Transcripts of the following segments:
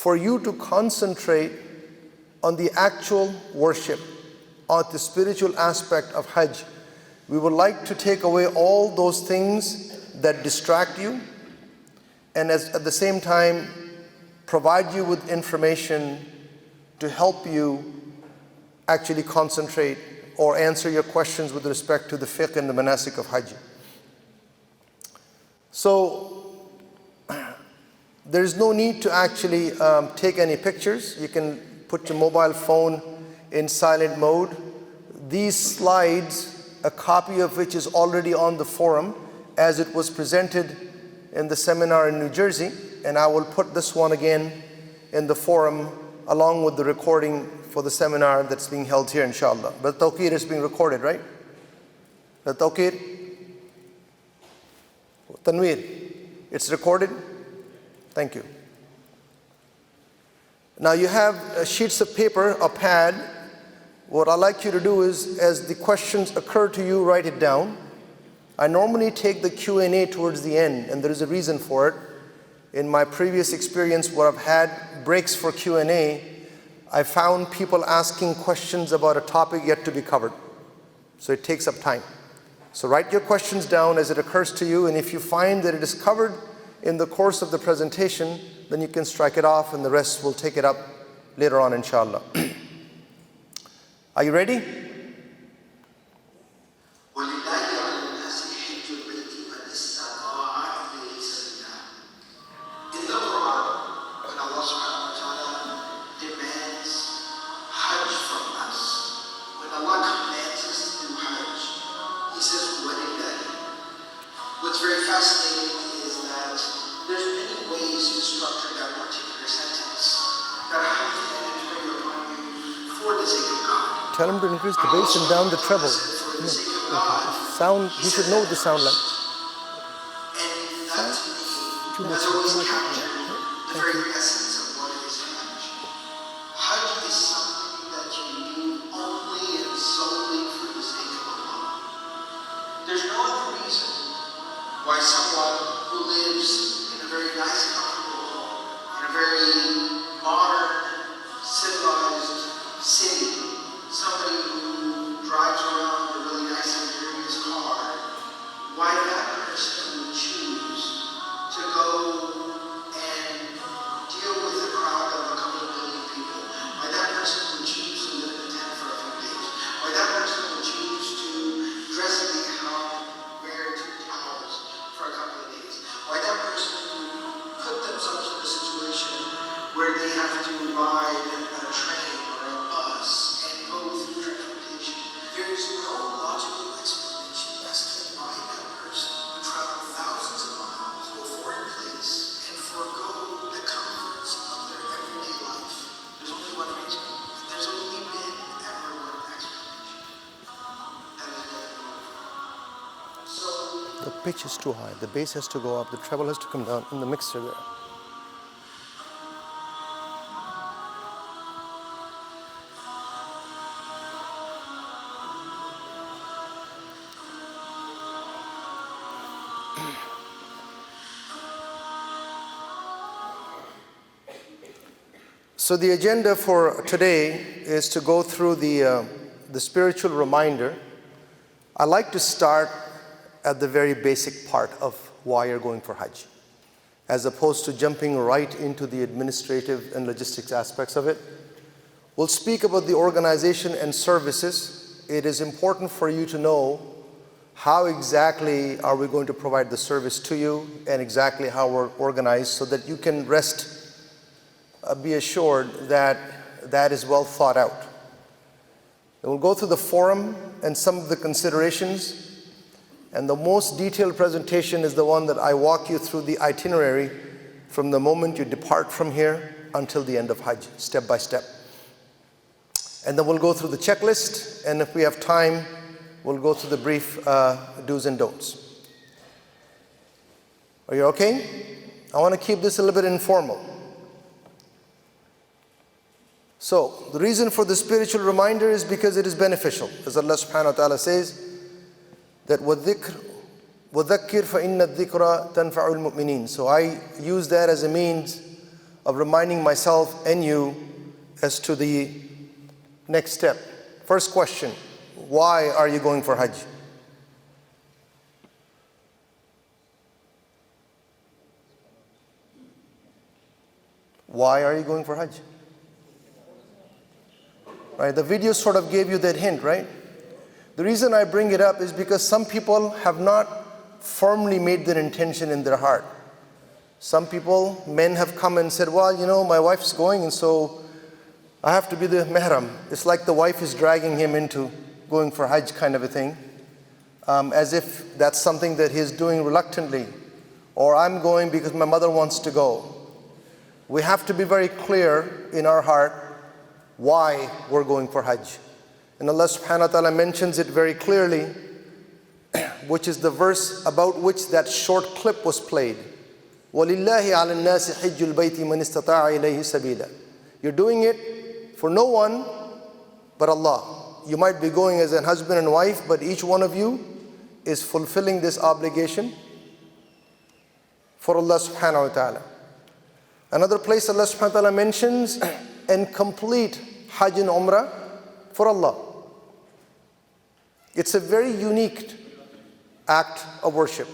for you to concentrate on the actual worship, on the spiritual aspect of Hajj. We would like to take away all those things that distract you, and at the same time provide you with information to help you actually concentrate or answer your questions with respect to the fiqh and the manasik of Hajj. So there is no need to actually take any pictures. You can put your mobile phone in silent mode. These slides, a copy of which is already on the forum as it was presented in the seminar in New Jersey, and I will put this one again in the forum along with the recording for the seminar that's being held here, inshallah. But Tawqir is being recorded, right? The Tawqir? Tanweer, it's recorded? Thank you. Now you have sheets of paper, a pad. What I'd like you to do is, as the questions occur to you, write it down. I normally take the Q&A towards the end, and there is a reason for it. In my previous experience where I've had breaks for Q&A, I found people asking questions about a topic yet to be covered. So it takes up time. So write your questions down as it occurs to you, and if you find that it is covered in the course of the presentation, then you can strike it off and the rest will take it up later on, inshallah. Are you ready? Tell him to increase the bass and down the treble. Sound, he should know the sound like. Too much. The very essence of what is Hajj. Hajj is something that you do only and solely for the sake of Allah. There's no other reason why someone who lives in a very nice, comfortable home, in a very modern, civilized city, somebody who drives around a really nice and luxurious car, why that person would choose to go and deal with a crowd of a couple of million people, why that person would choose to live in a tent for a few days, why that person would choose to dress in the ihram, wear 2 towels for a couple of days, why that person would put themselves in a situation where they have to ride a train or a bus and go through transportation. There is no logical explanation as to why that person would travel thousands of miles to a foreign place and forego the comforts of their everyday life. There's only one reason. There's only been ever one explanation. That is that. So The pitch is too high. The bass has to go up. The treble has to come down in the mixer there. So the agenda for today is to go through the spiritual reminder. I like to start at the very basic part of why you're going for Hajj, as opposed to jumping right into the administrative and logistics aspects of it. We'll speak about the organization and services. It is important for you to know how exactly are we going to provide the service to you and exactly how we're organized so that you can rest, be assured that that is well thought out. And we'll go through the forum and some of the considerations, and the most detailed presentation is the one that I walk you through the itinerary from the moment you depart from here until the end of Hajj, step by step. And then we'll go through the checklist, and if we have time, we'll go through the brief do's and don'ts. Are you okay? I want to keep this a little bit informal. So, the reason for the spiritual reminder is because it is beneficial. As Allah subhanahu wa ta'ala says, that وَذَكِّرْ فَإِنَّ الذِّكْرَ تَنْفَعُ الْمُؤْمِنِينَ. So I use that as a means of reminding myself and you as to the next step. First question, why are you going for Hajj? Why are you going for Hajj? Right, the video sort of gave you that hint, right? The reason I bring it up is because some people have not firmly made their intention in their heart. Some people, men have come and said, well, you know, my wife's going and so I have to be the mahram. It's like the wife is dragging him into going for Hajj kind of a thing, as if that's something that he's doing reluctantly. Or I'm going because my mother wants to go. We have to be very clear in our heart why we're going for Hajj. And Allah subhanahu wa ta'ala mentions it very clearly, which is the verse about which that short clip was played. وَلِلَّهِ عَلَى النَّاسِ حِجُّ الْبَيْتِ مَنِ اسْتَطَاعَ إِلَيْهِ سَبِيلًا. You're doing it for no one but Allah. You might be going as a husband and wife, but each one of you is fulfilling this obligation for Allah subhanahu wa ta'ala. Another place Allah subhanahu wa ta'ala mentions, and complete Hajj and Umrah for Allah. It's a very unique act of worship,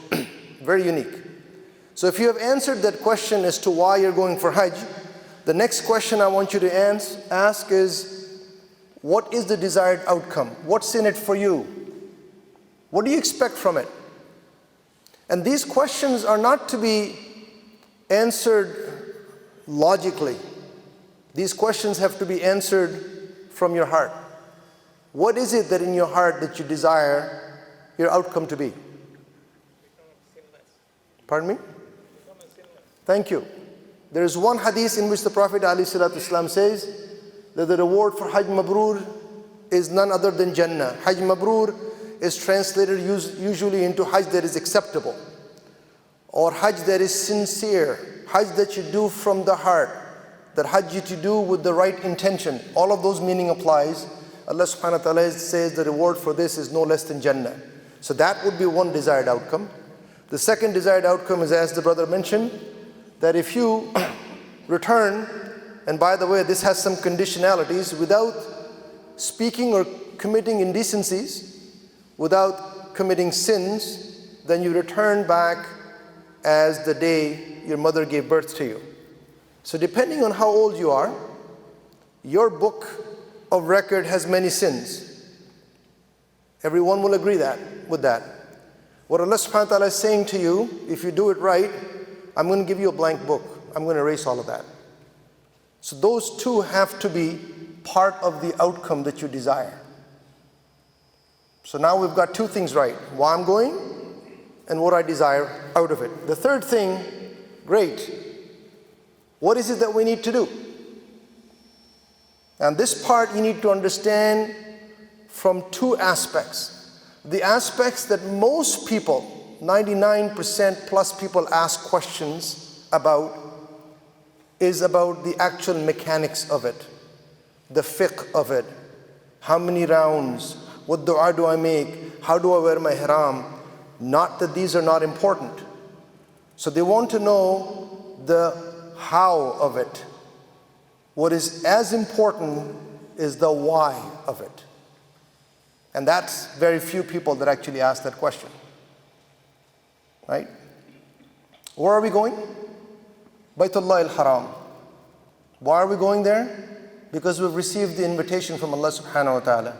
very unique. So if you have answered that question as to why you're going for Hajj, the next question I want you to ask is, what is the desired outcome? What's in it for you? What do you expect from it? And these questions are not to be answered logically. These questions have to be answered from your heart. What is it that in your heart that you desire your outcome to be? Pardon me? Thank you. There is one hadith in which the Prophet ﷺ says that the reward for Hajj Mabrur is none other than Jannah. Hajj Mabrur is translated usually into Hajj that is acceptable, or Hajj that is sincere, Hajj that you do from the heart, that Hajj you to do with the right intention. All of those meaning applies. Allah subhanahu wa ta'ala says the reward for this is no less than Jannah. So that would be one desired outcome. The second desired outcome is, as the brother mentioned, that if you return, and by the way, this has some conditionalities, without speaking or committing indecencies, without committing sins, then you return back as the day your mother gave birth to you. So depending on how old you are, your book of record has many sins. Everyone will agree with that. What Allah subhanahu wa ta'ala is saying to you, if you do it right, I'm going to give you a blank book. I'm going to erase all of that. So those two have to be part of the outcome that you desire. So now we've got two things right: why I'm going and what I desire out of it. The third thing, great. What is it that we need to do? And this part you need to understand from two aspects. The aspects that most people, 99% plus people, ask questions about is about the actual mechanics of it, the fiqh of it. How many rounds? What dua do I make? How do I wear my ihram? Not that these are not important. So they want to know the how of it. What is as important is the why of it. And that's very few people that actually ask that question. Right? Where are we going? Baytullah al-Haram. Why are we going there? Because we've received the invitation from Allah subhanahu wa ta'ala.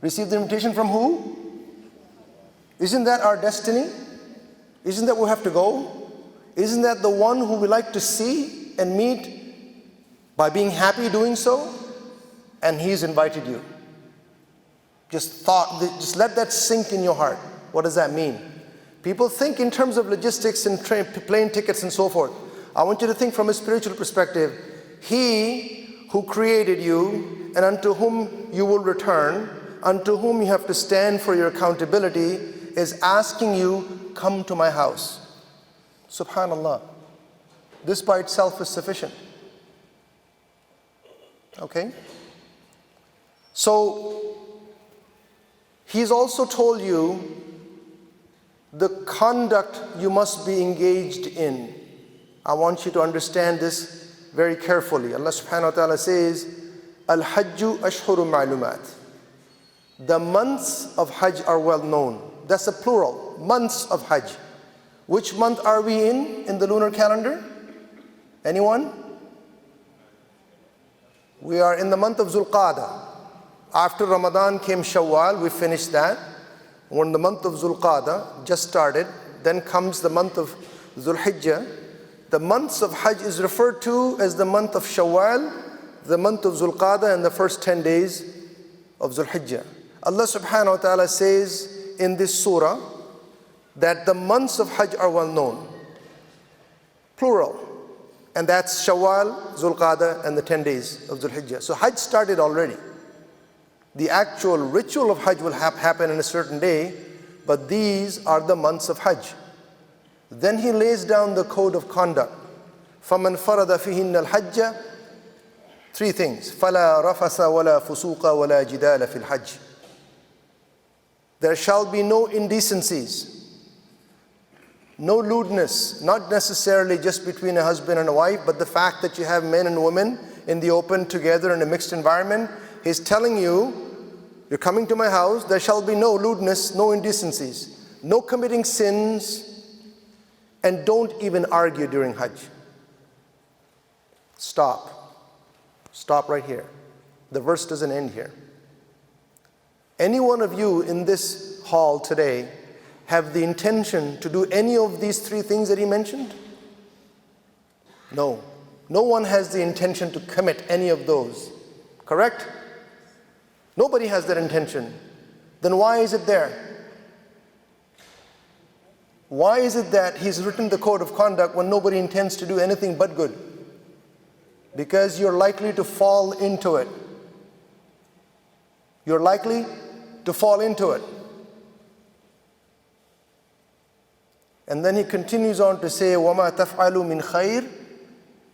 Received the invitation from who? Isn't that our destiny? Isn't that where we have to go? Isn't that the one who we like to see and meet by being happy doing so? And He's invited you. Just let that sink in your heart. What does that mean? People think in terms of logistics and plane tickets and so forth. I want you to think from a spiritual perspective. He who created you and unto whom you will return, unto whom you have to stand for your accountability, is asking you, come to my house. Subhanallah. This by itself is sufficient. Okay? So, He's also told you the conduct you must be engaged in. I want you to understand this very carefully. Allah subhanahu wa ta'ala says, Al-Hajju ashhurun ma'lumat. The months of Hajj are well known. That's a plural, months of Hajj. Which month are we in the lunar calendar? Anyone? We are in the month of Zulqa'dah. After Ramadan came Shawwal, we finished that. When the month of Zulqa'dah just started, then comes the month of Zulhijjah. The months of Hajj is referred to as the month of Shawwal, the month of Zulqa'dah, and the first 10 days of Zulhijjah. Allah subhanahu wa ta'ala says in this surah that the months of Hajj are well known, plural, and that's Shawwal, Zulqa'dah, and the 10 days of Zulhijjah. So Hajj started already. The actual ritual of Hajj will happen in a certain day, but these are the months of Hajj. Then he lays down the code of conduct. فَمَنْ فَرَضَ فِيهِنَّ الْحَجَّ. Three things. فَلَا رَفَثَ وَلَا فُسُوقَ وَلَا جِدَالَ فِي الْحَجِّ. There shall be no indecencies, no lewdness, not necessarily just between a husband and a wife, but the fact that you have men and women in the open together in a mixed environment. He's telling you, you're coming to my house, there shall be no lewdness, no indecencies, no committing sins, and don't even argue during Hajj. Stop. Stop right here. The verse doesn't end here. Any one of you in this hall today have the intention to do any of these three things that he mentioned? No. No one has the intention to commit any of those. Correct? Nobody has that intention. Then why is it there? Why is it that he's written the code of conduct when nobody intends to do anything but good? Because you're likely to fall into it. You're likely to fall into it. And then he continues on to say, وَمَا تَفْعَلُوا مِنْ خَيْرٍ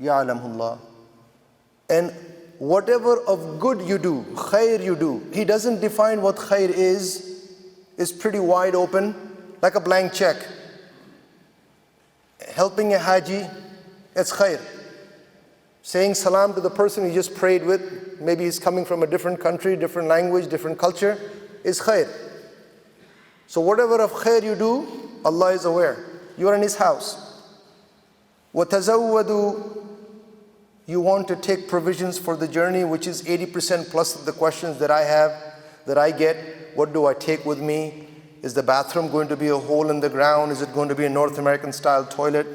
يَعْلَمُهُ اللَّهُ. And whatever of good you do, khair you do, he doesn't define what khair is. It's pretty wide open, like a blank check. Helping a haji, it's khair. Saying salam to the person you just prayed with, maybe he's coming from a different country, different language, different culture, is khair. So whatever of khair you do, Allah is aware. You are in His house. وَتَزَوَّدُوا. You want to take provisions for the journey, which is 80% plus of the questions that I have, that I get. What do I take with me? Is the bathroom going to be a hole in the ground? Is it going to be a North American style toilet?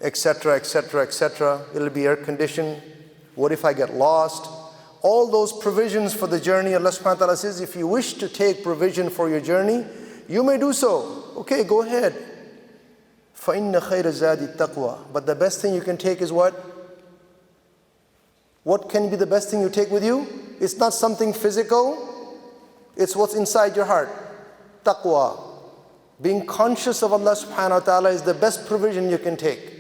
Etc., etc., etc. It'll be air conditioned. What if I get lost? All those provisions for the journey, Allah subhanahu wa ta'ala says, if you wish to take provision for your journey, you may do so. Okay, go ahead. فَإِنَّ خَيْرَ الزَّادِ التَّقْوَى. But the best thing you can take is what? What can be the best thing you take with you? It's not something physical. It's what's inside your heart. Taqwa. Being conscious of Allah subhanahu wa ta'ala is the best provision you can take.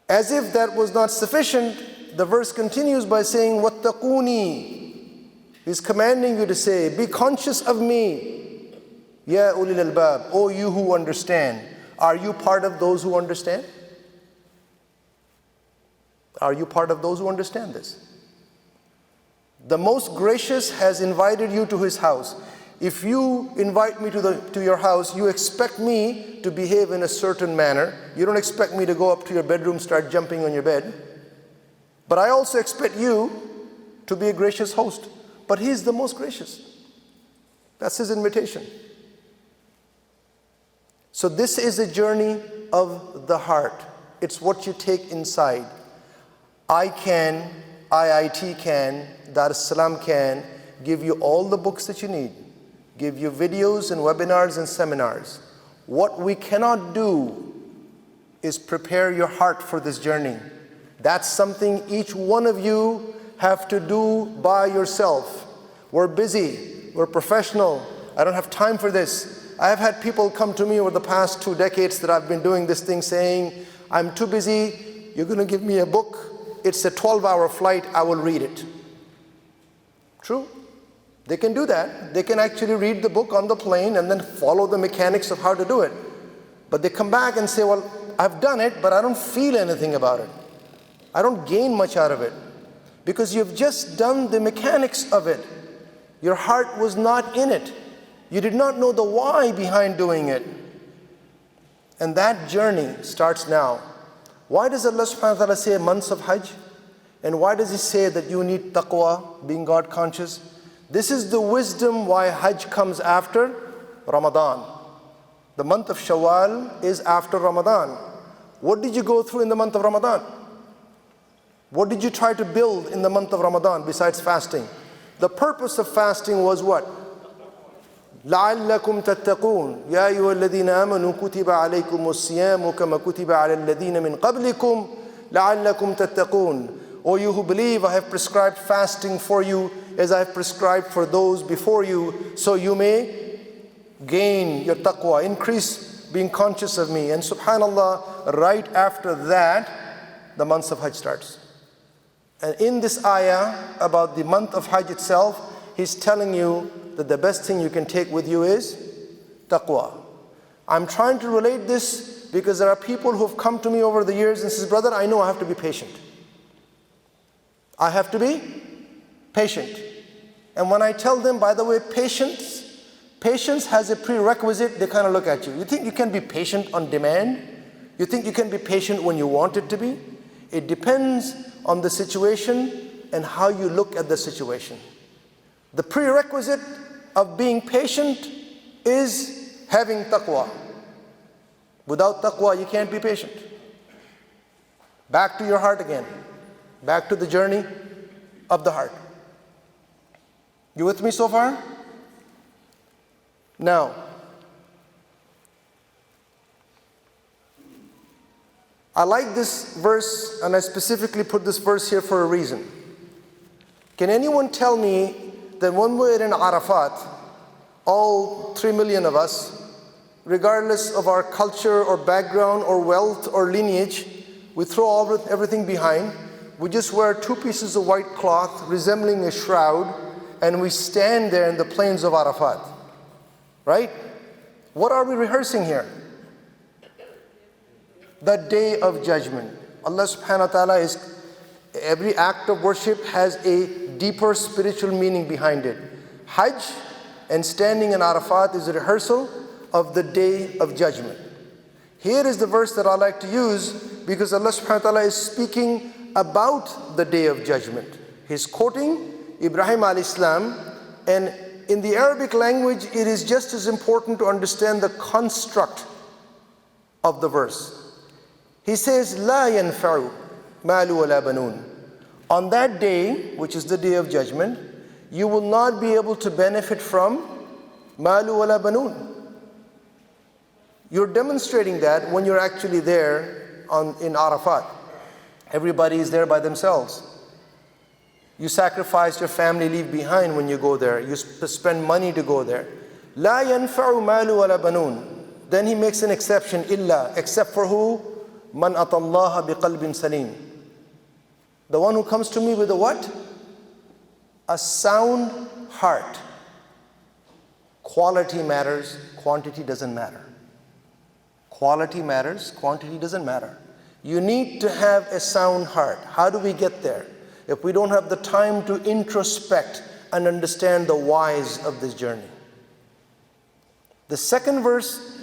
As if that was not sufficient, the verse continues by saying, وَاتَّقُونِي. He's commanding you to say, be conscious of me. Ya ulil albab, O you who understand. Are you part of those who understand? Are you part of those who understand this? The most gracious has invited you to His house. If you invite me to your house, you expect me to behave in a certain manner. You don't expect me to go up to your bedroom, start jumping on your bed. But I also expect you to be a gracious host. But He's the most gracious. That's His invitation. So this is a journey of the heart. It's what you take inside. I can, IIT can, Dar El Salam can give you all the books that you need, give you videos and webinars and seminars. What we cannot do is prepare your heart for this journey. That's something each one of you have to do by yourself. We're busy, we're professional, I don't have time for this. I have had people come to me over the past 2 decades that I've been doing this thing saying, I'm too busy, you're going to give me a book, it's a 12-hour flight, I will read it. True. They can do that. They can actually read the book on the plane and then follow the mechanics of how to do it. But they come back and say, well, I've done it, but I don't feel anything about it. I don't gain much out of it, because you've just done the mechanics of it. Your heart was not in it. You did not know the why behind doing it. And that journey starts now. Why does Allah subhanahu wa ta'ala say months of Hajj? And why does He say that you need taqwa, being God conscious? This is the wisdom why Hajj comes after Ramadan. The month of Shawwal is after Ramadan. What did you go through in the month of Ramadan? What did you try to build in the month of Ramadan besides fasting? The purpose of fasting was what? لَعَلَّكُمْ تَتَّقُونَ يَا أَيُّهَا الَّذِينَ آمَنُوا كُتِبَ عَلَيْكُمُ الصِّيَامُ كَمَا كُتِبَ عَلَى الَّذِينَ مِنْ قَبْلِكُمْ لَعَلَّكُمْ تَتَّقُونَ. O you who believe, I have prescribed fasting for you as I have prescribed for those before you, so you may gain your taqwa, increase being conscious of me. And subhanallah, right after that, the months of Hajj starts. And in this ayah about the month of Hajj itself, He's telling you that the best thing you can take with you is taqwa. I'm trying to relate this because there are people who have come to me over the years and says, brother, I know I have to be patient. I have to be patient. And when I tell them, by the way, patience has a prerequisite, they kind of look at you. You think you can be patient on demand? You think you can be patient when you want it to be? It depends on the situation and how you look at the situation. The prerequisite of being patient is having taqwa. Without taqwa, you can't be patient. Back to your heart again. Back to the journey of the heart. You with me so far? Now, I like this verse, and I specifically put this verse here for a reason. Can anyone tell me that when we're in Arafat, all 3 million of us, regardless of our culture or background or wealth or lineage, we throw everything behind, we just wear 2 pieces of white cloth resembling a shroud, and we stand there in the plains of Arafat, right? What are we rehearsing here? The Day of Judgment. Allah subhanahu wa ta'ala every act of worship has a deeper spiritual meaning behind it. Hajj and standing in Arafat is a rehearsal of the Day of Judgment. Here is the verse that I like to use because Allah subhanahu wa ta'ala is speaking about the Day of Judgment. He's quoting Ibrahim alayhi salam, and in the Arabic language it is just as important to understand the construct of the verse. He says, لا ينفع مال ولا بنون. On that day, which is the Day of Judgment, you will not be able to benefit from مال ولا بنون. You're demonstrating that when you're actually there in Arafat. Everybody is there by themselves. You sacrifice your family, leave behind when you go there. You spend money to go there. لا ينفع مال ولا بنون. Then he makes an exception, إلا, except for who? Man atallaha biqalbin salim. The one who comes to me with a what? A sound heart. Quality matters, quantity doesn't matter. Quality matters, quantity doesn't matter. You need to have a sound heart. How do we get there? If we don't have the time to introspect and understand the whys of this journey. The second verse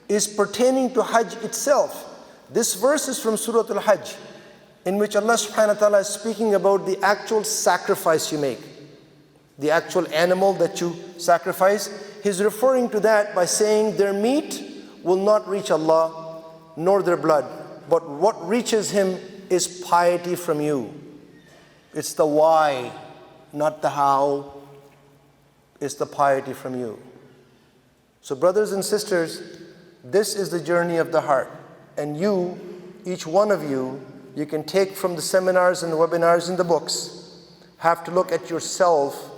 is pertaining to Hajj itself. This verse is from Surah Al-Hajj, in which Allah subhanahu wa ta'ala is speaking about the actual sacrifice you make. The actual animal that you sacrifice. He's referring to that by saying their meat will not reach Allah, nor their blood. But what reaches Him is piety from you. It's the why, not the how. It's the piety from you. So brothers and sisters, this is the journey of the heart. And you, each one of you, you can take from the seminars and the webinars and the books, have to look at yourself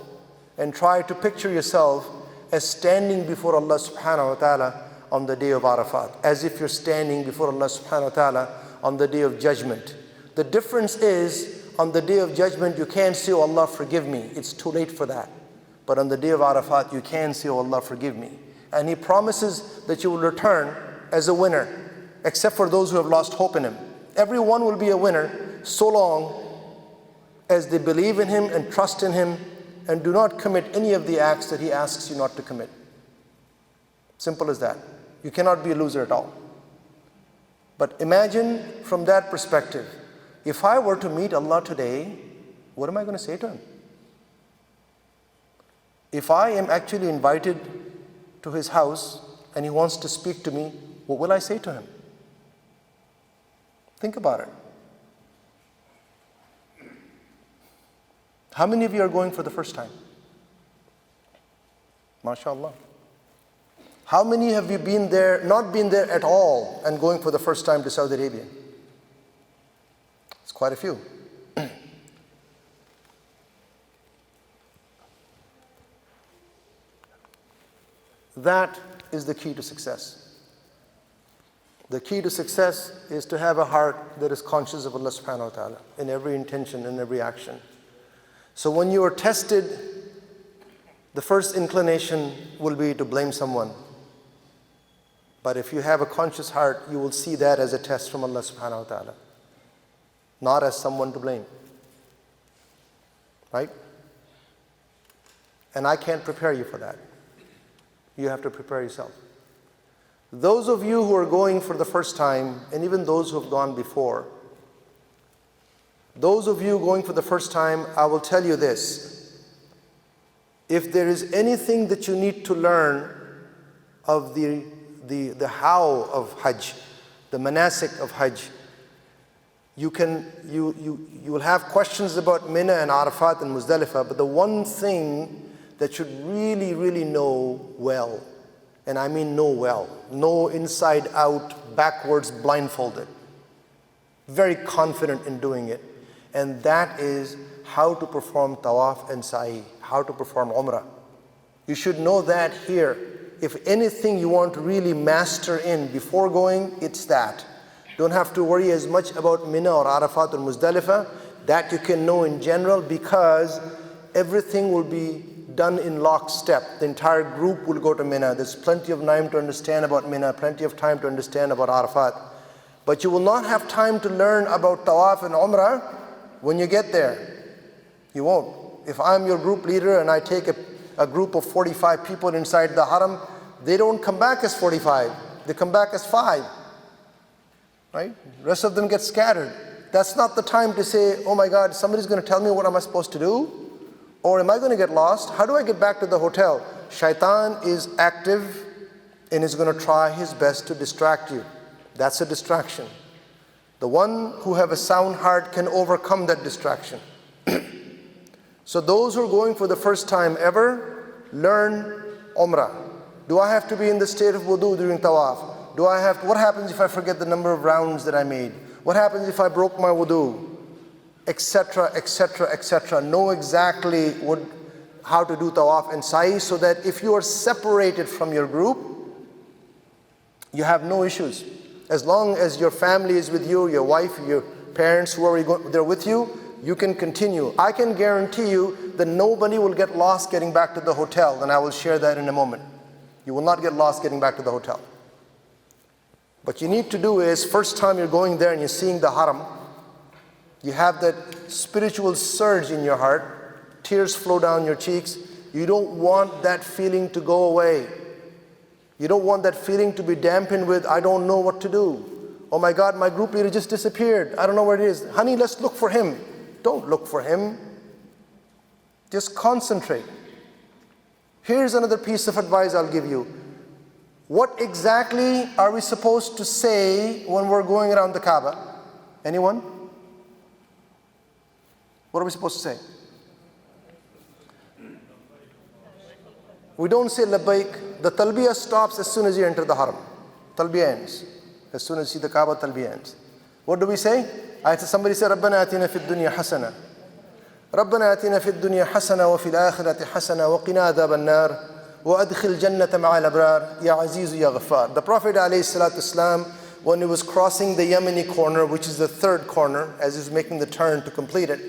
and try to picture yourself as standing before Allah subhanahu wa ta'ala on the day of Arafat, as if you're standing before Allah subhanahu wa ta'ala on the day of judgment. The difference is, on the day of judgment, you can't say, oh Allah, forgive me. It's too late for that. But on the day of Arafat, you can say, oh Allah, forgive me. And He promises that you will return as a winner, except for those who have lost hope in Him. Everyone will be a winner so long as they believe in Him and trust in Him and do not commit any of the acts that He asks you not to commit. Simple as that. You cannot be a loser at all. But imagine from that perspective, if I were to meet Allah today, what am I going to say to Him? If I am actually invited to His house and He wants to speak to me, what will I say to Him? Think about it. How many of you are going for the first time? MashaAllah. How many have you been there, not been there at all, and going for the first time to Saudi Arabia? It's quite a few. That is the key to success. The key to success is to have a heart that is conscious of Allah subhanahu wa ta'ala in every intention and every action. So when you are tested, the first inclination will be to blame someone. But if you have a conscious heart, you will see that as a test from Allah subhanahu wa ta'ala, not as someone to blame. Right? And I can't prepare you for that. You have to prepare yourself. Those of you who are going for the first time, and even those who have gone before, those of you going for the first time, I will tell you this. If there is anything that you need to learn of the how of Hajj, the manasik of Hajj, you will have questions about Mina and Arafat and Muzdalifah, but the one thing that should really know well, and I mean know well, know inside out, backwards, blindfolded, very confident in doing it, and that is how to perform tawaf and sa'i, how to perform umrah. You should know that here. If anything you want to really master in before going, it's that. Don't have to worry as much about Mina or Arafat or Muzdalifah. That you can know in general, because everything will be done in lockstep. The entire group will go to Mina. There's plenty of time to understand about Mina, plenty of time to understand about Arafat. But you will not have time to learn about Tawaf and Umrah when you get there. You won't. If I'm your group leader and I take a group of 45 people inside the Haram, they don't come back as 45. They come back as 5. Right? The rest of them get scattered. That's not the time to say, oh my God, somebody's going to tell me what am I supposed to do? Or am I going to get lost? How do I get back to the hotel? Shaitan is active and is going to try his best to distract you. That's a distraction. The one who have a sound heart can overcome that distraction. So those who are going for the first time ever, learn Umrah. Do I have to be in the state of wudu during Tawaf? What happens if I forget the number of rounds that I made? What happens if I broke my wudu? Etc., etc., etc. Know exactly how to do tawaf and sa'i, so that if you are separated from your group, you have no issues. As long as your family is with you, your wife, your parents, whoever they're with you, you can continue. I can guarantee you that nobody will get lost getting back to the hotel, and I will share that in a moment. You will not get lost getting back to the hotel. What you need to do is, first time you're going there and you're seeing the Haram, you have that spiritual surge in your heart, tears flow down your cheeks. You don't want that feeling to go away. You don't want that feeling to be dampened with, I don't know what to do. Oh my God, my group leader just disappeared. I don't know where it is. Honey, let's look for him. Don't look for him. Just concentrate. Here's another piece of advice I'll give you. What exactly are we supposed to say when we're going around the Kaaba? Anyone? What are we supposed to say? We don't say labbaik. The talbiyah stops as soon as you enter the Haram. Talbiyah ends. As soon as you see the Kaaba, talbiyah ends. What do we say? Somebody said, رَبَّنَا آتِنَا فِي الدُّنْيَا حَسَنَةً رَبَّنَا آتِنَا فِي الدُّنْيا حَسَنَةً وَفِي الْآخِرَةِ حَسَنَةً وَقِنَا عَذَابَ النَّارِ وَأَدْخِلْ جَنَّةَ مَعَ الْأَبْرَارِ يَا عَزِيزُ يَا غَفَّارِ. The Prophet ﷺ, when he was crossing the Yemeni corner, which is the third corner, as he was making the turn to complete it,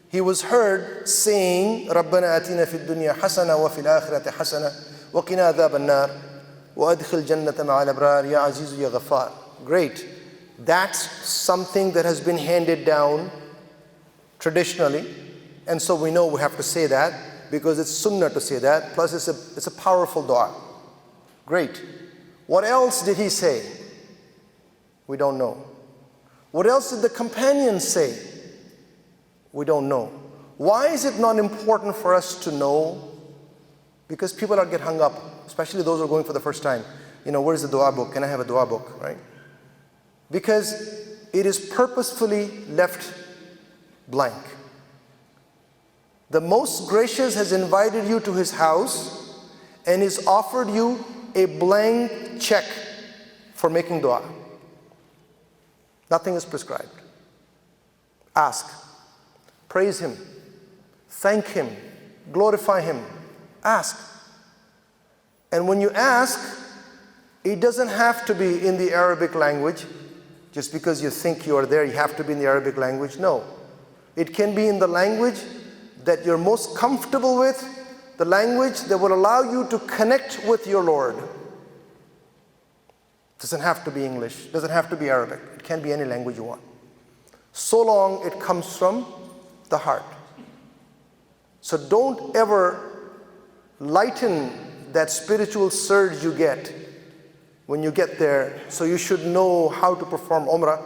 he was heard saying, رَبَّنَا آتِنَا فِي الدُّنْيا حَسَنَةً وَفِي الْآخِرَةِ حَسَنَةً وَقِنَا عَذَابَ النَّارِ وَأَدْخِلْ جَنَّةَ مَعَ الْأَبْرَارِ يَا عَزِيزُ يَا غَفَّارِ. Great. That's something that has been handed down traditionally, and so we know we have to say that because it's sunnah to say that, plus it's a powerful dua. Great. What else did he say? We don't know. What else did the companions say? We don't know. Why is it not important for us to know? Because people get hung up, especially those who are going for the first time. Where's the dua book? Can I have a dua book, right? Because it is purposefully left blank. The Most Gracious has invited you to His house and has offered you a blank check for making dua. Nothing is prescribed. Ask. Praise Him. Thank Him. Glorify Him. Ask. And when you ask, it doesn't have to be in the Arabic language. Just because you think you are there, you have to be in the Arabic language. No. It can be in the language that you're most comfortable with, the language that will allow you to connect with your Lord. It doesn't have to be English, it doesn't have to be Arabic. It can be any language you want, so long it comes from the heart. So don't ever lighten that spiritual surge you get when you get there. So you should know how to perform Umrah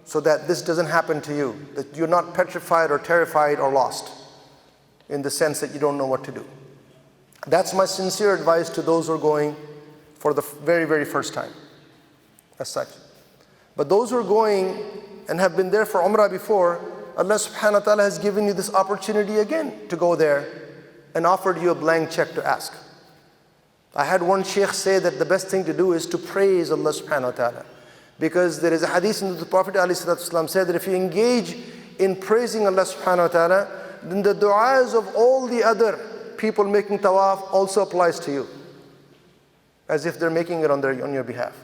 so that this doesn't happen to you, that you're not petrified or terrified or lost in the sense that you don't know what to do. That's my sincere advice to those who are going for the very, very first time, as such. But those who are going and have been there for Umrah before, Allah subhanahu wa ta'ala has given you this opportunity again to go there and offered you a blank check to ask. I had one sheikh say that the best thing to do is to praise Allah subhanahu wa ta'ala, because there is a hadith in the Prophet ﷺ said that if you engage in praising Allah subhanahu wa ta'ala, then the du'as of all the other people making tawaf also applies to you, as if they're making it on your behalf.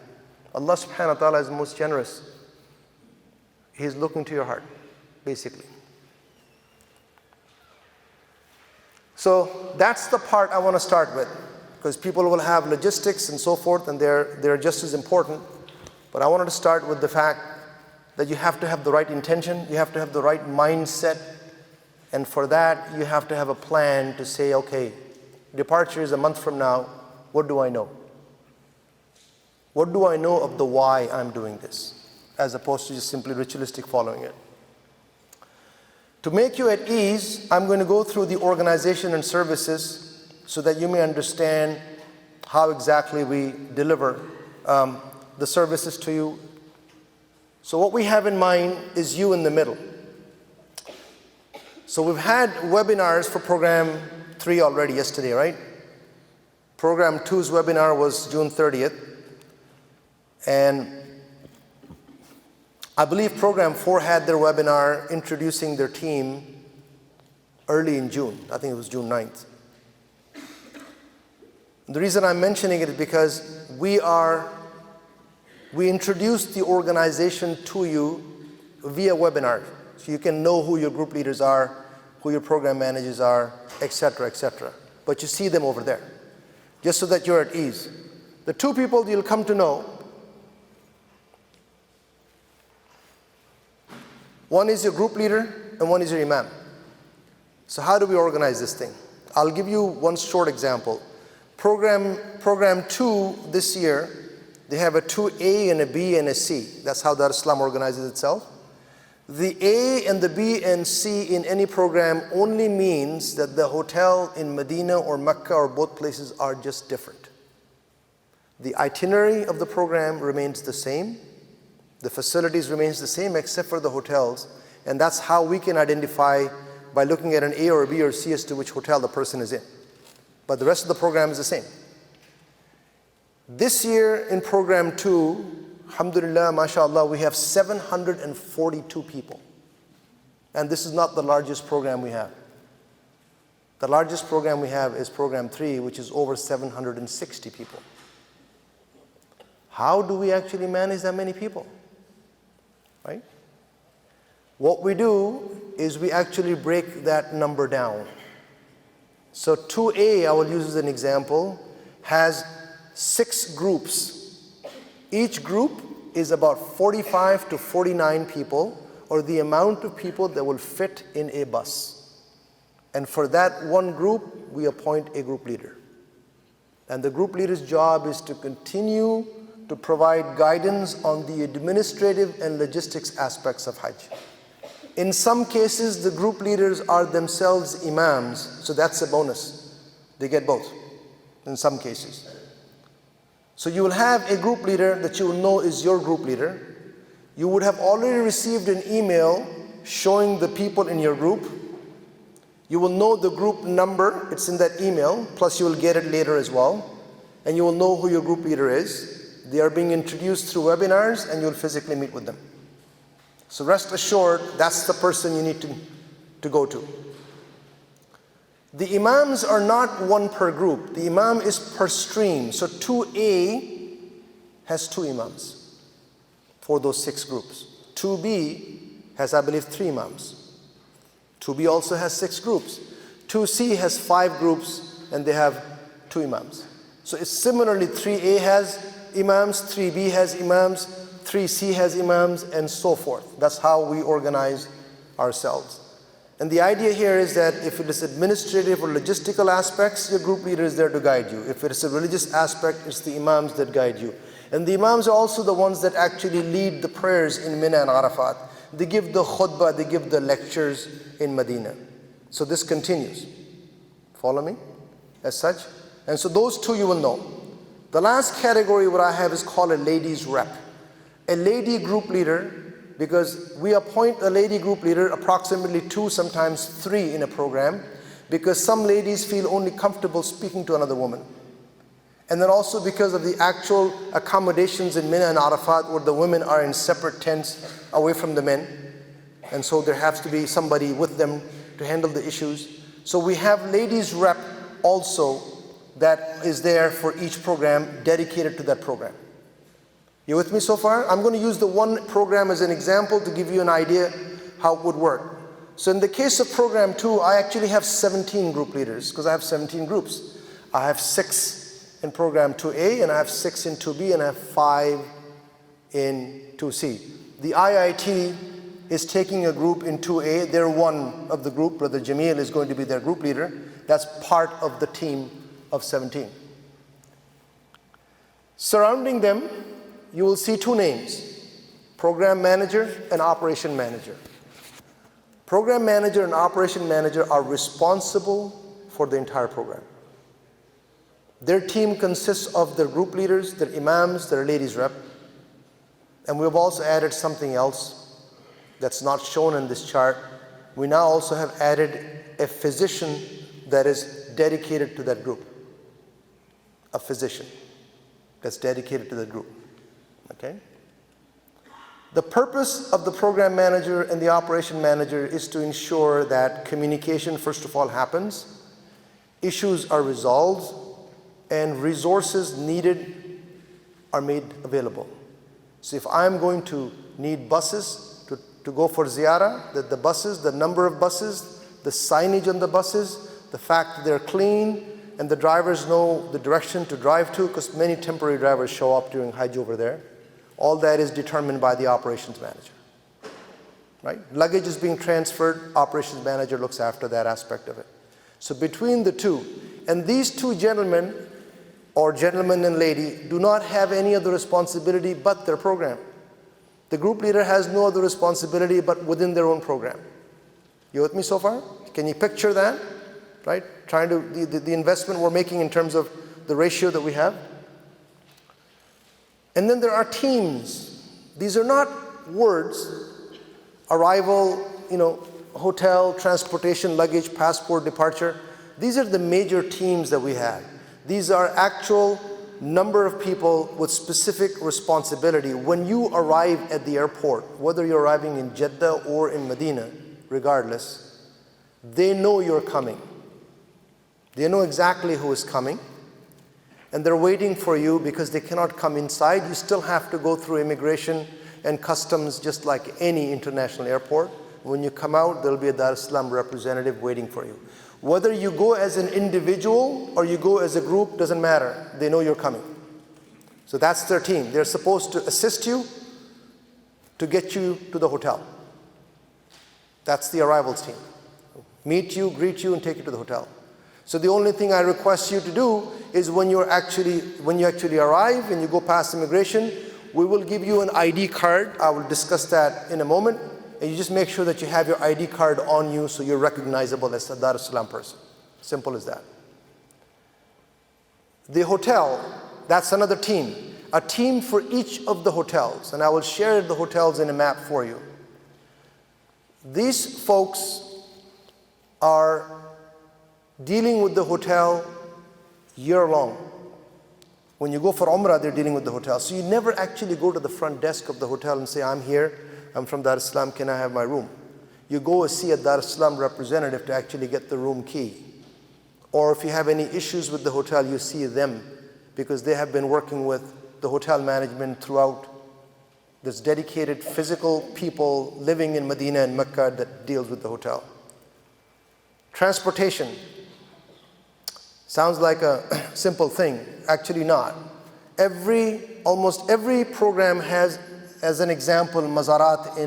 Allah subhanahu wa ta'ala is most generous. He's looking to your heart, basically. So that's the part I want to start with, because people will have logistics and so forth, and they're just as important. But I wanted to start with the fact that you have to have the right intention, you have to have the right mindset, and for that you have to have a plan to say, okay, departure is a month from now, what do I know? What do I know of the why I'm doing this, as opposed to just simply ritualistic following it? To make you at ease, I'm going to go through the organization and services so that you may understand how exactly we deliver the services to you. So what we have in mind is you in the middle. So we've had webinars for Program 3 already yesterday, right? Program 2's webinar was June 30th. And I believe Program 4 had their webinar introducing their team early in June. I think it was June 9th. The reason I'm mentioning it is because we introduced the organization to you via webinar. So you can know who your group leaders are, who your program managers are, etc., etc. But you see them over there, just so that you're at ease. The two people you'll come to know, one is your group leader and one is your imam. So how do we organize this thing? I'll give you one short example. Program 2 this year, they have a 2A and a B and a C. That's how Dar El Salam organizes itself. The A and the B and C in any program only means that the hotel in Medina or Mecca or both places are just different. The itinerary of the program remains the same. The facilities remains the same except for the hotels. And that's how we can identify by looking at an A or a B or C as to which hotel the person is in. But the rest of the program is the same. This year in Program 2, alhamdulillah, mashallah, we have 742 people. And this is not the largest program we have. The largest program we have is Program 3, which is over 760 people. How do we actually manage that many people? Right? What we do is we actually break that number down. So 2A, I will use as an example, has 6 groups. Each group is about 45 to 49 people, or the amount of people that will fit in a bus. And for that one group, we appoint a group leader. And the group leader's job is to continue to provide guidance on the administrative and logistics aspects of Hajj. In some cases, the group leaders are themselves imams, so that's a bonus. They get both in some cases. So you will have a group leader that you will know is your group leader. You would have already received an email showing the people in your group. You will know the group number, it's in that email, plus you will get it later as well. And you will know who your group leader is. They are being introduced through webinars, and you'll physically meet with them. So rest assured, that's the person you need to go to. The imams are not one per group. The imam is per stream. So 2A has 2 imams for those 6 groups. 2B has, I believe, 3 imams. 2B also has 6 groups. 2C has 5 groups, and they have 2 imams. So it's similarly, 3A has imams, 3B has imams, 3C has imams, and so forth. That's how we organize ourselves. And the idea here is that if it is administrative or logistical aspects, your group leader is there to guide you. If it is a religious aspect, it's the imams that guide you. And the imams are also the ones that actually lead the prayers in Mina and Arafat. They give the khutbah, they give the lectures in Medina. So this continues. Follow me? As such. And so those 2 you will know. The last category what I have is called a ladies rep. A lady group leader, because we appoint a lady group leader, approximately 2, sometimes 3 in a program, because some ladies feel only comfortable speaking to another woman. And then also because of the actual accommodations in Mina and Arafat, where the women are in separate tents away from the men. And so there has to be somebody with them to handle the issues. So we have ladies rep also that is there for each program, dedicated to that program. You with me so far? I'm going to use the one program as an example to give you an idea how it would work. So in the case of program 2, I actually have 17 group leaders, because I have 17 groups. I have 6 in program 2A, and I have 6 in 2B, and I have 5 in 2C. The IIT is taking a group in 2A. They're one of the group. Brother Jamil is going to be their group leader. That's part of the team of 17. Surrounding them, you will see 2 names, program manager and operation manager. Program manager and operation manager are responsible for the entire program. Their team consists of their group leaders, their imams, their ladies rep. And we've also added something else that's not shown in this chart. We now also have added a physician that is dedicated to that group. A physician that's dedicated to that group. Okay? The purpose of the program manager and the operation manager is to ensure that communication, first of all, happens, issues are resolved, and resources needed are made available. So if I'm going to need buses to go for ziyarah, that the buses, the number of buses, the signage on the buses, the fact that they're clean, and the drivers know the direction to drive to, because many temporary drivers show up during Hajj over there. All that is determined by the operations manager. Right? Luggage is being transferred, operations manager looks after that aspect of it. So between the 2, and these 2 gentlemen, or gentleman and lady, do not have any other responsibility but their program. The group leader has no other responsibility but within their own program. You with me so far? Can you picture that? Right? Trying to, the investment we're making in terms of the ratio that we have. And then there are teams. These are not words. Arrival, hotel, transportation, luggage, passport, departure. These are the major teams that we have. These are actual number of people with specific responsibility. When you arrive at the airport, whether you're arriving in Jeddah or in Medina, regardless, they know you're coming. They know exactly who is coming. And they're waiting for you because they cannot come inside. You still have to go through immigration and customs just like any international airport. When you come out, there'll be a Dar El Salam representative waiting for you. Whether you go as an individual or you go as a group, doesn't matter. They know you're coming. So that's their team. They're supposed to assist you to get you to the hotel. That's the arrivals team. Meet you, greet you, and take you to the hotel. So the only thing I request you to do is when you actually arrive and you go past immigration, we will give you an ID card. I will discuss that in a moment. And you just make sure that you have your ID card on you so you're recognizable as a Dar El Salam person. Simple as that. The hotel, that's another team. A team for each of the hotels. And I will share the hotels in a map for you. These folks are dealing with the hotel year long. When you go for Umrah, they're dealing with the hotel. So you never actually go to the front desk of the hotel and say, I'm here, I'm from Dar es Salaam, can I have my room? You go and see a Dar es Salaam representative to actually get the room key. Or if you have any issues with the hotel, you see them because they have been working with the hotel management throughout. There's dedicated physical people living in Medina and Mecca that deals with the hotel. Transportation. Sounds like a simple thing. Actually not. Almost every program has, as an example, Mazarat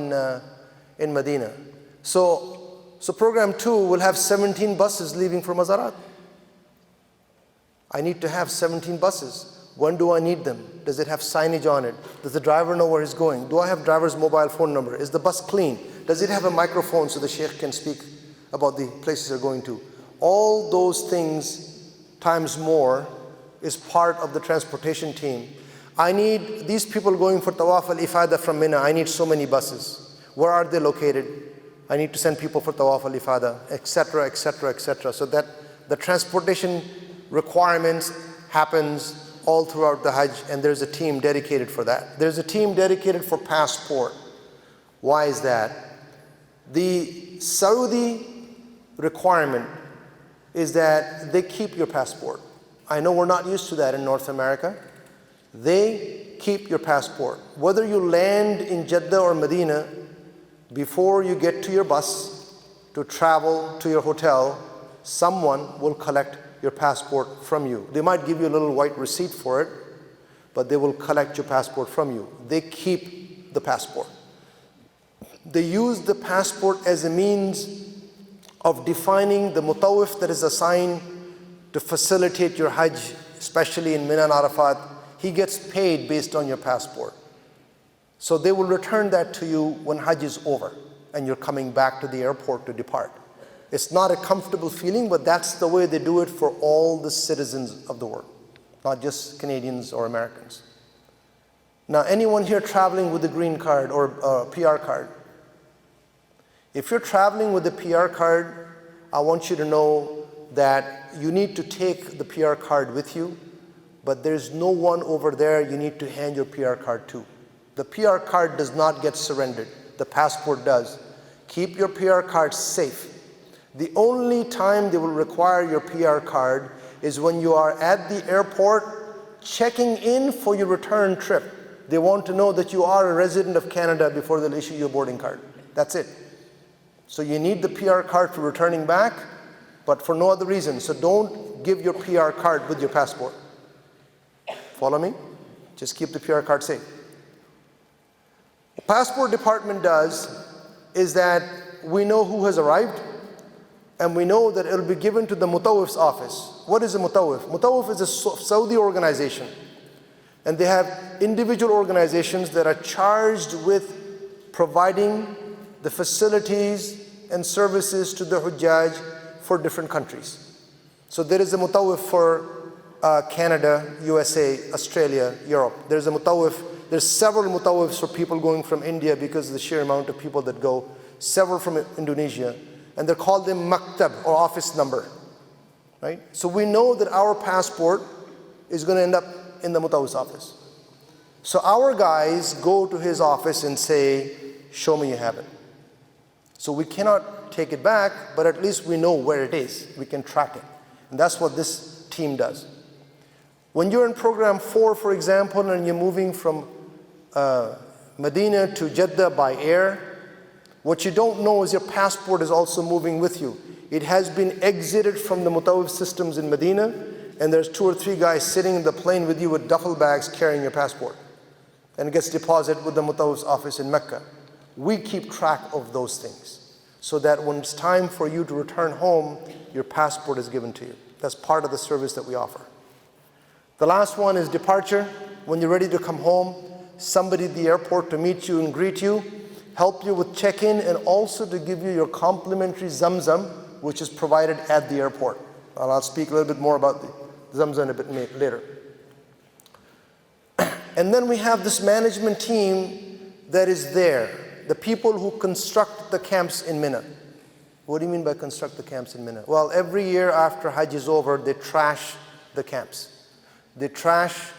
in Medina. So program 2 will have 17 buses leaving for Mazarat. I need to have 17 buses. When do I need them? Does it have signage on it? Does the driver know where he's going? Do I have driver's mobile phone number? Is the bus clean? Does it have a microphone so the sheikh can speak about the places they're going to? All those things times more is part of the transportation team. I need these people going for Tawaf al-Ifada from Mina. I need so many buses. Where are they located? I need to send people for Tawaf al-Ifada, etc., etc., etc. So that the transportation requirements happens all throughout the Hajj, and there's a team dedicated for that. There's a team dedicated for passport. Why is that? The Saudi requirement is that they keep your passport. I know we're not used to that in North America. They keep your passport. Whether you land in Jeddah or Medina, before you get to your bus to travel to your hotel, someone will collect your passport from you. They might give you a little white receipt for it, but they will collect your passport from you. They keep the passport. They use the passport as a means of defining the mutawif that is assigned to facilitate your Hajj, especially in Mina and Arafat. He gets paid based on your passport. So they will return that to you when Hajj is over and you're coming back to the airport to depart. It's not a comfortable feeling, but that's the way they do it for all the citizens of the world, not just Canadians or Americans. Now, anyone here traveling with a green card or a PR card? If you're traveling with a PR card, I want you to know that you need to take the PR card with you, but there's no one over there you need to hand your PR card to. The PR card does not get surrendered. The passport does. Keep your PR card safe. The only time they will require your PR card is when you are at the airport checking in for your return trip. They want to know that you are a resident of Canada before they'll issue you a boarding card. That's it. So you need the PR card for returning back, but for no other reason. So don't give your PR card with your passport. Follow me? Just keep the PR card safe. What Passport Department does is that we know who has arrived, and we know that it'll be given to the Mutawif's office. What is a Mutawif? Mutawif is a Saudi organization. And they have individual organizations that are charged with providing the facilities and services to the Hujjaj for different countries. So there is a Mutawif for Canada, USA, Australia, Europe. There's several Mutawifs for people going from India because of the sheer amount of people that go, several from Indonesia. And they're called the maktab, or office number, right? So we know that our passport is going to end up in the Mutawif's office. So our guys go to his office and say, show me you have it. So we cannot take it back, but at least we know where it is. We can track it. And that's what this team does. When you're in program 4, for example, and you're moving from Medina to Jeddah by air, what you don't know is your passport is also moving with you. It has been exited from the Mutawif systems in Medina, and there's 2 or 3 guys sitting in the plane with you with duffel bags carrying your passport. and gets deposited with the Mutawwif's office in Mecca. We keep track of those things so that when it's time for you to return home, your passport is given to you. That's part of the service that we offer. The last one is departure. When you're ready to come home, somebody at the airport to meet you and greet you, help you with check-in, and also to give you your complimentary Zamzam, which is provided at the airport. And I'll speak a little bit more about the Zamzam a bit later. And then we have this management team that is there, the people who construct the camps in Mina. What do you mean by construct the camps in Mina? Well, every year after Hajj is over, they trash the camps. They trash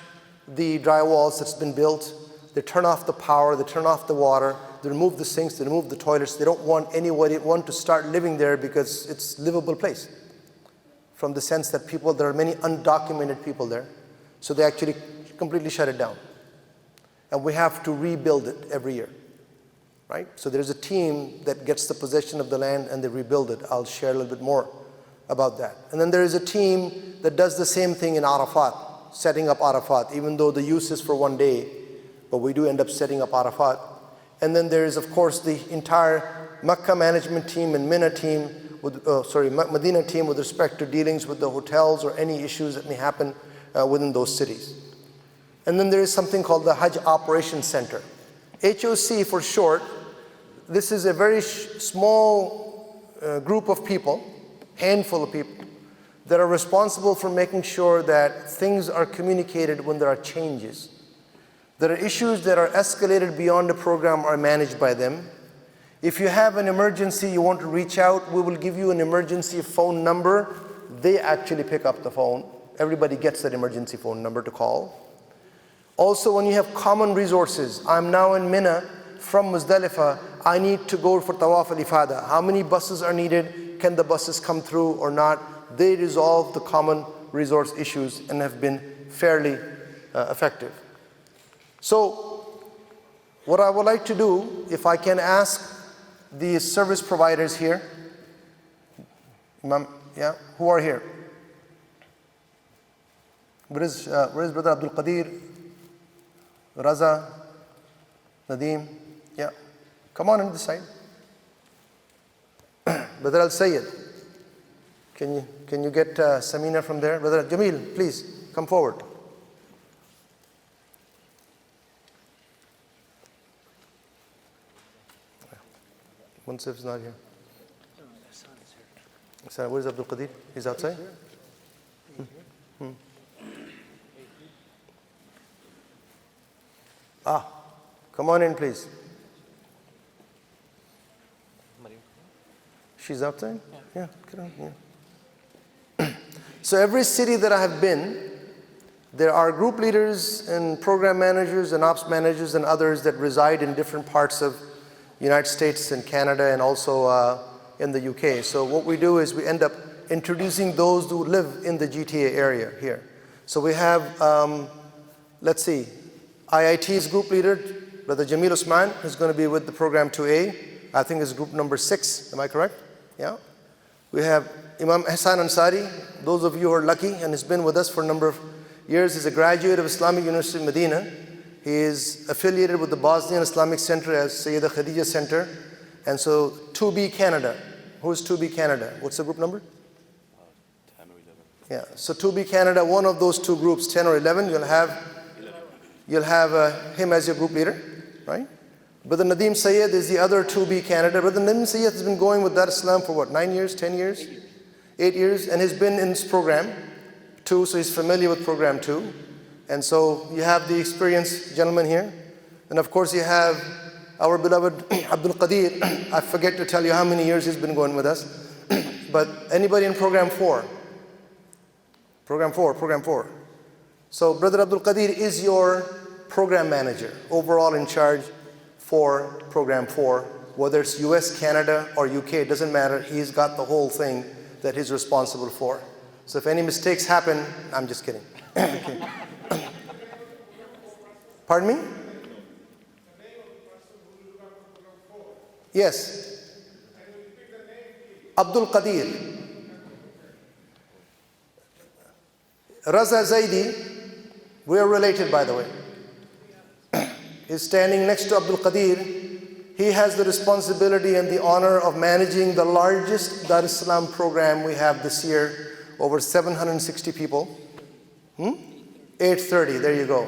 the drywalls that's been built. They turn off the power, they turn off the water, they remove the sinks, they remove the toilets. They don't want anyone to start living there because it's a livable place. From the sense that there are many undocumented people there. So they actually completely shut it down. And we have to rebuild it every year, right? So there's a team that gets the possession of the land and they rebuild it. I'll share a little bit more about that. And then there is a team that does the same thing in Arafat, setting up Arafat, even though the use is for one day, but we do end up setting up Arafat. And then there is, of course, the entire Mecca management team and Medina team with respect to dealings with the hotels or any issues that may happen within those cities. And then there is something called the Hajj Operations Center. HOC for short. This is a very small group of people, handful of people, that are responsible for making sure that things are communicated when there are changes. There are issues that are escalated beyond the program are managed by them. If you have an emergency, you want to reach out, we will give you an emergency phone number. They actually pick up the phone. Everybody gets that emergency phone number to call. Also, when you have common resources, I'm now in Mina from Muzdalifah, I need to go for Tawaf al-Ifada. How many buses are needed? Can the buses come through or not? They resolve the common resource issues and have been fairly effective. So, what I would like to do, if I can ask the service providers here, who are here? Where is Brother Abdul Qadir? Raza, Nadeem, yeah. Come on this side. Brother Al-Sayyid, can you get Samina from there? Brother Jamil, please, come forward. Munsif is not here. Sir, where is Abdul Qadir? He's outside? Come on in, please. She's outside? Yeah, get on. Yeah. So every city that I have been, there are group leaders and program managers and ops managers and others that reside in different parts of the United States and Canada and also in the UK. So what we do is we end up introducing those who live in the GTA area here. So we have, let's see, IIT's group leader, Brother Jamil Usman, is going to be with the program 2A. I think it's group number 6, am I correct? Yeah. We have Imam Hassan Ansari, those of you who are lucky, and has been with us for a number of years. He's a graduate of Islamic University of Medina. He is affiliated with the Bosnian Islamic Center as Sayyidah Khadija Center. And so 2B Canada. Who's 2B Canada? What's the group number? 10 or 11. Yeah, so 2B Canada, one of those two groups, 10 or 11, you'll have him as your group leader, right? Brother Nadeem Sayyed is the other 2B Canada. Brother Nadeem Sayyed has been going with Dar El Salam for what, 9 years, 10 years? 8 years, and has been in this program too, so he's familiar with program 2. And so you have the experienced gentleman here. And of course you have our beloved Abdul Qadir. I forget to tell you how many years he's been going with us. But anybody in program 4? Program 4. So Brother Abdul Qadir is your program manager, overall in charge for program 4. Whether it's US, Canada, or UK, it doesn't matter. He's got the whole thing that he's responsible for. So if any mistakes happen, I'm just kidding. Okay. Pardon me? Yes. Abdul Qadir. Raza Zaidi, we are related, by the way. is standing next to Abdul Qadir. He has the responsibility and the honor of managing the largest Dar El Salam program we have this year, over 760 people. 830, there you go.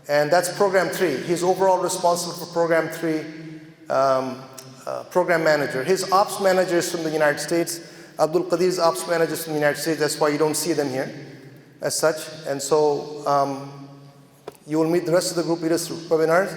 And that's program 3. He's overall responsible for program 3, program manager. His ops manager is from the United States. Abdul Qadir's ops manager is from the United States. That's why you don't see them here as such. And so you will meet the rest of the group leaders through webinars.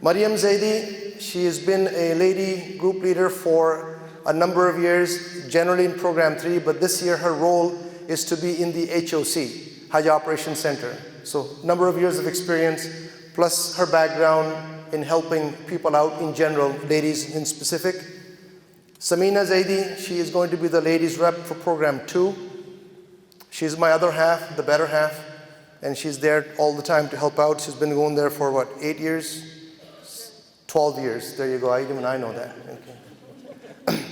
Maryam Zaidi, she has been a lady group leader for a number of years, generally in program 3, but this year her role is to be in the HOC, Hajj Operations Center. So number of years of experience, plus her background in helping people out in general, ladies in specific. Samina Zaidi, she is going to be the ladies rep for program 2. She's my other half, the better half, and she's there all the time to help out. She's been going there for what, 8 years? 12 years, there you go, even I know that. Okay.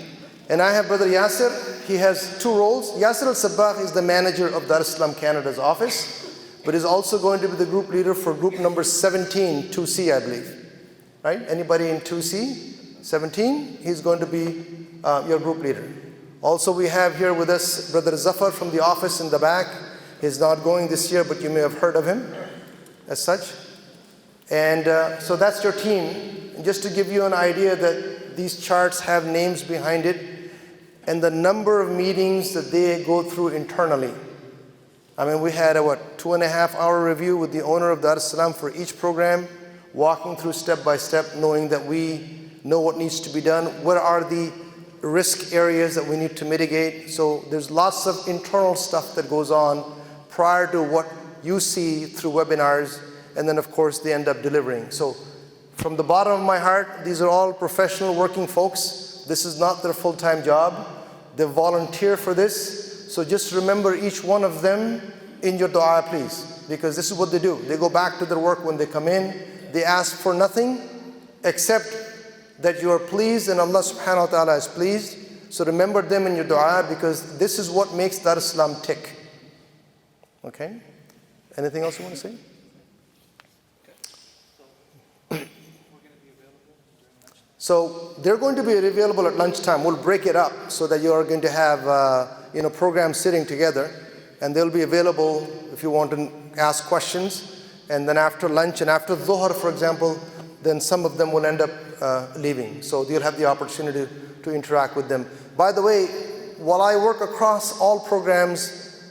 And I have brother Yasser. He has 2 roles. Yasser al-Sabbagh is the manager of Dar es Salaam Canada's office, but is also going to be the group leader for group number 17, 2C, I believe. Right? Anybody in 2C? 17? He's going to be your group leader. Also, we have here with us brother Zafar from the office in the back. He's not going this year, but you may have heard of him as such. And so that's your team. And just to give you an idea that these charts have names behind it and the number of meetings that they go through internally. I mean, we had a 2.5-hour review with the owner of Dar es Salaam for each program, walking through step by step, knowing that we know what needs to be done, what are the risk areas that we need to mitigate. So there's lots of internal stuff that goes on prior to what you see through webinars, and then of course they end up delivering. So from the bottom of my heart, these are all professional working folks. This is not their full-time job. They volunteer for this. So just remember each one of them in your dua, please, because this is what they do. They go back to their work when they come in. They ask for nothing except that you are pleased and Allah subhanahu wa ta'ala is pleased. So remember them in your dua, because this is what makes Dar es Salaam tick. Okay? Anything else you want to say? So they're going to be available at lunchtime. We'll break it up so that you are going to have programs sitting together, and they'll be available if you want to ask questions. And then after lunch and after Dhuhr, for example, then some of them will end up leaving. So you'll have the opportunity to interact with them. By the way, while I work across all programs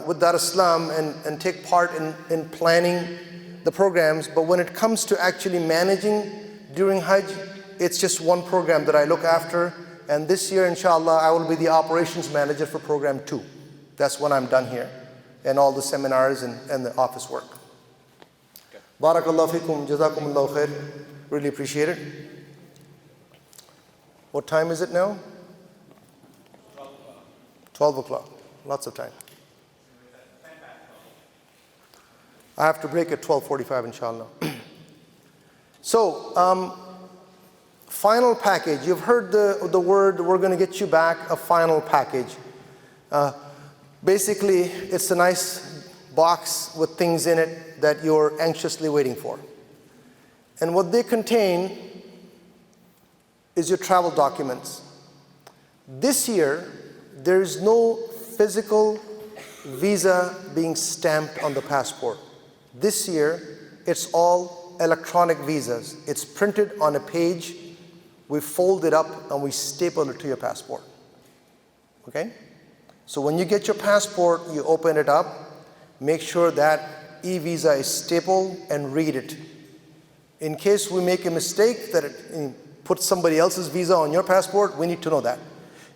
with Dar es Salaam and take part in planning the programs, but when it comes to actually managing during Hajj, it's just one program that I look after. And this year, inshallah, I will be the operations manager for program 2. That's when I'm done here, and all the seminars and the office work. Barakallahu fikum, jazakumullahu khair. Really appreciate it. What time is it now? 12 o'clock. Lots of time. I have to break at 12:45, inshallah. So, final package. You've heard the word, we're going to get you back a final package. Basically, it's a nice box with things in it that you're anxiously waiting for. And what they contain is your travel documents. This year, there is no physical visa being stamped on the passport. This year, it's all electronic visas. It's printed on a page, we fold it up, and we staple it to your passport. Okay? So when you get your passport, you open it up, make sure that e-visa is stapled, and read it. In case we make a mistake that it puts somebody else's visa on your passport, we need to know that.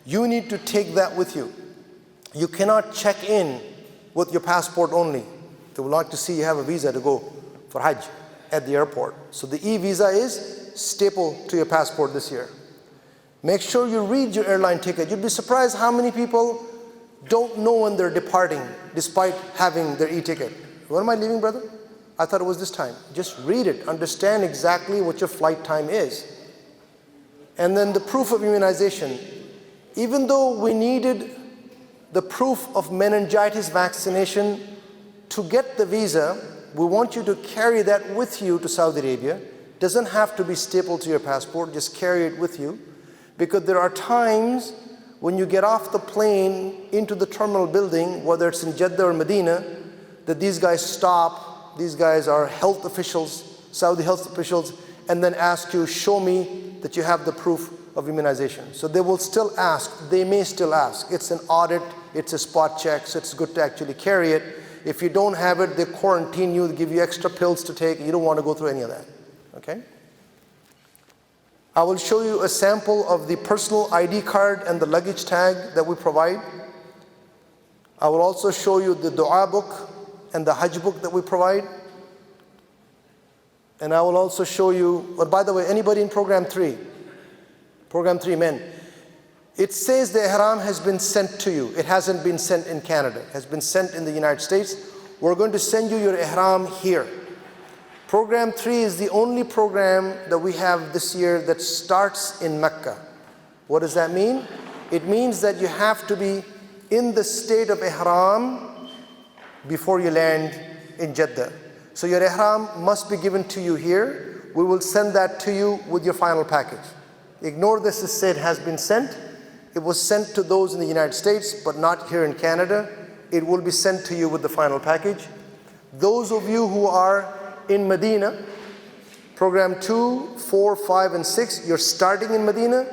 You need to take that with you. You cannot check in with your passport only. They would like to see you have a visa to go for Hajj at the airport. So the e-visa is stapled to your passport this year. Make sure you read your airline ticket. You'd be surprised how many people don't know when they're departing despite having their e-ticket. When am I leaving, brother? I thought it was this time. Just read it. Understand exactly what your flight time is. And then the proof of immunization. Even though we needed the proof of meningitis vaccination to get the visa, we want you to carry that with you to Saudi Arabia. Doesn't have to be stapled to your passport, just carry it with you. Because there are times when you get off the plane into the terminal building, whether it's in Jeddah or Medina, that these guys stop, these guys are health officials, Saudi health officials, and then ask you, show me that you have the proof of immunization. So they will still ask, they may still ask. It's an audit, it's a spot check, so it's good to actually carry it. If you don't have it, they quarantine you, they give you extra pills to take. You don't want to go through any of that, okay? I will show you a sample of the personal ID card and the luggage tag that we provide. I will also show you the dua book and the Hajj book that we provide. And I will also show you, but by the way, anybody in program 3, men, it says the ihram has been sent to you. It hasn't been sent in Canada. It has been sent in the United States. We're going to send you your ihram here. Program 3 is the only program that we have this year that starts in Mecca. What does that mean? It means that you have to be in the state of ihram before you land in Jeddah. So your ihram must be given to you here. We will send that to you with your final package. Ignore this, it said has been sent. It was sent to those in the United States, but not here in Canada. It will be sent to you with the final package. Those of you who are in Medina, program 2, 4, 5, and 6, you're starting in Medina,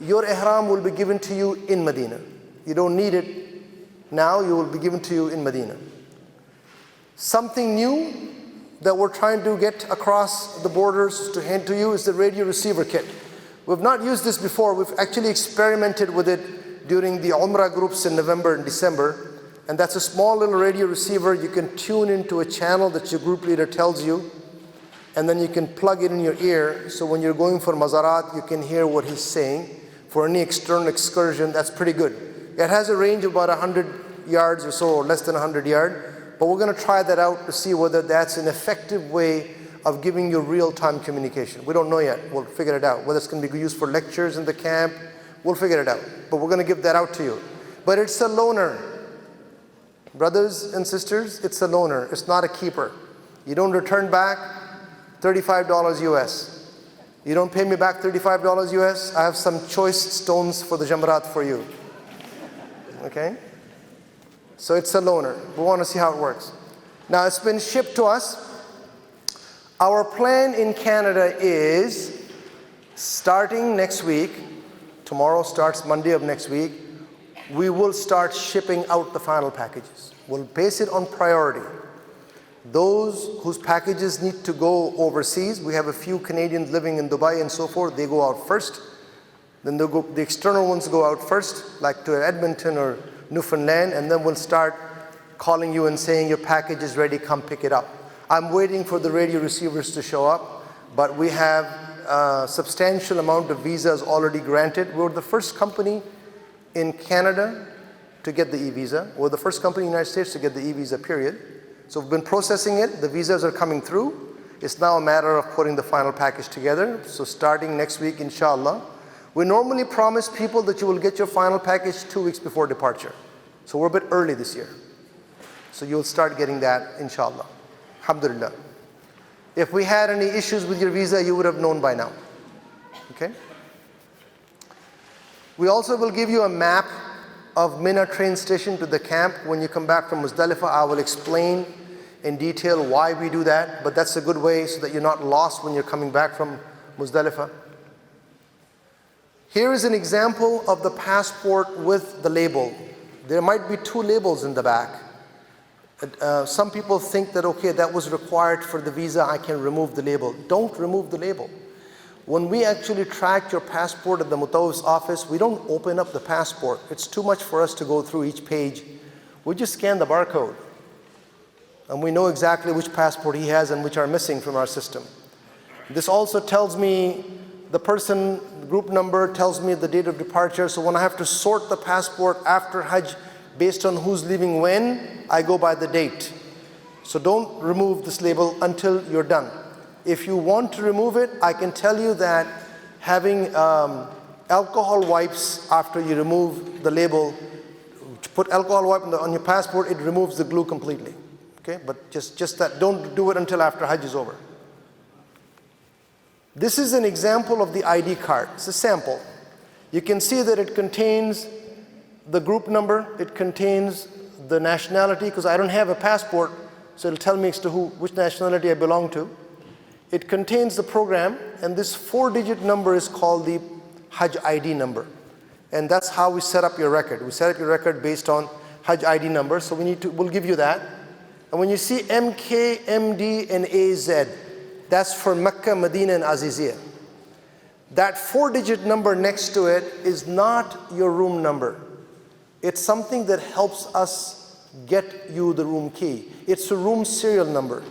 your ihram will be given to you in Medina. You don't need it now, you will be given to you in Medina. Something new that we're trying to get across the borders to hand to you is the radio receiver kit. We've not used this before. We've actually experimented with it during the Umrah groups in November and December. And that's a small little radio receiver. You can tune into a channel that your group leader tells you, and then you can plug it in your ear, so when you're going for mazarat, you can hear what he's saying. For any external excursion, that's pretty good. It has a range of about 100 yards or so, or less than 100 yards, but we're going to try that out to see whether that's an effective way of giving you real-time communication. We don't know yet. We'll figure it out. Whether it's going to be used for lectures in the camp, we'll figure it out. But we're going to give that out to you. But it's a loaner. Brothers and sisters, it's a loaner. It's not a keeper. You don't return back $35 US. You don't pay me back $35 US. I have some choice stones for the Jamrat for you. Okay? So it's a loaner. We want to see how it works. Now it's been shipped to us. Our plan in Canada is starting next week, tomorrow starts Monday of next week, we will start shipping out the final packages. We'll base it on priority. Those whose packages need to go overseas, we have a few Canadians living in Dubai and so forth, they go out first. Then the external ones go out first, like to Edmonton or Newfoundland, and then we'll start calling you and saying your package is ready, come pick it up. I'm waiting for the radio receivers to show up, but we have a substantial amount of visas already granted. We're the first company in Canada to get the e-visa. We're the first company in the United States to get the e-visa, period. So we've been processing it. The visas are coming through. It's now a matter of putting the final package together. So starting next week, inshallah. We normally promise people that you will get your final package 2 weeks before departure. So we're a bit early this year. So you'll start getting that, inshallah. Alhamdulillah. If we had any issues with your visa, you would have known by now. Okay? We also will give you a map of Mina train station to the camp. When you come back from Muzdalifah, I will explain in detail why we do that, but that's a good way so that you're not lost when you're coming back from Muzdalifah. Here is an example of the passport with the label. There might be 2 labels in the back. Some people think that, okay, that was required for the visa, I can remove the label. Don't remove the label. When we actually track your passport at the Mutawwif's office, we don't open up the passport. It's too much for us to go through each page. We just scan the barcode. And we know exactly which passport he has and which are missing from our system. This also tells me the person, group number, tells me the date of departure. So when I have to sort the passport after Hajj based on who's leaving when, I go by the date. So don't remove this label until you're done. If you want to remove it, I can tell you that having alcohol wipes after you remove the label, put alcohol wipe on your passport, it removes the glue completely. Okay, but just that, don't do it until after Hajj is over. This is an example of the ID card. It's a sample. You can see that it contains the group number, it contains the nationality, because I don't have a passport, so it'll tell me as to which nationality I belong to. It contains the program, and this 4-digit number is called the Hajj ID number. And that's how we set up your record. We set up your record based on Hajj ID number, so we'll give you that. And when you see MK, MD, and AZ, that's for Mecca, Medina, and Aziziyah. That 4-digit number next to it is not your room number. It's something that helps us get you the room key. It's a room serial number.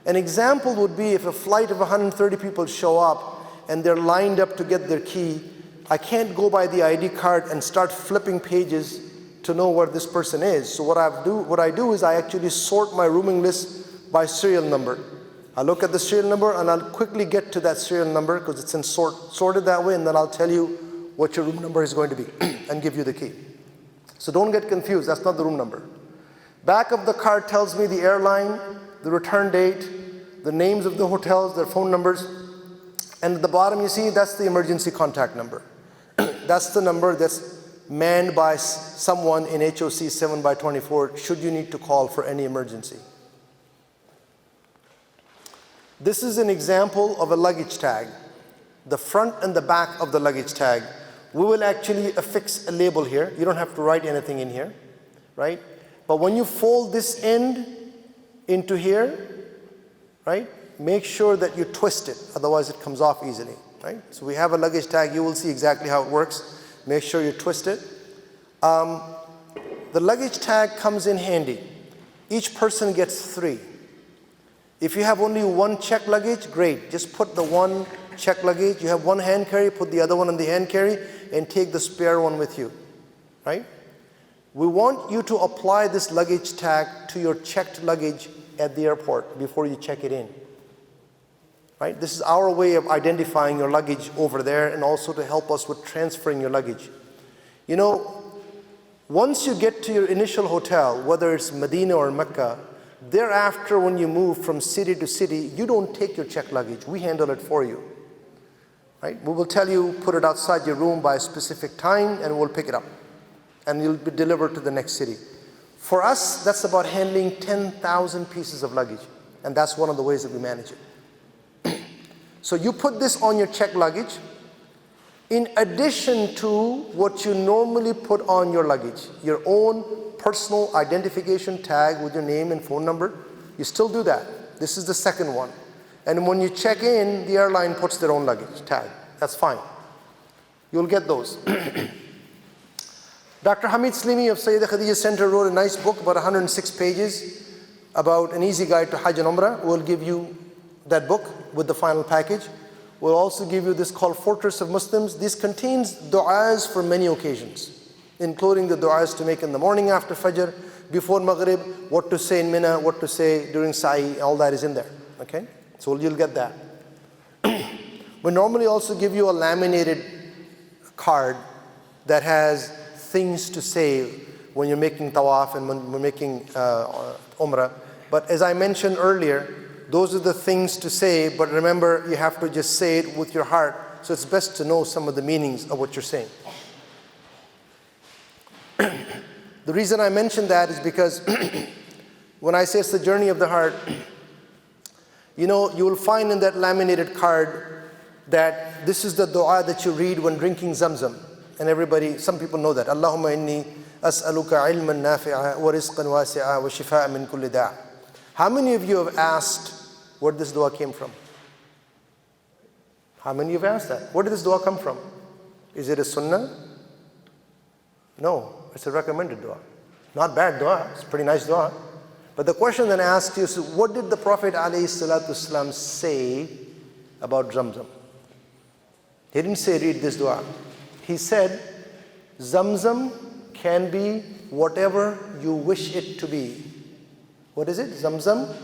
An example would be if a flight of 130 people show up and they're lined up to get their key, I can't go by the ID card and start flipping pages to know where this person is. So what I do is I actually sort my rooming list by serial number. I look at the serial number and I'll quickly get to that serial number because it's sorted that way, and then I'll tell you what your room number is going to be and give you the key. So don't get confused, that's not the room number. Back of the card tells me the airline, the return date, the names of the hotels, their phone numbers, and at the bottom you see that's the emergency contact number. That's the number that's manned by someone in HOC 7/24 should you need to call for any emergency. This is an example of a luggage tag. The front and the back of the luggage tag. We will actually affix a label here. You don't have to write anything in here, right? But when you fold this end into here, right, make sure that you twist it, otherwise it comes off easily, right? So we have a luggage tag. You will see exactly how it works. Make sure you twist it. The luggage tag comes in handy. Each person gets 3. If you have only one check luggage, great. Just put the one check luggage. You have one hand carry, put the other one in the hand carry, and take the spare one with you, right? We want you to apply this luggage tag to your checked luggage at the airport before you check it in, right? This is our way of identifying your luggage over there and also to help us with transferring your luggage. You know, once you get to your initial hotel, whether it's Medina or Mecca, thereafter when you move from city to city, you don't take your checked luggage. We handle it for you, right? We will tell you, put it outside your room by a specific time and we'll pick it up and you'll be delivered to the next city. For us, that's about handling 10,000 pieces of luggage, and that's one of the ways that we manage it. So you put this on your checked luggage in addition to what you normally put on your luggage, your own personal identification tag with your name and phone number. You still do that. This is the second one. And when you check in, the airline puts their own luggage tag. That's fine. You'll get those. Dr. Hamid Slimi of Sayyidah Khadija Center wrote a nice book, about 106 pages, about an easy guide to Hajj and Umrah. We'll give you that book with the final package. We'll also give you this called Fortress of Muslims. This contains du'as for many occasions, including the du'as to make in the morning after Fajr, before Maghrib, what to say in Mina, what to say during Sa'i, all that is in there, okay? So you'll get that. We normally also give you a laminated card that has things to say when you're making tawaf and when we're making Umrah. But as I mentioned earlier, those are the things to say, but remember, you have to just say it with your heart. So it's best to know some of the meanings of what you're saying. The reason I mention that is because when I say it's the journey of the heart, you know, you will find in that laminated card that this is the dua that you read when drinking Zamzam. And some people know that. Allahumma inni as'aluka ilman nafi'a wa rizqan wasi'a wa shifa'a min kulli da'. How many of you have asked where this dua came from? How many of you have asked that? Where did this dua come from? Is it a sunnah? No, it's a recommended dua. Not bad dua, it's a pretty nice dua. But the question then asks you, so what did the Prophet ﷺ say about Zamzam? He didn't say read this dua. He said, Zamzam can be whatever you wish it to be. What is it? Zamzam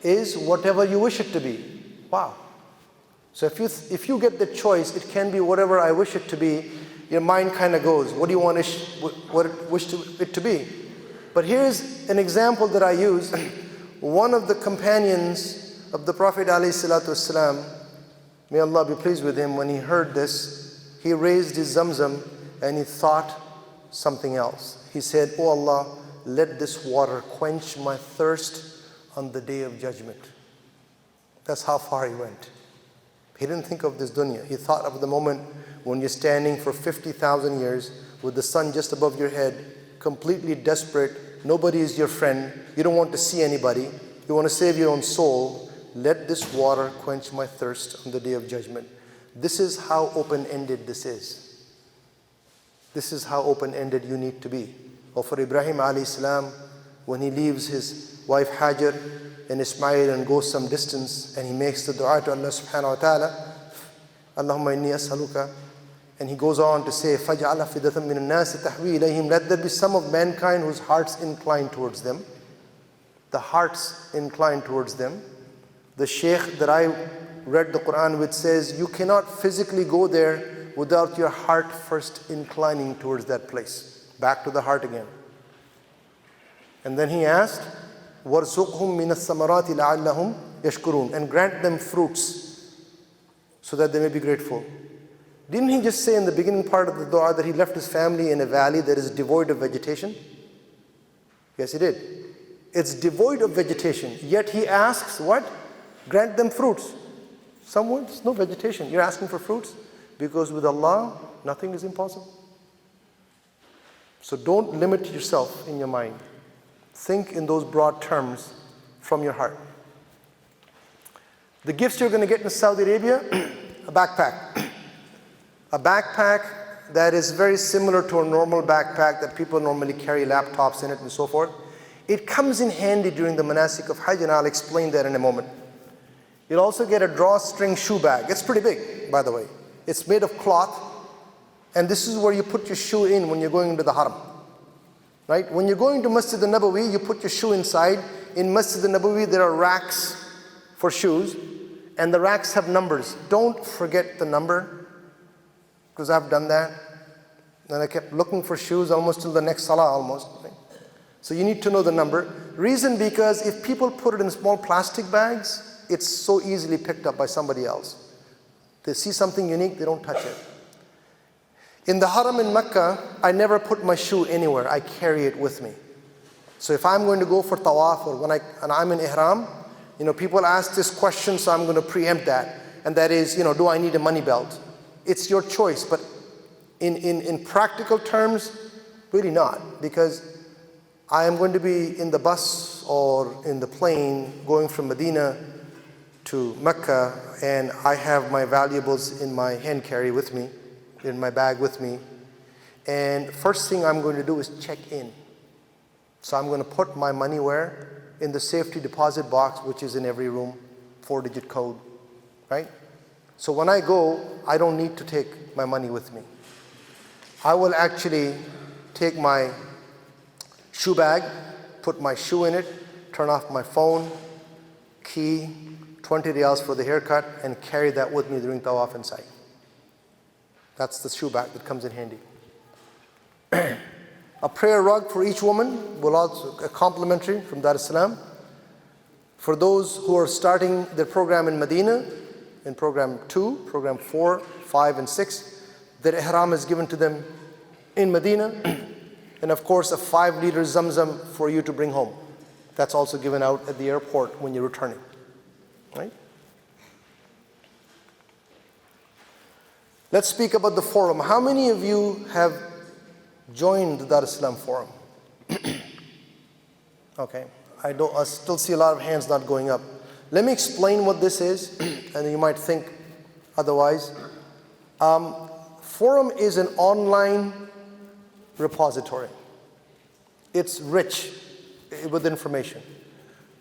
is whatever you wish it to be. Wow. So if you get the choice, it can be whatever I wish it to be, your mind kind of goes, what do you want it to be? But here's an example that I use. one of the companions of the Prophet ﷺ, may Allah be pleased with him, when he heard this, he raised his Zamzam and he thought something else. He said, "Oh Allah, let this water quench my thirst on the day of judgment." That's how far he went. He didn't think of this dunya. He thought of the moment when you're standing for 50,000 years with the sun just above your head, completely desperate, nobody is your friend, you don't want to see anybody, you want to save your own soul. Let this water quench my thirst on the day of judgment. This is how open-ended this is. This is how open-ended you need to be. Or for Ibrahim alayhi salam, when he leaves his wife Hajar and Ismail and goes some distance and he makes the dua to Allah subhanahu wa ta'ala, Allahumma inni as'aluka, and he goes on to say, فَجْعَلَ فِدَةً مِّنَ النَّاسِ تَحْوِي إِلَيْهِمْ, let there be some of mankind whose hearts incline towards them. The hearts incline towards them. The sheikh that I read the Quran with says, you cannot physically go there without your heart first inclining towards that place. Back to the heart again. And then he asked, وَارْزُقْهُم مِّنَ الثَّمَرَاتِ لَعَلَّهُمْ يَشْكُرُونَ, and grant them fruits so that they may be grateful. Didn't he just say in the beginning part of the dua that he left his family in a valley that is devoid of vegetation? Yes, he did. It's devoid of vegetation, yet he asks what? Grant them fruits. Somewhere there's no vegetation. You're asking for fruits? Because with Allah, nothing is impossible. So don't limit yourself in your mind. Think in those broad terms from your heart. The gifts you're going to get in Saudi Arabia, a backpack. A backpack that is very similar to a normal backpack that people normally carry laptops in it and so forth. It comes in handy during the manasik of Hajj, and I'll explain that in a moment. You'll also get a drawstring shoe bag. It's pretty big, by the way. It's made of cloth, and this is where you put your shoe in when you're going into the haram. Right? When you're going to Masjid al-Nabawi, you put your shoe inside. In Masjid al-Nabawi, there are racks for shoes, and the racks have numbers. Don't forget the number, because I've done that. And I kept looking for shoes almost till the next salah almost. Right? So you need to know the number. Reason because if people put it in small plastic bags, it's so easily picked up by somebody else. They see something unique, they don't touch it. In the haram in Mecca, I never put my shoe anywhere. I carry it with me. So if I'm going to go for tawaf or and I'm in ihram, people ask this question, so I'm going to preempt that. And that is, do I need a money belt? It's your choice, but in practical terms, really not. Because I am going to be in the bus or in the plane going from Medina to Mecca, and I have my valuables in my hand carry with me, in my bag with me. And first thing I'm going to do is check in. So I'm going to put my money where? In the safety deposit box, which is in every room, 4-digit code, right? So when I go, I don't need to take my money with me. I will actually take my shoe bag, put my shoe in it, turn off my phone, key, 20 riyals for the haircut, and carry that with me during tawaf and sa'i. That's the shoe bag that comes in handy. A prayer rug for each woman will also a complimentary from Dar es Salam. For those who are starting their program in Medina, in program 2, program 4, 5, and 6, their ihram is given to them in Medina, and of course a 5-liter Zamzam for you to bring home. That's also given out at the airport when you're returning. Right? Let's speak about the forum. How many of you have joined the Dar es Salaam forum? Okay, I still see a lot of hands not going up. Let me explain what this is, and you might think otherwise. Forum is an online repository. It's rich with information.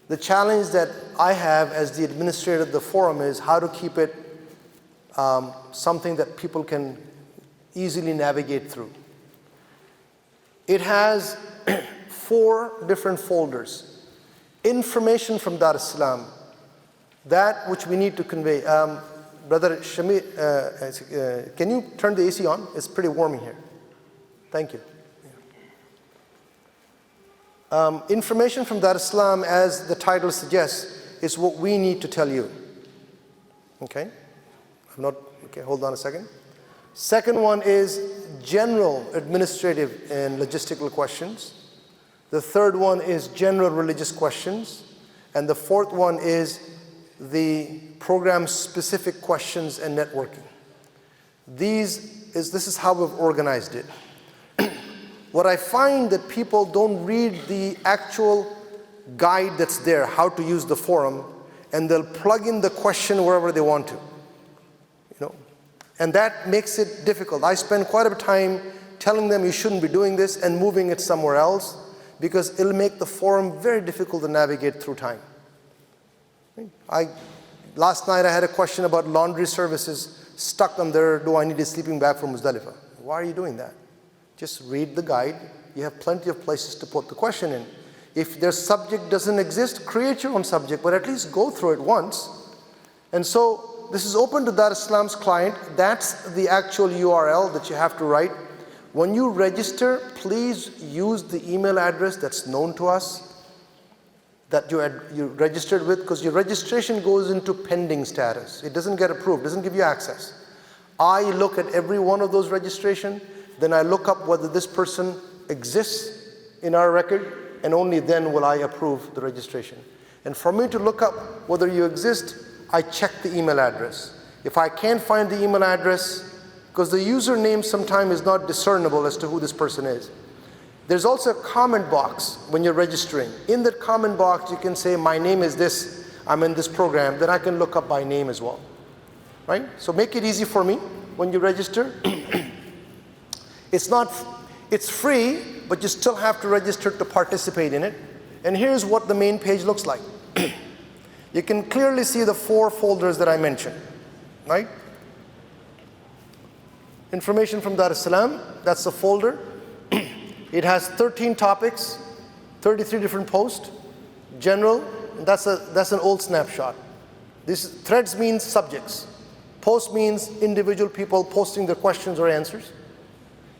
The challenge that I have as the administrator of the forum is how to keep it something that people can easily navigate through. It has 4 different folders. Information from Dar es Salaam, that which we need to convey. Brother Shamir, can you turn the AC on? It's pretty warm in here. Thank you. Information from Dar el Salam, as the title suggests, is what we need to tell you. Okay? Okay, hold on a second. Second one is general administrative and logistical questions. The third one is general religious questions. And the fourth one is the program-specific questions and networking. This is how we've organized it. What I find that people don't read the actual guide that's there, how to use the forum, and they'll plug in the question wherever they want to. And that makes it difficult. I spend quite a bit of time telling them you shouldn't be doing this and moving it somewhere else, because it'll make the forum very difficult to navigate through time. Last night I had a question about laundry services stuck on there. Do I need a sleeping bag for Muzdalifah? Why are you doing that? Just read the guide. You have plenty of places to put the question in. If their subject doesn't exist, create your own subject, but at least go through it once. And so this is open to Dar es Salam's client. That's the actual URL that you have to write. When you register, please use the email address that's known to us, that you registered with, because your registration goes into pending status. It doesn't get approved, doesn't give you access. I look at every one of those registrations, then I look up whether this person exists in our record, and only then will I approve the registration. And for me to look up whether you exist, I check the email address. If I can't find the email address, because the username sometimes is not discernible as to who this person is. There's also a comment box when you're registering. In that comment box, you can say, my name is this, I'm in this program, then I can look up by name as well. Right? So make it easy for me when you register. It's free, but you still have to register to participate in it. And here's what the main page looks like. You can clearly see the 4 folders that I mentioned, right? Information from Dar es Salam, that's the folder. It has 13 topics, 33 different posts. General, that's an old snapshot. This threads means subjects. Post means individual people posting their questions or answers.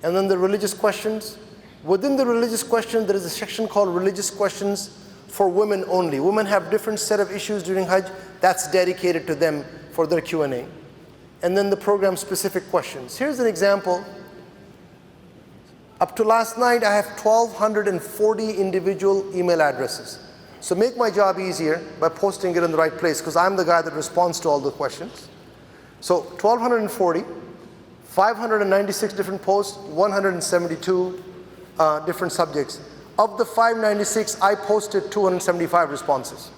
And then the religious questions. Within the religious question, there is a section called religious questions for women only. Women have different set of issues during Hajj. That's dedicated to them for their Q&A. And then the program-specific questions. Here's an example. Up to last night, I have 1,240 individual email addresses. So make my job easier by posting it in the right place, because I'm the guy that responds to all the questions. So 1,240, 596 different posts, 172 different subjects. Of the 596, I posted 275 responses.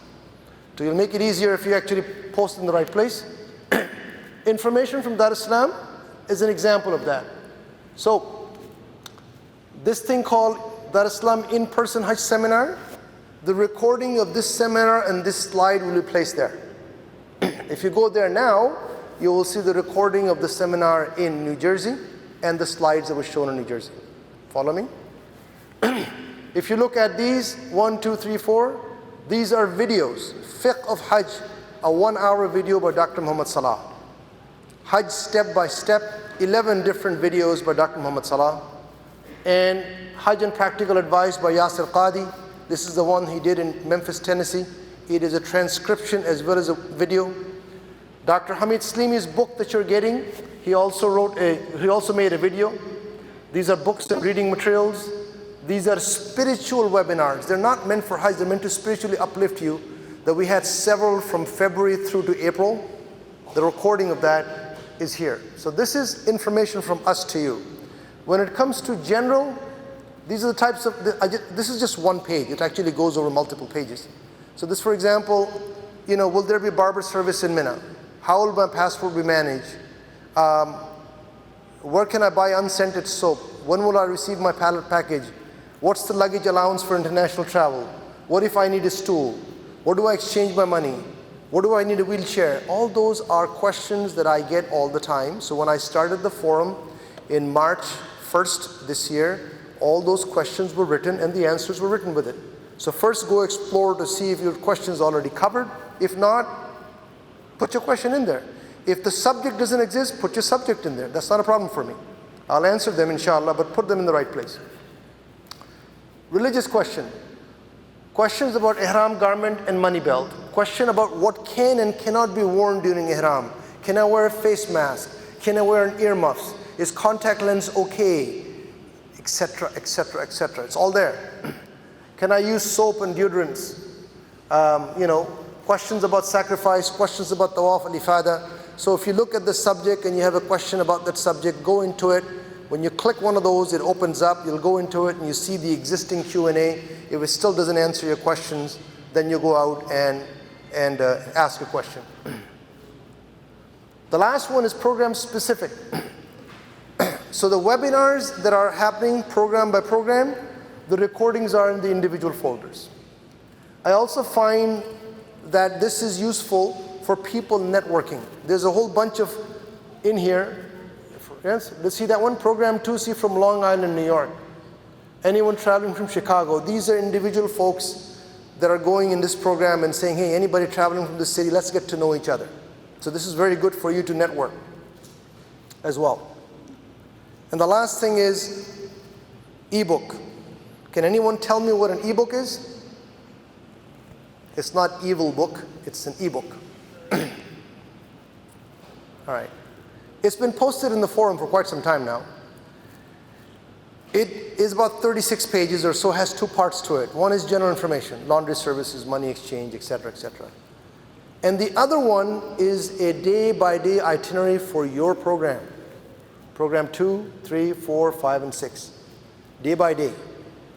So you'll make it easier if you actually post in the right place. Information from Dar es Salam is an example of that. So this thing called Dar es Salam in-person Hajj seminar, the recording of this seminar and this slide will be placed there. If you go there now, you will see the recording of the seminar in New Jersey and the slides that were shown in New Jersey. Follow me? If you look at these, 1, 2, 3, 4, these are videos. Fiqh of Hajj, a 1-hour video by Dr. Muhammad Salah. Hajj step by step, 11 different videos by Dr. Muhammad Salah. And Hajj and Practical Advice by Yasir Qadi. This is the one he did in Memphis, Tennessee. It is a transcription as well as a video. Dr. Hamid Slimi's book that you're getting, he also made a video. These are books and reading materials. These are spiritual webinars. They're not meant for Hajj, they're meant to spiritually uplift you. That we had several from February through to April. The recording of that is here. So this is information from us to you. When it comes to general, these are the types of, this is just one page. It actually goes over multiple pages. So this, for example, will there be barber service in Mina? How will my passport be managed? Where can I buy unscented soap? When will I receive my pallet package? What's the luggage allowance for international travel? What if I need a stool? Where do I exchange my money? What do I need a wheelchair? All those are questions that I get all the time. So when I started the forum in March 1st this year, all those questions were written and the answers were written with it. So first go explore to see if your question is already covered. If not, put your question in there. If the subject doesn't exist, put your subject in there. That's not a problem for me. I'll answer them inshallah, but put them in the right place. Religious question. questions about ihram garment and money belt, question about what can and cannot be worn during ihram. Can I wear a face mask? Can I wear an earmuffs? Is contact lens okay? Etc., etc., etc. It's all there. Can I use soap and deodorants? Questions about sacrifice, questions about tawaf al-ifada. So if you look at the subject and you have a question about that subject, go into it. When you click one of those, it opens up, you'll go into it and you see the existing Q&A. If it still doesn't answer your questions, then you go out and ask a question. The last one is program specific. So the webinars that are happening program by program, the recordings are in the individual folders. I also find that this is useful for people networking. There's a whole bunch of in here. Yes, let's see that one, program 2C from Long Island, New York. Anyone traveling from Chicago. These are individual folks that are going in this program and saying, hey, anybody traveling from the city, let's get to know each other. So this is very good for you to network as well. And the last thing is ebook. Can anyone tell me what an ebook is? It's not evil book, it's an ebook. All right. It's been posted in the forum for quite some time now. It is about 36 pages or so, has two parts to it. One is general information, laundry services, money exchange, etc., etc. And the other one is a day-by-day itinerary for your program. Program 2, 3, 4, 5, and 6. Day by day.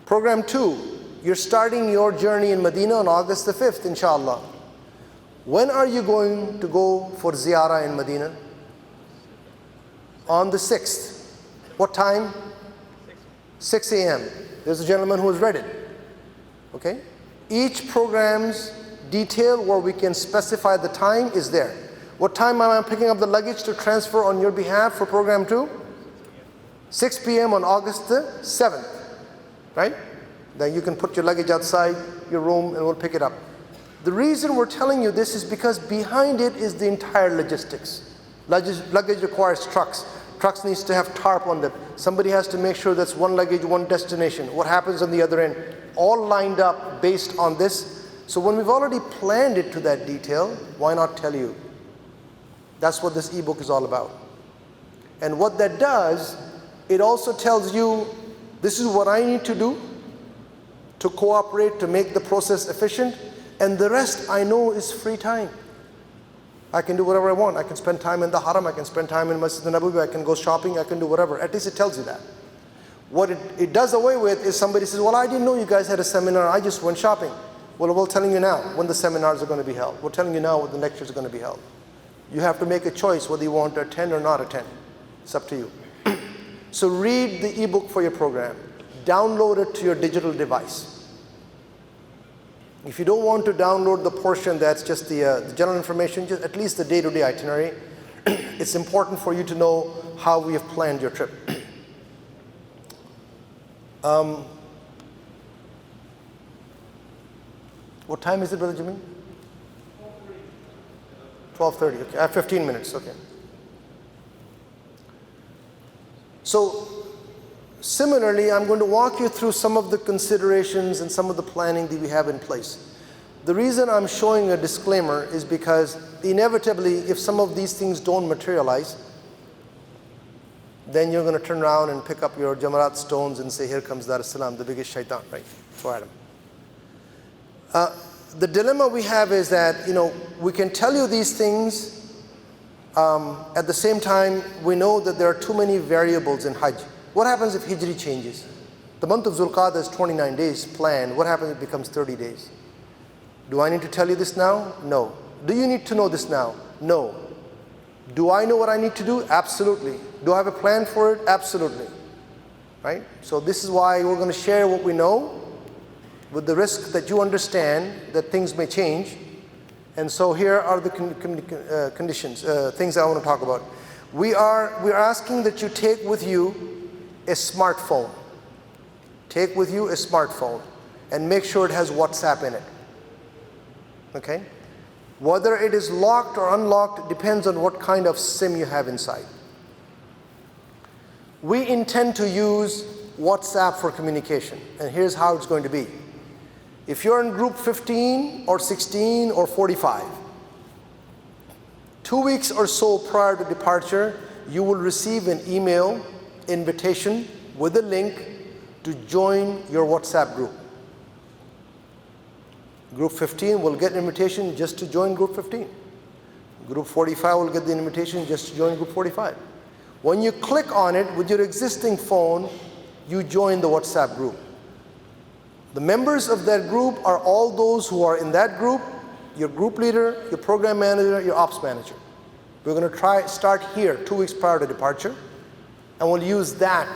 Program 2, you're starting your journey in Medina on August the 5th, inshallah. When are you going to go for ziyarah in Medina? On the 6th. What time? 6 a.m. There's a gentleman who has read it. Okay? Each program's detail where we can specify the time is there. What time am I picking up the luggage to transfer on your behalf for program 2? 6 p.m. on August the 7th. Right? Then you can put your luggage outside your room and we'll pick it up. The reason we're telling you this is because behind it is the entire logistics. Luggage requires trucks. Trucks needs to have tarp on them. Somebody has to make sure that's one luggage, one destination. What happens on the other end? All lined up based on this. So when we've already planned it to that detail, why not tell you? That's what this ebook is all about. And what that does, it also tells you, this is what I need to do to cooperate, to make the process efficient, and the rest I know is free time. I can do whatever I want. I can spend time in the haram, I can spend time in Masjid al-Nabawi, I can go shopping, I can do whatever. At least it tells you that. What it does away with is somebody says, well, I didn't know you guys had a seminar, I just went shopping. Well, we're telling you now when the seminars are going to be held. We're telling you now when the lectures are going to be held. You have to make a choice whether you want to attend or not attend. It's up to you. So read the ebook for your program. Download it to your digital device. If you don't want to download the portion that's just the general information, just at least the day-to-day itinerary, it's important for you to know how we have planned your trip. What time is it, Brother Jameen? 12:30. Okay, I have 15 minutes. Okay. So, similarly, I'm going to walk you through some of the considerations and some of the planning that we have in place. The reason I'm showing a disclaimer is because inevitably, if some of these things don't materialize, then you're going to turn around and pick up your Jamarat stones and say, here comes Dar El Salam, the biggest shaitan, right? Throw at him. The dilemma we have is that, we can tell you these things, at the same time, we know that there are too many variables in Hajj. What happens if Hijri changes? The month of Zulqa'dah is 29 days planned. What happens if it becomes 30 days? Do I need to tell you this now? No. Do you need to know this now? No. Do I know what I need to do? Absolutely. Do I have a plan for it? Absolutely. Right? So this is why we're going to share what we know with the risk that you understand that things may change. And so here are the conditions, things I want to talk about. We're asking that you take with you a smartphone. Take with you a smartphone and make sure it has WhatsApp in it. Okay? Whether it is locked or unlocked depends on what kind of SIM you have inside. We intend to use WhatsApp for communication, and here's how it's going to be. If you're in group 15 or 16 or 45, 2 weeks or so prior to departure, you will receive an email invitation with a link to join your WhatsApp group. Group 15 will get an invitation just to join group 15. Group 45 will get the invitation just to join group 45. When you click on it with your existing phone, you join the WhatsApp group. The members of that group are all those who are in that group, your group leader, your program manager, your ops manager. We're going to start here 2 weeks prior to departure, and we'll use that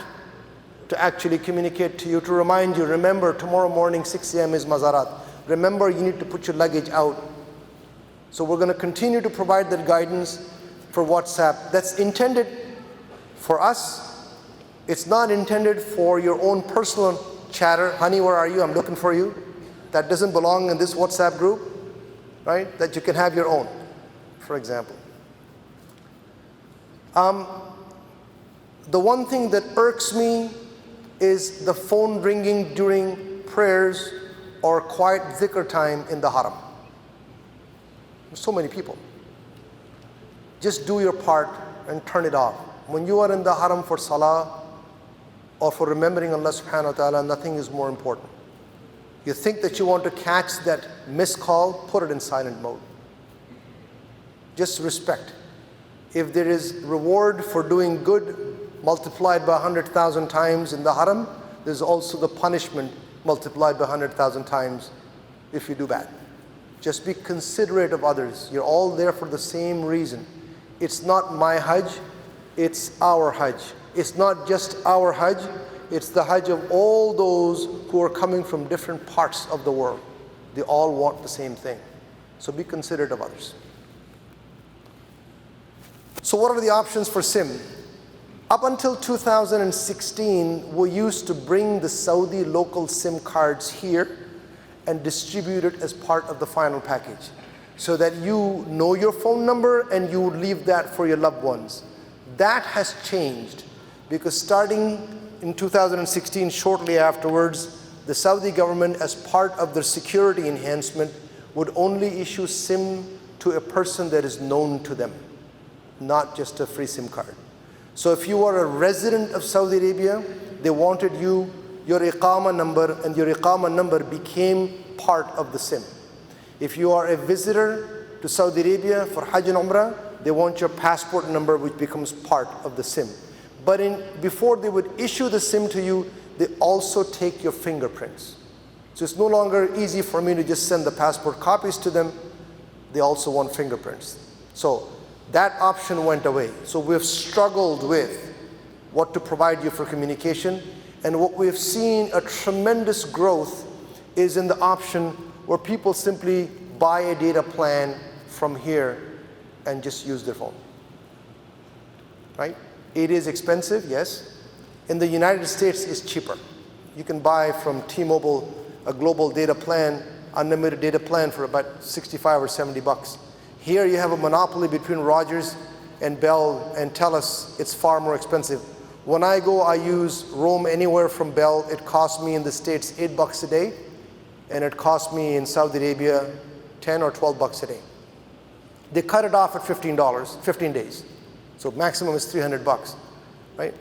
to actually communicate to you, to remind you, remember tomorrow morning 6 a.m. is Mazarat. Remember you need to put your luggage out. So we're going to continue to provide that guidance for WhatsApp. That's intended for us. It's not intended for your own personal chatter. Honey, where are you? I'm looking for you. That doesn't belong in this WhatsApp group, right? That you can have your own, for example. The one thing that irks me is the phone ringing during prayers or quiet dhikr time in the haram. There's so many people. Just do your part and turn it off. When you are in the haram for salah or for remembering Allah subhanahu wa ta'ala, nothing is more important. You think that you want to catch that missed call, put it in silent mode. Just respect. If there is reward for doing good multiplied by 100,000 times in the haram, there's also the punishment multiplied by 100,000 times if you do bad. Just be considerate of others. You're all there for the same reason. It's not my Hajj, it's our Hajj. It's not just our Hajj, it's the Hajj of all those who are coming from different parts of the world. They all want the same thing. So be considerate of others. So what are the options for SIM? Up until 2016, we used to bring the Saudi local SIM cards here and distribute it as part of the final package, so that you know your phone number and you would leave that for your loved ones. That has changed because starting in 2016, shortly afterwards, the Saudi government, as part of their security enhancement, would only issue SIM to a person that is known to them, not just a free SIM card. So if you are a resident of Saudi Arabia, they wanted your Iqama number, and your Iqama number became part of the SIM. If you are a visitor to Saudi Arabia for Hajj and Umrah, they want your passport number, which becomes part of the SIM. But before they would issue the SIM to you, they also take your fingerprints. So it's no longer easy for me to just send the passport copies to them. They also want fingerprints. So that option went away. So we've struggled with what to provide you for communication. And what we've seen a tremendous growth is in the option where people simply buy a data plan from here and just use their phone, right? It is expensive, yes. In the United States, it's cheaper. You can buy from T-Mobile a global data plan, unlimited data plan for about 65 or 70 bucks. Here you have a monopoly between Rogers and Bell and Telus. It's far more expensive. When I go, I use Roam Anywhere from Bell. It costs me in the States 8 bucks a day, and it costs me in Saudi Arabia 10 or 12 bucks a day. They cut it off at $15, 15 days. So maximum is 300 bucks, right?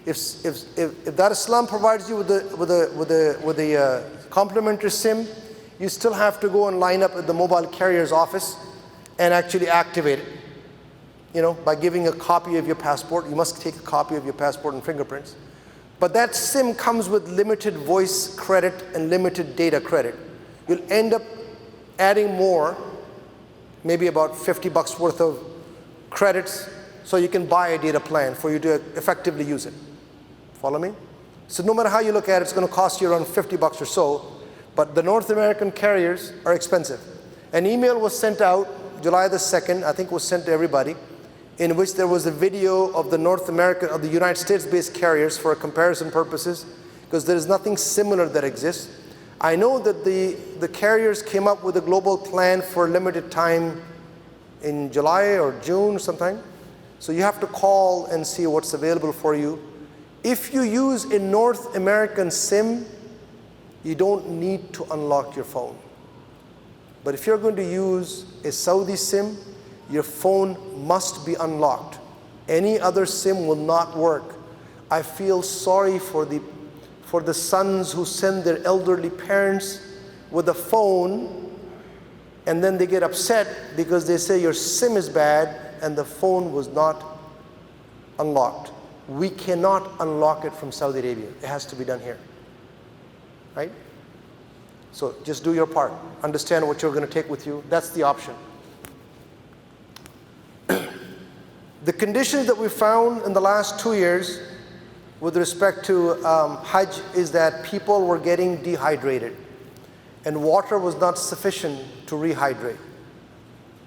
If Dar es Salaam provides you with the complimentary SIM, you still have to go and line up at the mobile carrier's office and actually activate it. You know, by giving a copy of your passport. You must take a copy of your passport and fingerprints. But that SIM comes with limited voice credit and limited data credit. You'll end up adding more, maybe about 50 bucks worth of credits, so you can buy a data plan for you to effectively use it. Follow me? So no matter how you look at it, it's going to cost you around 50 bucks or so, but the North American carriers are expensive. An email was sent out July the 2nd, I think was sent to everybody, in which there was a video of the United States-based carriers for comparison purposes, because there is nothing similar that exists. I know that the carriers came up with a global plan for a limited time in July or June sometime. So you have to call and see what's available for you. If you use a North American SIM, you don't need to unlock your phone. But if you're going to use a Saudi SIM, your phone must be unlocked. Any other SIM will not work. I feel sorry for the sons who send their elderly parents with a phone, and then they get upset because they say your SIM is bad and the phone was not unlocked. We cannot unlock it from Saudi Arabia. It has to be done here, right? So just do your part. Understand what you're going to take with you. That's the option. The conditions that we found in the last 2 years with respect to Hajj is that people were getting dehydrated and water was not sufficient to rehydrate.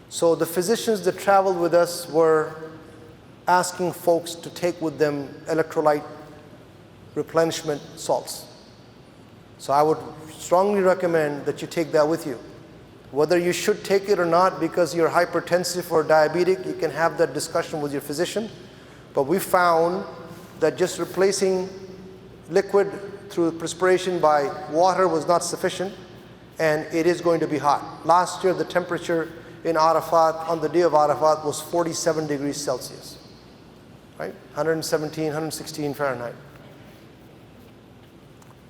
So the physicians that traveled with us were asking folks to take with them electrolyte replenishment salts. So I would strongly recommend that you take that with you. Whether you should take it or not because you're hypertensive or diabetic, you can have that discussion with your physician. But we found that just replacing liquid through perspiration by water was not sufficient, and it is going to be hot. Last year, the temperature in Arafat on the day of Arafat was 47 degrees Celsius, right? 117, 116 Fahrenheit.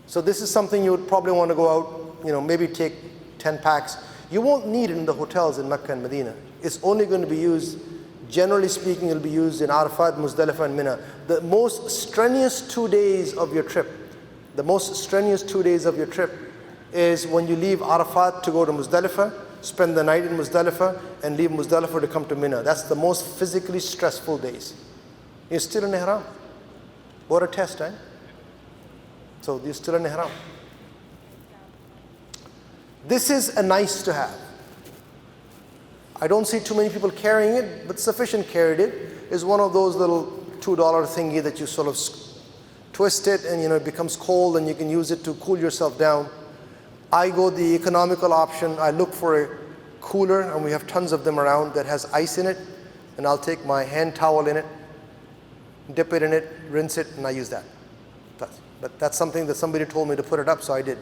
So this is something you would probably want to go out, maybe take 10 packs. You won't need it in the hotels in Mecca and Medina. It's only going to be used, generally speaking, it'll be used in Arafat, Muzdalifah, and Mina. The most strenuous 2 days of your trip, is when you leave Arafat to go to Muzdalifah, spend the night in Muzdalifah, and leave Muzdalifah to come to Mina. That's the most physically stressful days. You're still in Ihram. What a test, right? So you're still in Ihram. This is a nice to have. I don't see too many people carrying it, but sufficient carried it. Is one of those little $2 thingy that you sort of twist it and it becomes cold and you can use it to cool yourself down. I go the economical option. I look for a cooler, and we have tons of them around that has ice in it, and I'll take my hand towel in it, dip it in it, rinse it, and I use that. But that's something that somebody told me to put it up, so I did.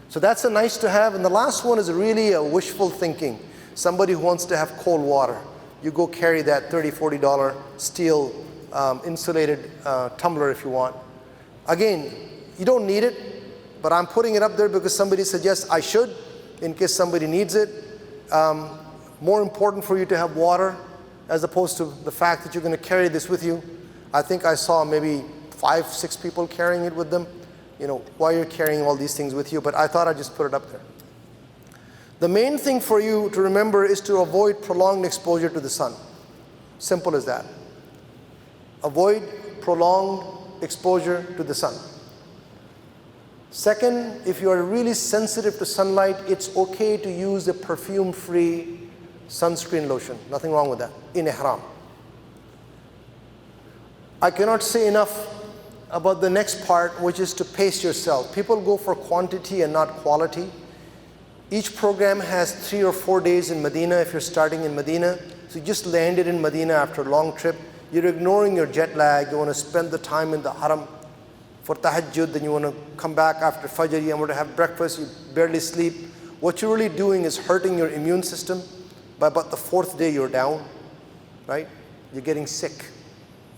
So that's a nice to have. And the last one is really a wishful thinking. Somebody who wants to have cold water. You go carry that $30, $40 steel insulated tumbler if you want. Again, you don't need it, but I'm putting it up there because somebody suggests I should, in case somebody needs it. More important for you to have water as opposed to the fact that you're going to carry this with you. I think I saw maybe 5, 6 people carrying it with them. Why you're carrying all these things with you, but I thought I'd just put it up there. The main thing for you to remember is to avoid prolonged exposure to the sun. Simple as that. Avoid prolonged exposure to the sun. Second, if you are really sensitive to sunlight, it's okay to use a perfume-free sunscreen lotion. Nothing wrong with that in Ihram. I cannot say enough about the next part, which is to pace yourself. People go for quantity and not quality. Each program has 3 or 4 days in Medina if you're starting in Medina. So you just landed in Medina after a long trip. You're ignoring your jet lag. You want to spend the time in the haram for tahajjud, then you want to come back after fajr, you want to have breakfast, you barely sleep. What you're really doing is hurting your immune system. By about the 4th day, you're down, right? You're getting sick.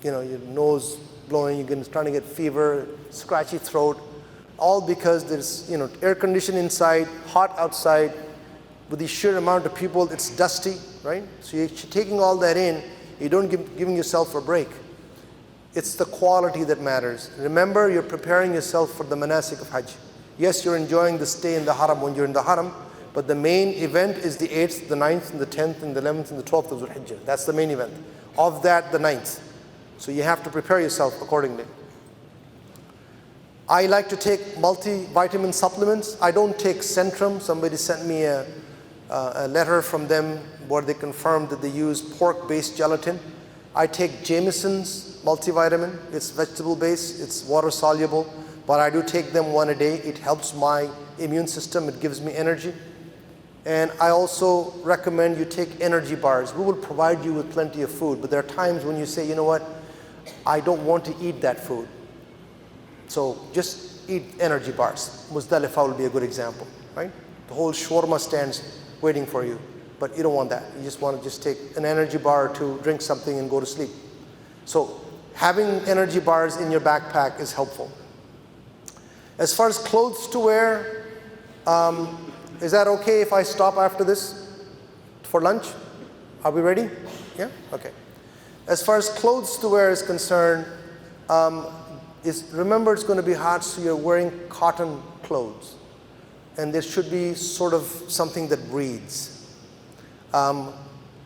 Your nose blowing, you're starting to get fever, scratchy throat, all because there's air conditioning inside, hot outside. With the sheer amount of people, it's dusty, right? So you're taking all that in, you don't giving yourself a break. It's the quality that matters. Remember, you're preparing yourself for the manasik of Hajj. Yes, you're enjoying the stay in the haram when you're in the haram, but the main event is the 8th, the 9th, and the 10th, and the 11th, and the 12th of Dhul Hijjah. That's the main event. Of that, the 9th. So you have to prepare yourself accordingly. I like to take multivitamin supplements. I don't take Centrum. Somebody sent me a letter from them where they confirmed that they use pork-based gelatin. I take Jameson's multivitamin. It's vegetable-based. It's water-soluble. But I do take them 1 a day. It helps my immune system. It gives me energy. And I also recommend you take energy bars. We will provide you with plenty of food. But there are times when you say, you know what? I don't want to eat that food. So just eat energy bars. Muzdalifah will be a good example, right? The whole shawarma stands waiting for you, but you don't want that. You just want to just take an energy bar or two, drink something and go to sleep. So having energy bars in your backpack is helpful. As far as clothes to wear, is that okay if I stop after this for lunch? Are we ready? Yeah? Okay. As far as clothes to wear is concerned, remember it's going to be hot, so you're wearing cotton clothes. And there should be sort of something that breathes.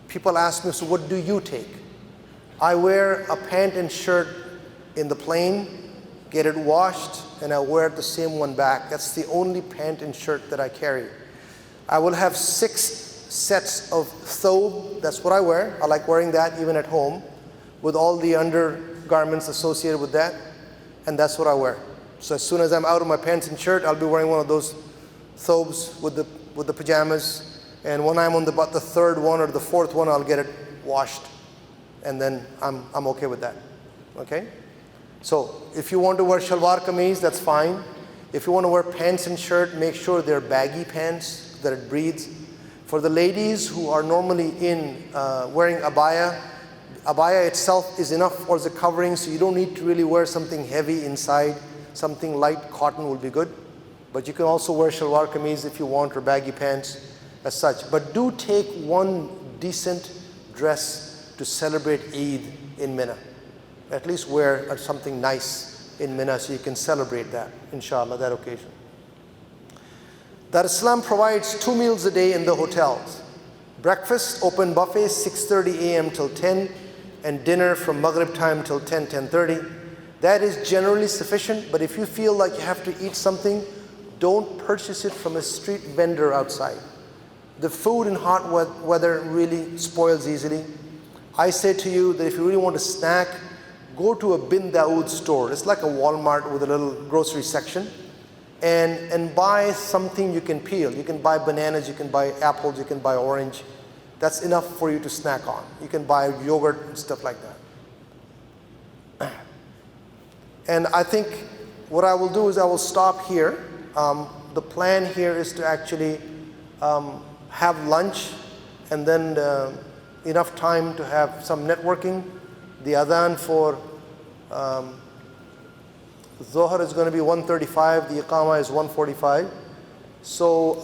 People ask me, so what do you take? I wear a pant and shirt in the plane, get it washed, and I wear the same one back. That's the only pant and shirt that I carry. I will have 6 sets of thobe. That's what I wear. I like wearing that even at home, with all the undergarments associated with that, and that's what I wear. So as soon as I'm out of my pants and shirt, I'll be wearing one of those thobes with the pajamas, and when I'm on about the 3rd one or the 4th one, I'll get it washed, and then I'm okay with that. Okay? So if you want to wear shalwar kameez, that's fine. If you want to wear pants and shirt, make sure they're baggy pants, that it breathes. For the ladies who are normally wearing abaya, abaya itself is enough as a covering, so you don't need to really wear something heavy inside. Something light, cotton will be good. But you can also wear shalwar kameez if you want, or baggy pants as such. But do take one decent dress to celebrate Eid in Mina. At least wear something nice in Mina so you can celebrate that, inshallah, that occasion. Dar es Salam provides 2 meals a day in the hotels. Breakfast, open buffet, 6:30 a.m. till 10, and dinner from Maghrib time till 10:30. That is generally sufficient, but if you feel like you have to eat something, don't purchase it from a street vendor outside. The food in hot weather really spoils easily. I say to you that if you really want a snack, go to a Bin Dawood store. It's like a Walmart with a little grocery section, and buy something you can peel. You can buy bananas, you can buy apples, you can buy orange. That's enough for you to snack on. You can buy yogurt and stuff like that. And I think what I will do is I will stop here. The plan here is to actually have lunch, and then enough time to have some networking. The adhan for Zohar is going to be 1:35, the Iqamah is 1:45. So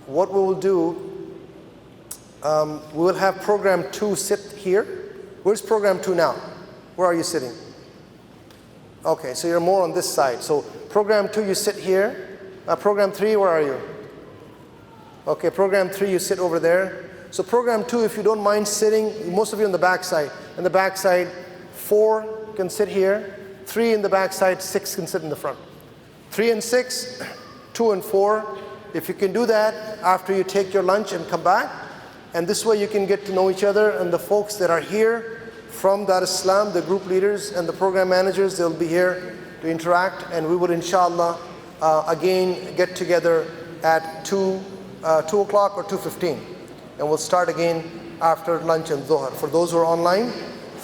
what we will do, we will have program 2 sit here. Where's program 2 now? Where are you sitting? Okay, so you're more on this side. So program 2, you sit here. Program 3, where are you? Okay, program 3, you sit over there. So program 2, if you don't mind sitting, most of you on the back side. On the back side, 4 can sit here. 3 in the back side, 6 can sit in the front. 3 and 6, 2 and 4. If you can do that after you take your lunch and come back, and this way you can get to know each other, and the folks that are here from Dar es Salam, the group leaders and the program managers, they'll be here to interact, and we will inshallah again get together at 2 o'clock or 2:15, and we'll start again after lunch and Dhuhr. For those who are online,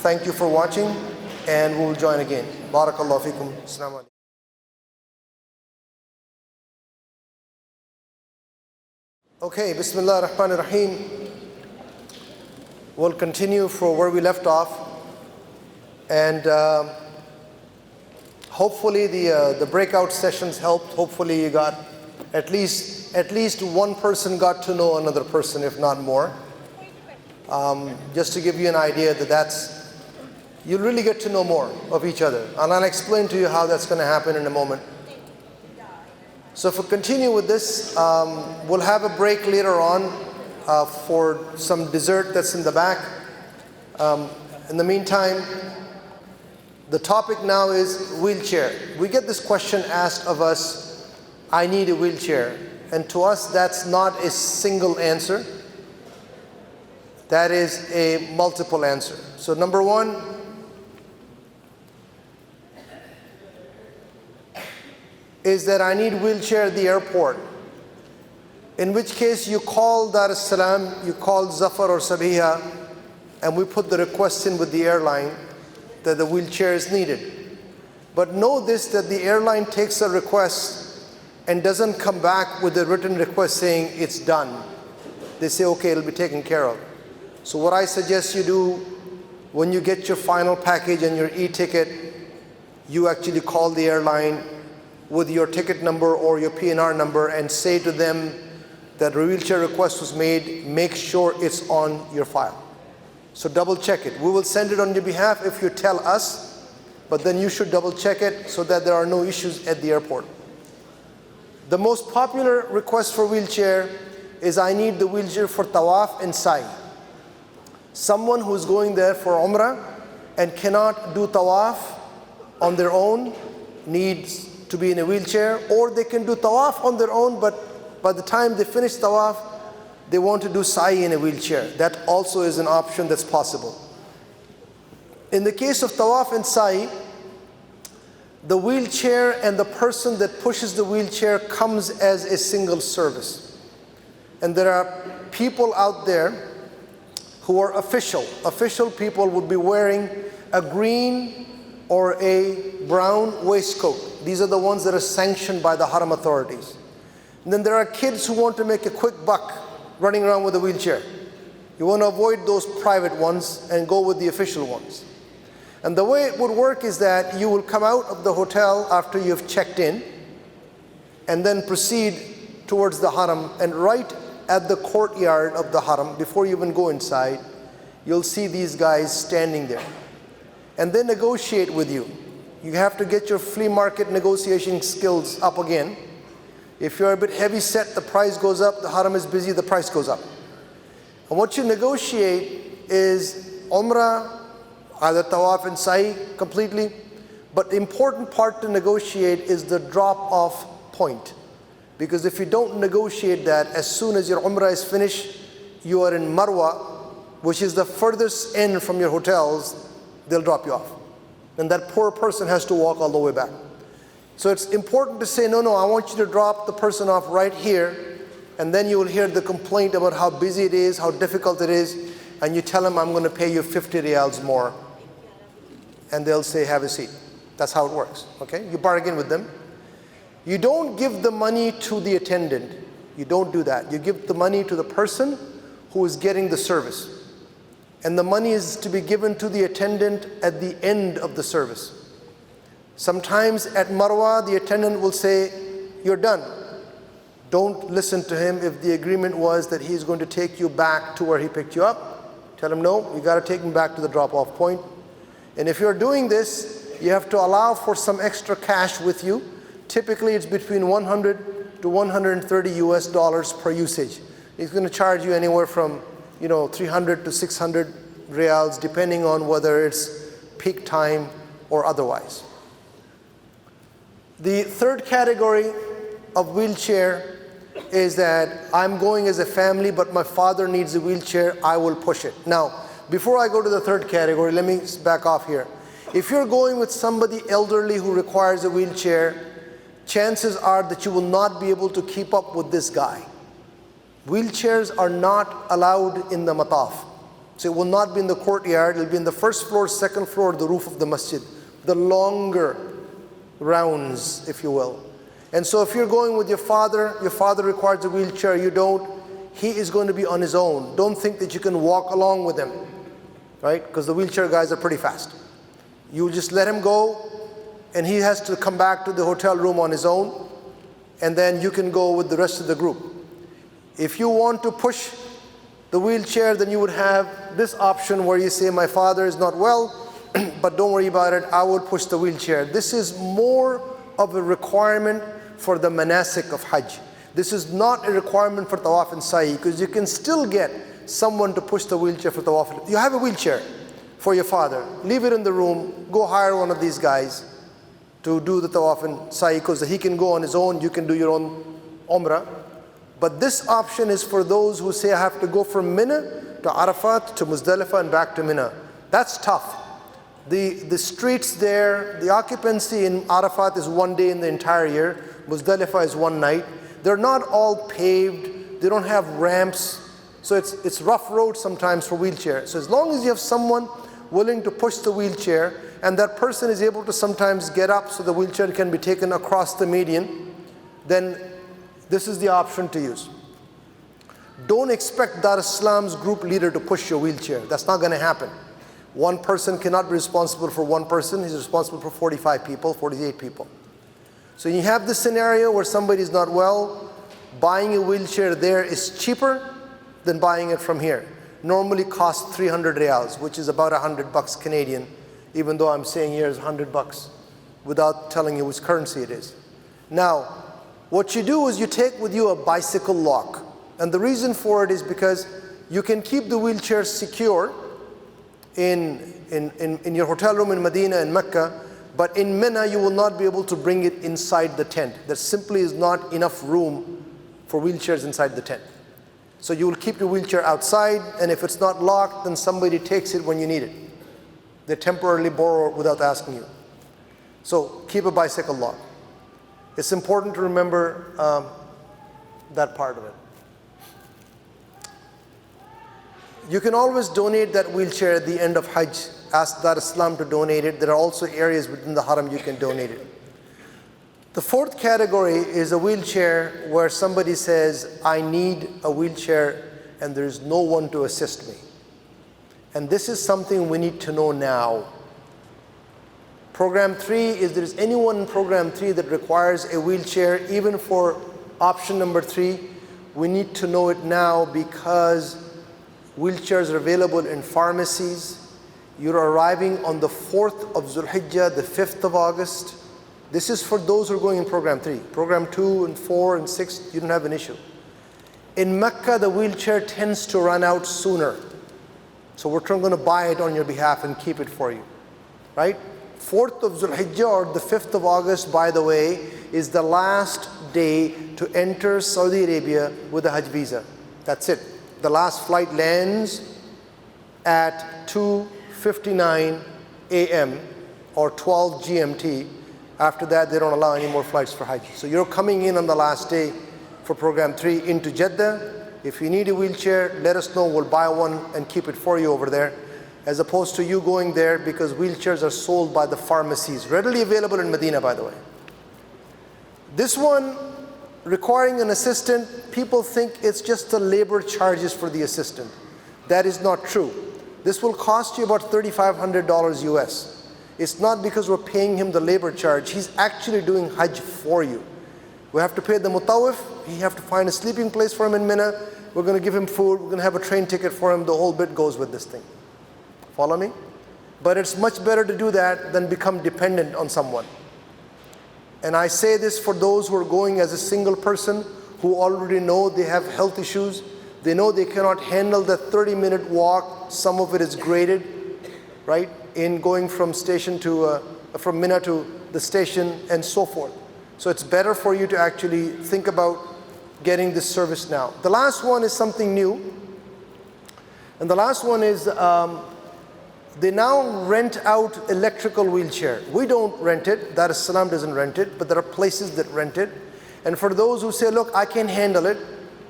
thank you for watching, and we will join again. Barakallahu feekum. Assalamu alaikum. Okay, Bismillah ar-Rahman ar-Rahim. We'll continue for where we left off, and hopefully the breakout sessions helped. Hopefully you got at least one person got to know another person, if not more. Just to give you an idea you'll really get to know more of each other, and I'll explain to you how that's going to happen in a moment. So if we continue with this, we'll have a break later on for some dessert that's in the back. In the meantime, the topic now is wheelchair. We get this question asked of us, I need a wheelchair. And to us, that's not a single answer. That is a multiple answer. So number one, is that I need wheelchair at the airport. In which case you call Dar es Salam, you call Zafar or Sabiha, and we put the request in with the airline that the wheelchair is needed. But know this, that the airline takes a request and doesn't come back with a written request saying it's done. They say, okay, it'll be taken care of. So what I suggest you do, when you get your final package and your e-ticket, you actually call the airline with your ticket number or your PNR number and say to them that a wheelchair request was made, make sure it's on your file. So double check it. We will send it on your behalf if you tell us, but then you should double check it so that there are no issues at the airport. The most popular request for wheelchair is, I need the wheelchair for tawaf and sa'i. Someone who's going there for Umrah and cannot do tawaf on their own needs to be in a wheelchair, or they can do tawaf on their own, but by the time they finish tawaf, they want to do sa'i in a wheelchair. That also is an option that's possible. In the case of tawaf and sa'i, the wheelchair and the person that pushes the wheelchair comes as a single service. And there are people out there who are official. Official people would be wearing a green or a brown waistcoat. These are the ones that are sanctioned by the Haram authorities. And then there are kids who want to make a quick buck running around with a wheelchair. You want to avoid those private ones and go with the official ones. And the way it would work is that you will come out of the hotel after you've checked in and then proceed towards the Haram, and right at the courtyard of the Haram, before you even go inside, you'll see these guys standing there. And they negotiate with you. You have to get your flea market negotiation skills up again. If you're a bit heavy set, the price goes up. The Haram is busy, the price goes up. And what you negotiate is Umrah, either tawaf and sa'i completely. But the important part to negotiate is the drop-off point. Because if you don't negotiate that, as soon as your Umrah is finished, you are in Marwa, which is the furthest end from your hotels, they'll drop you off. And that poor person has to walk all the way back. So it's important to say, no, I want you to drop the person off right here, and then you will hear the complaint about how busy it is, how difficult it is, and you tell them, I'm going to pay you 50 riyals more. And they'll say, have a seat. That's how it works, okay? You bargain with them. You don't give the money to the attendant. You don't do that. You give the money to the person who is getting the service. And the money is to be given to the attendant at the end of the service. Sometimes at Marwa, the attendant will say, you're done. Don't listen to him. If the agreement was that he's going to take you back to where he picked you up, tell him, no, you got to take him back to the drop-off point. And if you're doing this, you have to allow for some extra cash with you. Typically, it's between 100 to 130 US dollars per usage. He's going to charge you anywhere from 300 to 600 riyals, depending on whether it's peak time or otherwise. The third category of wheelchair is that I'm going as a family, but my father needs a wheelchair, I will push it. Now, before I go to the third category, let me back off here. If you're going with somebody elderly who requires a wheelchair, chances are that you will not be able to keep up with this guy. Wheelchairs are not allowed in the mataf. So it will not be in the courtyard, it will be in the first floor, second floor, the roof of the masjid. The longer rounds, if you will. And so if you're going with your father requires a wheelchair, you don't, he is going to be on his own. Don't think that you can walk along with him, right? Because the wheelchair guys are pretty fast. You just let him go, and he has to come back to the hotel room on his own, and then you can go with the rest of the group. If you want to push the wheelchair, then you would have this option where you say, my father is not well, but don't worry about it, I will push the wheelchair. This is more of a requirement for the manasik of Hajj. This is not a requirement for tawaf and sa'i, because you can still get someone to push the wheelchair for tawaf. You have a wheelchair for your father, leave it in the room, go hire one of these guys to do the tawaf and sa'i, because he can go on his own, you can do your own umrah. But this option is for those who say, I have to go from Mina to Arafat to Muzdalifah and back to Mina. That's tough. The streets there, the occupancy in Arafat is 1 day in the entire year. Muzdalifah is 1 night. They're not all paved. They don't have ramps. So it's rough road sometimes for wheelchair. So as long as you have someone willing to push the wheelchair, and that person is able to sometimes get up so the wheelchair can be taken across the median, then this is the option to use. Don't expect Dar es Salam's group leader to push your wheelchair. That's not going to happen. One person cannot be responsible for one person. He's responsible for 45 people, 48 people. So you have this scenario where somebody is not well, buying a wheelchair there is cheaper than buying it from here. Normally costs 300 reals, which is about $100 Canadian, even though I'm saying here is $100 without telling you which currency it is. Now, what you do is you take with you a bicycle lock. And the reason for it is because you can keep the wheelchair secure in your hotel room in Medina and Mecca, but in Mina you will not be able to bring it inside the tent. There simply is not enough room for wheelchairs inside the tent. So you will keep your wheelchair outside, and if it's not locked, then somebody takes it when you need it. They temporarily borrow it without asking you. So keep a bicycle lock. It's important to remember that part of it. You can always donate that wheelchair at the end of Hajj. Ask Dar Es Salam to donate it. There are also areas within the Haram you can donate it. The fourth category is a wheelchair where somebody says, I need a wheelchair and there's no one to assist me. And this is something we need to know now. Program 3 is there's anyone in Program 3 that requires a wheelchair, even for option number 3, we need to know it now because wheelchairs are available in pharmacies. You're arriving on the 4th of Zulhijjah, the 5th of August. This is for those who are going in Program 3. Program 2 and 4 and 6, you don't have an issue. In Mecca, the wheelchair tends to run out sooner. So we're going to buy it on your behalf and keep it for you, right? 4th of Zulhijjah or the 5th of August, by the way, is the last day to enter Saudi Arabia with a Hajj visa. That's it. The last flight lands at 2:59 a.m. or 12 GMT. After that, they don't allow any more flights for Hajj. So you're coming in on the last day for Program 3 into Jeddah. If you need a wheelchair, let us know. We'll buy one and keep it for you over there, as opposed to you going there because wheelchairs are sold by the pharmacies, readily available in Medina, by the way. This one, requiring an assistant, people think it's just the labor charges for the assistant. That is not true. This will cost you about $3,500 US. It's not because we're paying him the labor charge. He's actually doing Hajj for you. We have to pay the mutawif. We have to find a sleeping place for him in Mina. We're going to give him food. We're going to have a train ticket for him. The whole bit goes with this thing. Follow me? But it's much better to do that than become dependent on someone. And I say this for those who are going as a single person who already know they have health issues. They know they cannot handle the 30-minute walk. Some of it is graded, right? In going from station to, from Mina to the station and so forth. So it's better for you to actually think about getting this service now. The last one is something new. And the last one is they now rent out electrical wheelchair. We don't rent it. Dar es Salam doesn't rent it, but there are places that rent it. And for those who say, look, I can handle it,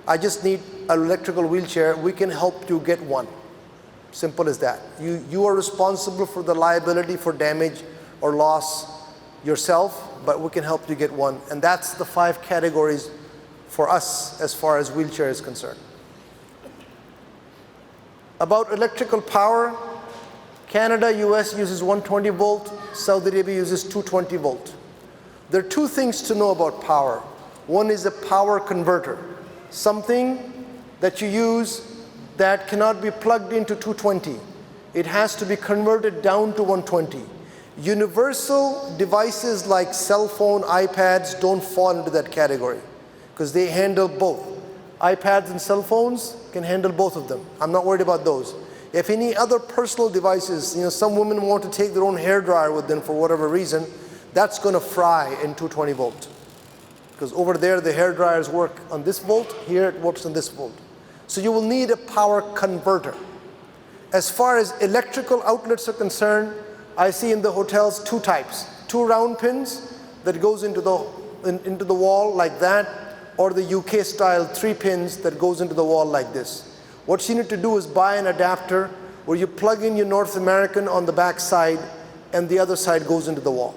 I just need an electrical wheelchair, we can help you get one. Simple as that. You are responsible for the liability for damage or loss yourself, but we can help you get one. And that's the 5 categories for us as far as wheelchair is concerned. About electrical power, Canada, US uses 120 volt, Saudi Arabia uses 220 volt. There are 2 things to know about power. One is a power converter, something that you use that cannot be plugged into 220. It has to be converted down to 120. Universal devices like cell phone, iPads don't fall into that category because they handle both. iPads and cell phones can handle both of them. I'm not worried about those. If any other personal devices, some women want to take their own hairdryer with them for whatever reason, that's going to fry in 220 volt. Because over there the hairdryers work on this volt, here it works on this volt. So you will need a power converter. As far as electrical outlets are concerned, I see in the hotels 2 types. 2 round pins that goes into the wall like that, or the UK style 3 pins that goes into the wall like this. What you need to do is buy an adapter where you plug in your North American on the back side and the other side goes into the wall.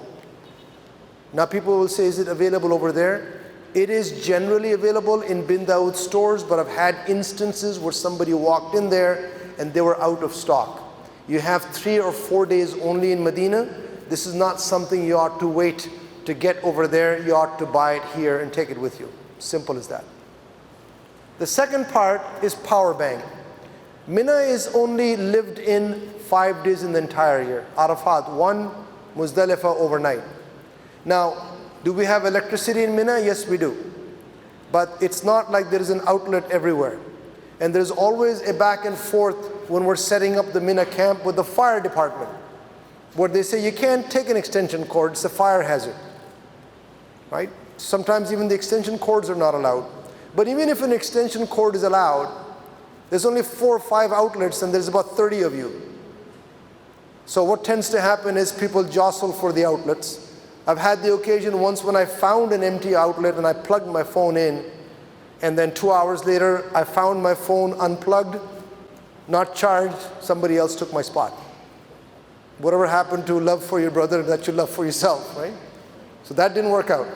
Now people will say, is it available over there? It is generally available in Bin Dawood stores, but I've had instances where somebody walked in there and they were out of stock. You have 3 or 4 days only in Medina. This is not something you ought to wait to get over there. You ought to buy it here and take it with you. Simple as that. The second part is power bank. Mina is only lived in 5 days in the entire year. Arafat 1, Muzdalifah overnight. Now, do we have electricity in Mina? Yes, we do. But it's not like there is an outlet everywhere. And there's always a back and forth when we're setting up the Mina camp with the fire department, where they say you can't take an extension cord, it's a fire hazard. Right? Sometimes even the extension cords are not allowed. But even if an extension cord is allowed, there's only 4 or 5 outlets and there's about 30 of you. So what tends to happen is people jostle for the outlets. I've had the occasion once when I found an empty outlet and I plugged my phone in, and then 2 hours later I found my phone unplugged, not charged, somebody else took my spot. Whatever happened to love for your brother, that you love for yourself, right? So that didn't work out.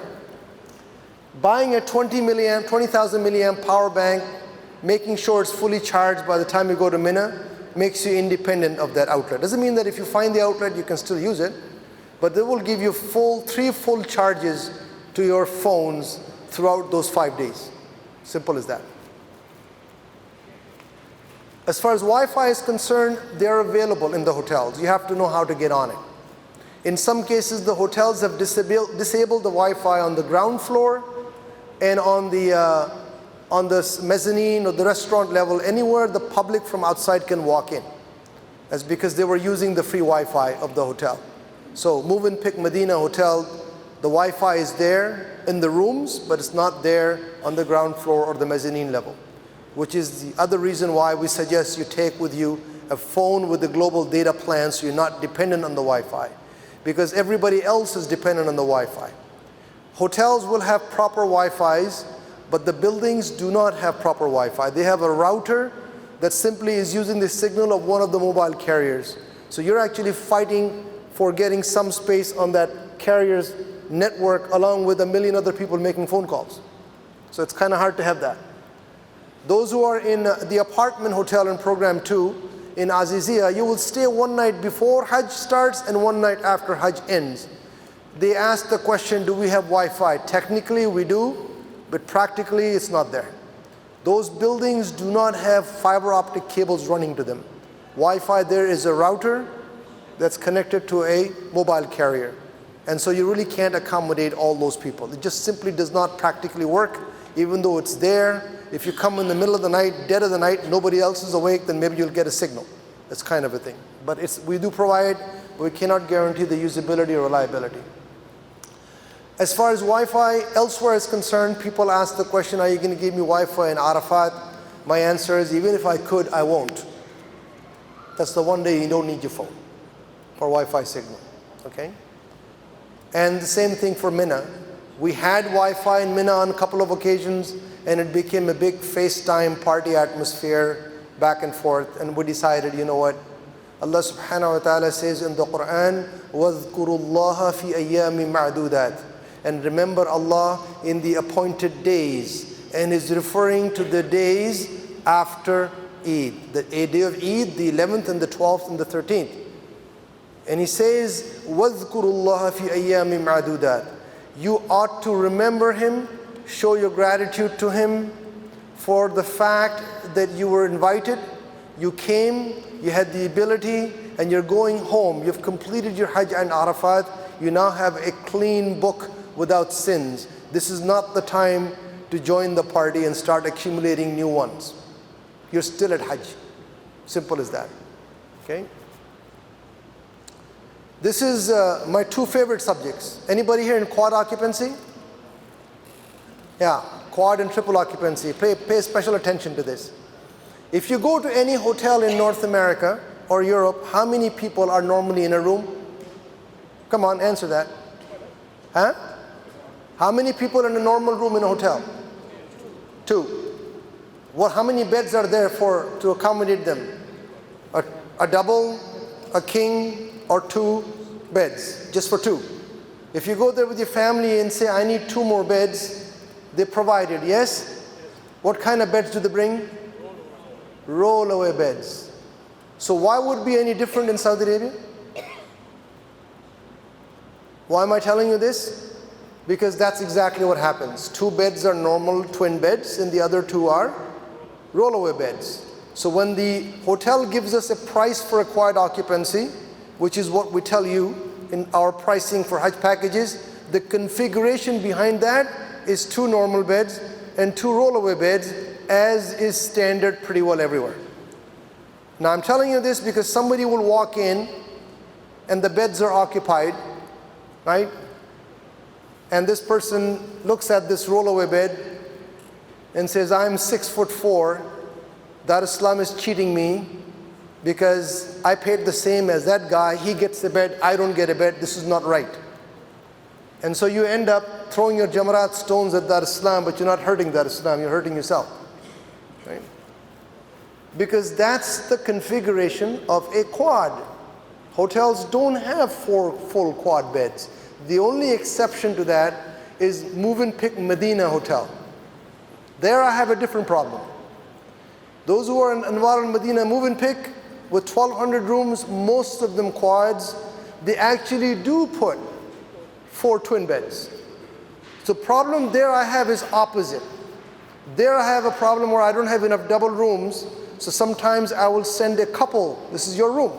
Buying a 20,000 milliamp power bank, making sure it's fully charged by the time you go to Mina, makes you independent of that outlet. Doesn't mean that if you find the outlet, you can still use it, but they will give you 3 full charges to your phones throughout those 5 days. Simple as that. As far as Wi-Fi is concerned, they're available in the hotels. You have to know how to get on it. In some cases, the hotels have disabled the Wi-Fi on the ground floor and on the mezzanine or the restaurant level, anywhere the public from outside can walk in. That's because they were using the free Wi-Fi of the hotel. So Move and Pick Medina Hotel, the Wi-Fi is there in the rooms, but it's not there on the ground floor or the mezzanine level, which is the other reason why we suggest you take with you a phone with the global data plan so you're not dependent on the Wi-Fi, because everybody else is dependent on the Wi-Fi. Hotels will have proper Wi-Fis, but the buildings do not have proper Wi-Fi. They have a router that simply is using the signal of one of the mobile carriers. So you're actually fighting for getting some space on that carrier's network along with 1 million other people making phone calls. So it's kind of hard to have that. Those who are in the apartment hotel in Program 2 in Azizia, you will stay 1 night before Hajj starts and 1 night after Hajj ends. They ask the question, do we have Wi-Fi? Technically we do, but practically it's not there. Those buildings do not have fiber optic cables running to them. Wi-Fi there is a router that's connected to a mobile carrier. And so you really can't accommodate all those people. It just simply does not practically work, even though it's there. If you come in the middle of the night, dead of the night, nobody else is awake, then maybe you'll get a signal. That's kind of a thing. But we do provide, but we cannot guarantee the usability or reliability. As far as Wi-Fi elsewhere is concerned, people ask the question, are you going to give me Wi-Fi in Arafat? My answer is, even if I could, I won't. That's the one day you don't need your phone for Wi-Fi signal, okay? And the same thing for Mina. We had Wi-Fi in Mina on a couple of occasions, and it became a big FaceTime party atmosphere back and forth, and we decided, you know what? Allah subhanahu wa ta'ala says in the Quran, وَاذْكُرُوا اللَّهَ فِي أَيَّامٍ مَعْدُودَاتٍ, and remember Allah in the appointed days, and is referring to the days after Eid, the day of Eid, the 11th and the 12th and the 13th. And he says, وَاذْكُرُوا اللَّهَ فِي أَيَّامٍ مَعْدُودَاتٍ. You ought to remember Him, show your gratitude to Him for the fact that you were invited, you came, you had the ability, and you're going home. You've completed your Hajj and Arafat. You now have a clean book without sins. This is not the time to join the party and start accumulating new ones. You're still at Hajj. Simple as that. Okay? This is my 2 favorite subjects. Anybody here in quad occupancy? Yeah, quad and triple occupancy. Pay special attention to this. If you go to any hotel in North America or Europe, how many people are normally in a room? Come on, answer that. Huh? How many people in a normal room in a hotel? 2. How many beds are there to accommodate them? A double, a king, or 2? beds, just for two. If you go there with your family and say, I need 2 more beds, they provide it, yes? What kind of beds do they bring? Roll-away beds. So why would it be any different in Saudi Arabia? Why am I telling you this? Because that's exactly what happens. 2 beds are normal twin beds and the other 2 are roll-away beds. So when the hotel gives us a price for acquired occupancy, which is what we tell you in our pricing for Hajj packages, the configuration behind that is 2 normal beds and 2 roll-away beds, as is standard pretty well everywhere. Now I'm telling you this because somebody will walk in and the beds are occupied, right? And this person looks at this roll-away bed and says, I'm 6'4", Dar es Salaam is cheating me because I paid the same as that guy, he gets a bed, I don't get a bed, this is not right. And so you end up throwing your jamarat stones at Dar es Salaam, but you're not hurting Dar es Salaam, you're hurting yourself. Right? Because that's the configuration of a quad. Hotels don't have 4 full quad beds. The only exception to that is Move-and-Pick Medina Hotel. There I have a different problem. Those who are in Anwar al-Medina Move-and-Pick with 1,200 rooms, most of them quads, they actually do put 4 twin beds. So problem there I have is opposite. There I have a problem where I don't have enough double rooms, so sometimes I will send a couple, this is your room.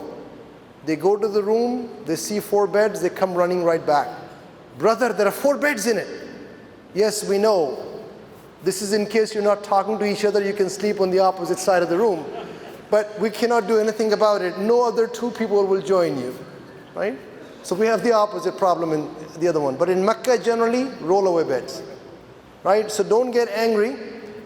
They go to the room, they see 4 beds, they come running right back. Brother, there are 4 beds in it. Yes, we know. This is in case you're not talking to each other, you can sleep on the opposite side of the room. But we cannot do anything about it. No other 2 people will join you, right? So we have the opposite problem in the other one. But in Mecca, generally, roll-away beds, right? So don't get angry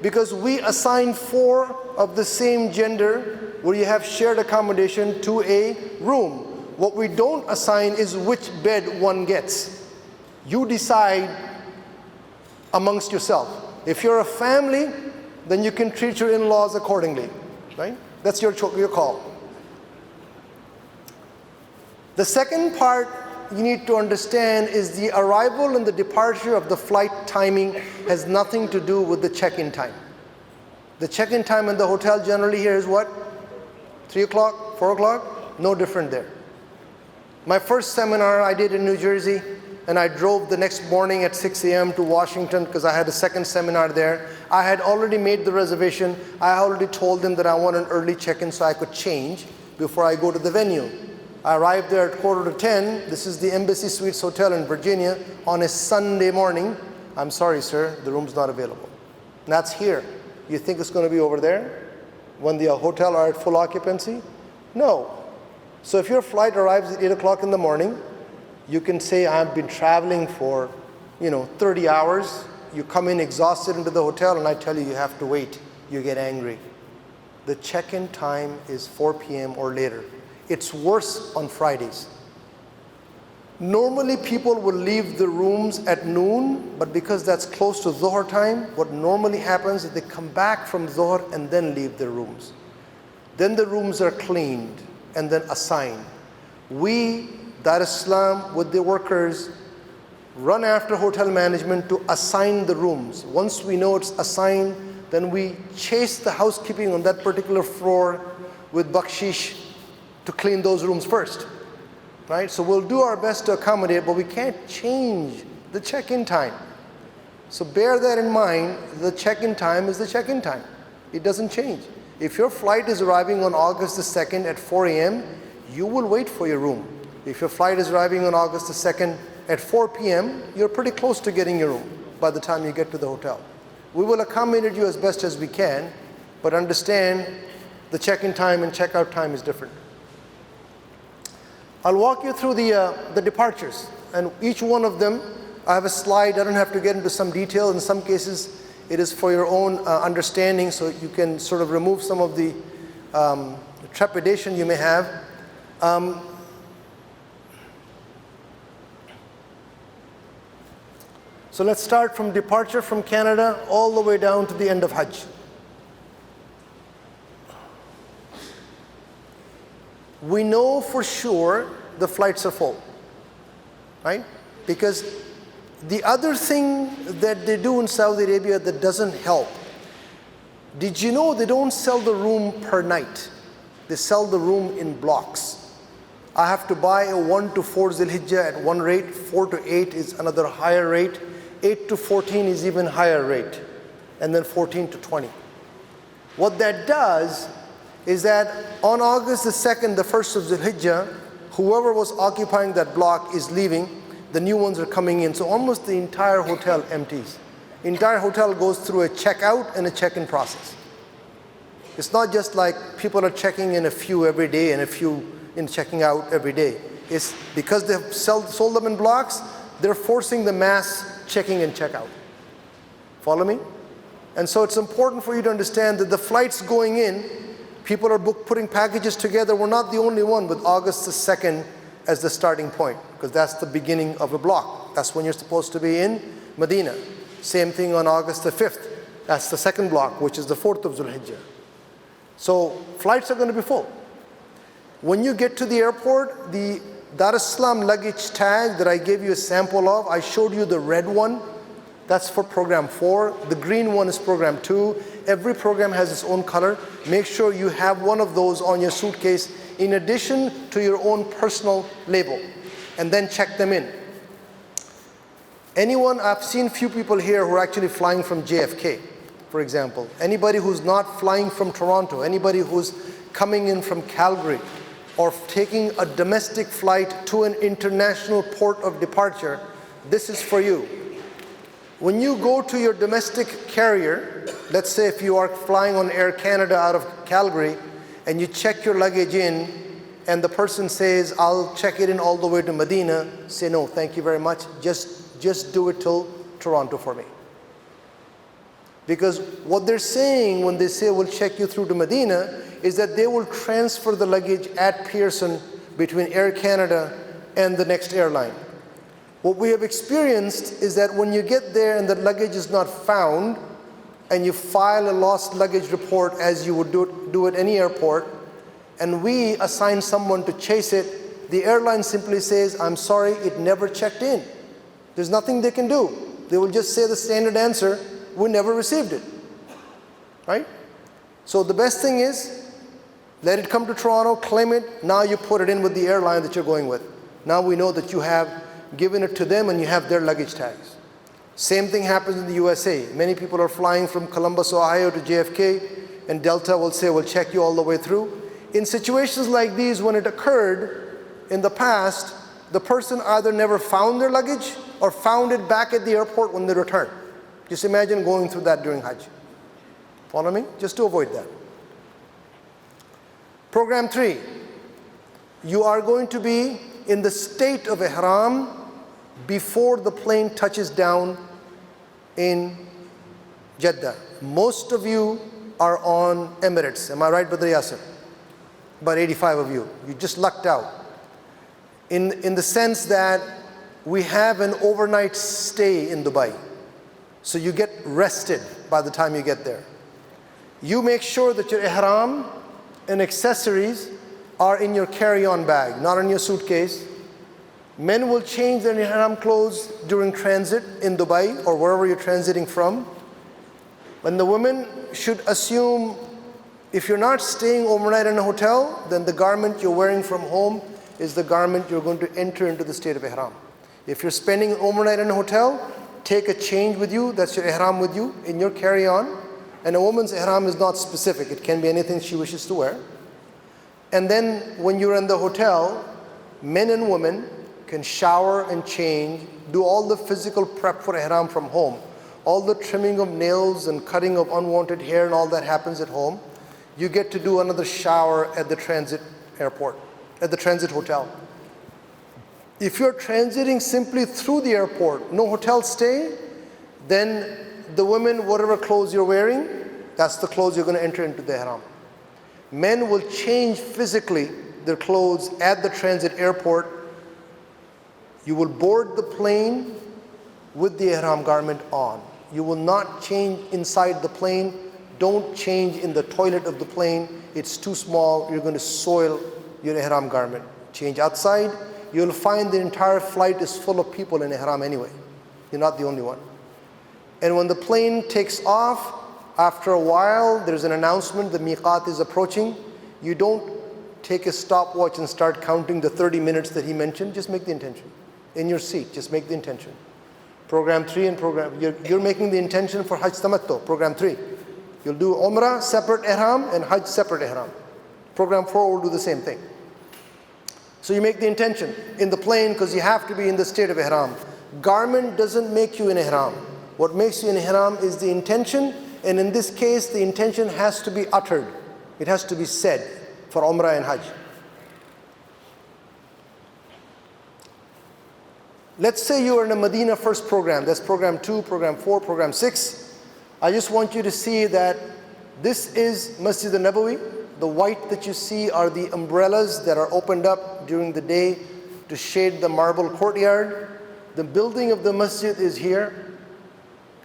because we assign 4 of the same gender where you have shared accommodation to a room. What we don't assign is which bed one gets. You decide amongst yourself. If you're a family, then you can treat your in-laws accordingly, right? That's your call. The second part you need to understand is the arrival and the departure of the flight timing has nothing to do with the check-in time. The check-in time in the hotel generally here is what? 3 o'clock, 4 o'clock? No different there. My first seminar I did in New Jersey, and I drove the next morning at 6 a.m. to Washington because I had a second seminar there. I had already made the reservation. I already told them that I want an early check-in so I could change before I go to the venue. I arrived there at 9:45. This is the Embassy Suites Hotel in Virginia on a Sunday morning. I'm sorry, sir, the room's not available. And that's here. You think it's going to be over there when the hotel are at full occupancy? No. So if your flight arrives at 8 o'clock in the morning, you can say, I've been traveling for 30 hours. You come in exhausted into the hotel and I tell you, you have to wait. You get angry. The check-in time is 4 p.m. or later. It's worse on Fridays. Normally people will leave the rooms at noon, but because that's close to Dhuhr time, what normally happens is they come back from Dhuhr and then leave their rooms. Then the rooms are cleaned and then assigned. We, Dar es Salaam, with the workers, run after hotel management to assign the rooms. Once we know it's assigned, then we chase the housekeeping on that particular floor with bakshish to clean those rooms first, right? So we'll do our best to accommodate, but we can't change the check-in time. So bear that in mind, the check-in time is the check-in time. It doesn't change. If your flight is arriving on August the 2nd at 4 a.m., you will wait for your room. If your flight is arriving on August the 2nd at 4 p.m., you're pretty close to getting your room by the time you get to the hotel. We will accommodate you as best as we can, but understand the check-in time and check-out time is different. I'll walk you through the departures, and each one of them, I have a slide. I don't have to get into some detail. In some cases, it is for your own understanding, so you can sort of remove some of the trepidation you may have. So let's start from departure from Canada all the way down to the end of Hajj. We know for sure the flights are full. right? Because the other thing that they do in Saudi Arabia that doesn't help, did you know they don't sell the room per night? They sell the room in blocks. I have to buy a 1 to 4 Zilhijjah at one rate, 4 to 8 is another higher rate, 8 to 14 is even higher rate, and then 14 to 20. What that does is that on August the 2nd, the 1st of Zilhijjah, whoever was occupying that block is leaving, the new ones are coming in, so almost the entire hotel empties. The entire hotel goes through a checkout and a check-in process. It's not just like people are checking in a few every day and a few in checking out every day. It's because they've sold them in blocks, they're forcing the mass checking and checkout. Follow me? And so it's important for you to understand that the flights going in, people are putting packages together. We're not the only one with August the 2nd as the starting point, because that's the beginning of a block. That's when you're supposed to be in Medina. Same thing on August the 5th. That's the second block, which is the 4th of Zulhijjah. So flights are going to be full. When you get to the airport, the Dar es Salam luggage tag that I gave you a sample of, I showed you the red one. That's for program 4. The green one is program 2. Every program has its own color. Make sure you have one of those on your suitcase in addition to your own personal label, and then check them in. I've seen few people here who are actually flying from JFK, for example. Anybody who's not flying from Toronto, anybody who's coming in from Calgary, or taking a domestic flight to an international port of departure, this is for you. When you go to your domestic carrier, let's say if you are flying on Air Canada out of Calgary, and you check your luggage in, and the person says, I'll check it in all the way to Medina, say, no, thank you very much, just do it till Toronto for me. Because what they're saying when they say we'll check you through to Medina is that they will transfer the luggage at Pearson between Air Canada and the next airline. What we have experienced is that when you get there and the luggage is not found, and you file a lost luggage report as you would do at any airport, and we assign someone to chase it, the airline simply says, I'm sorry, it never checked in. There's nothing they can do. They will just say the standard answer, we never received it, right? So the best thing is, let it come to Toronto, claim it, now you put it in with the airline that you're going with. Now we know that you have given it to them and you have their luggage tags. Same thing happens in the USA. Many people are flying from Columbus, Ohio to JFK, and Delta will say, we'll check you all the way through. In situations like these, when it occurred in the past, the person either never found their luggage or found it back at the airport when they returned. Just imagine going through that during Hajj. Follow me? Just to avoid that. Program 3, you are going to be in the state of Ihram before the plane touches down in Jeddah. Most of you are on Emirates. Am I right, Badr Yasir? About 85 of you. You just lucked out. In the sense that we have an overnight stay in Dubai. So you get rested by the time you get there. You make sure that your ihram and accessories are in your carry-on bag, not in your suitcase. Men will change their ihram clothes during transit in Dubai or wherever you're transiting from. And the women should assume, if you're not staying overnight in a hotel, then the garment you're wearing from home is the garment you're going to enter into the state of ihram. If you're spending overnight in a hotel, take a change with you, that's your ihram with you, in your carry-on. And a woman's ihram is not specific, it can be anything she wishes to wear. And then when you're in the hotel, men and women can shower and change, do all the physical prep for ihram from home. All the trimming of nails and cutting of unwanted hair and all that happens at home. You get to do another shower at the transit airport, at the transit hotel. If you're transiting simply through the airport, no hotel stay, then the women, whatever clothes you're wearing, that's the clothes you're going to enter into the ihram. Men will change physically their clothes at the transit airport. You will board the plane with the ihram garment on. You will not change inside the plane. Don't change in the toilet of the plane. It's too small. You're going to soil your ihram garment. Change outside. you'll find the entire flight is full of people in ihram anyway. You're not the only one. And when the plane takes off, after a while, there's an announcement, the miqat is approaching. You don't take a stopwatch and start counting the 30 minutes that he mentioned. Just make the intention. In your seat, just make the intention. Program 3 and you're making the intention for Hajj Tamattu, program 3. You'll do Umrah, separate ihram, and Hajj, separate ihram. Program 4 will do the same thing. So you make the intention in the plane because you have to be in the state of ihram. Garment doesn't make you in ihram. What makes you in ihram is the intention, and in this case, the intention has to be uttered. It has to be said for Umrah and Hajj. Let's say you are in a Medina first program. That's program 2, program 4, program 6. I just want you to see that this is Masjid al-Nabawi. The white that you see are the umbrellas that are opened up during the day to shade the marble courtyard. The building of the masjid is here.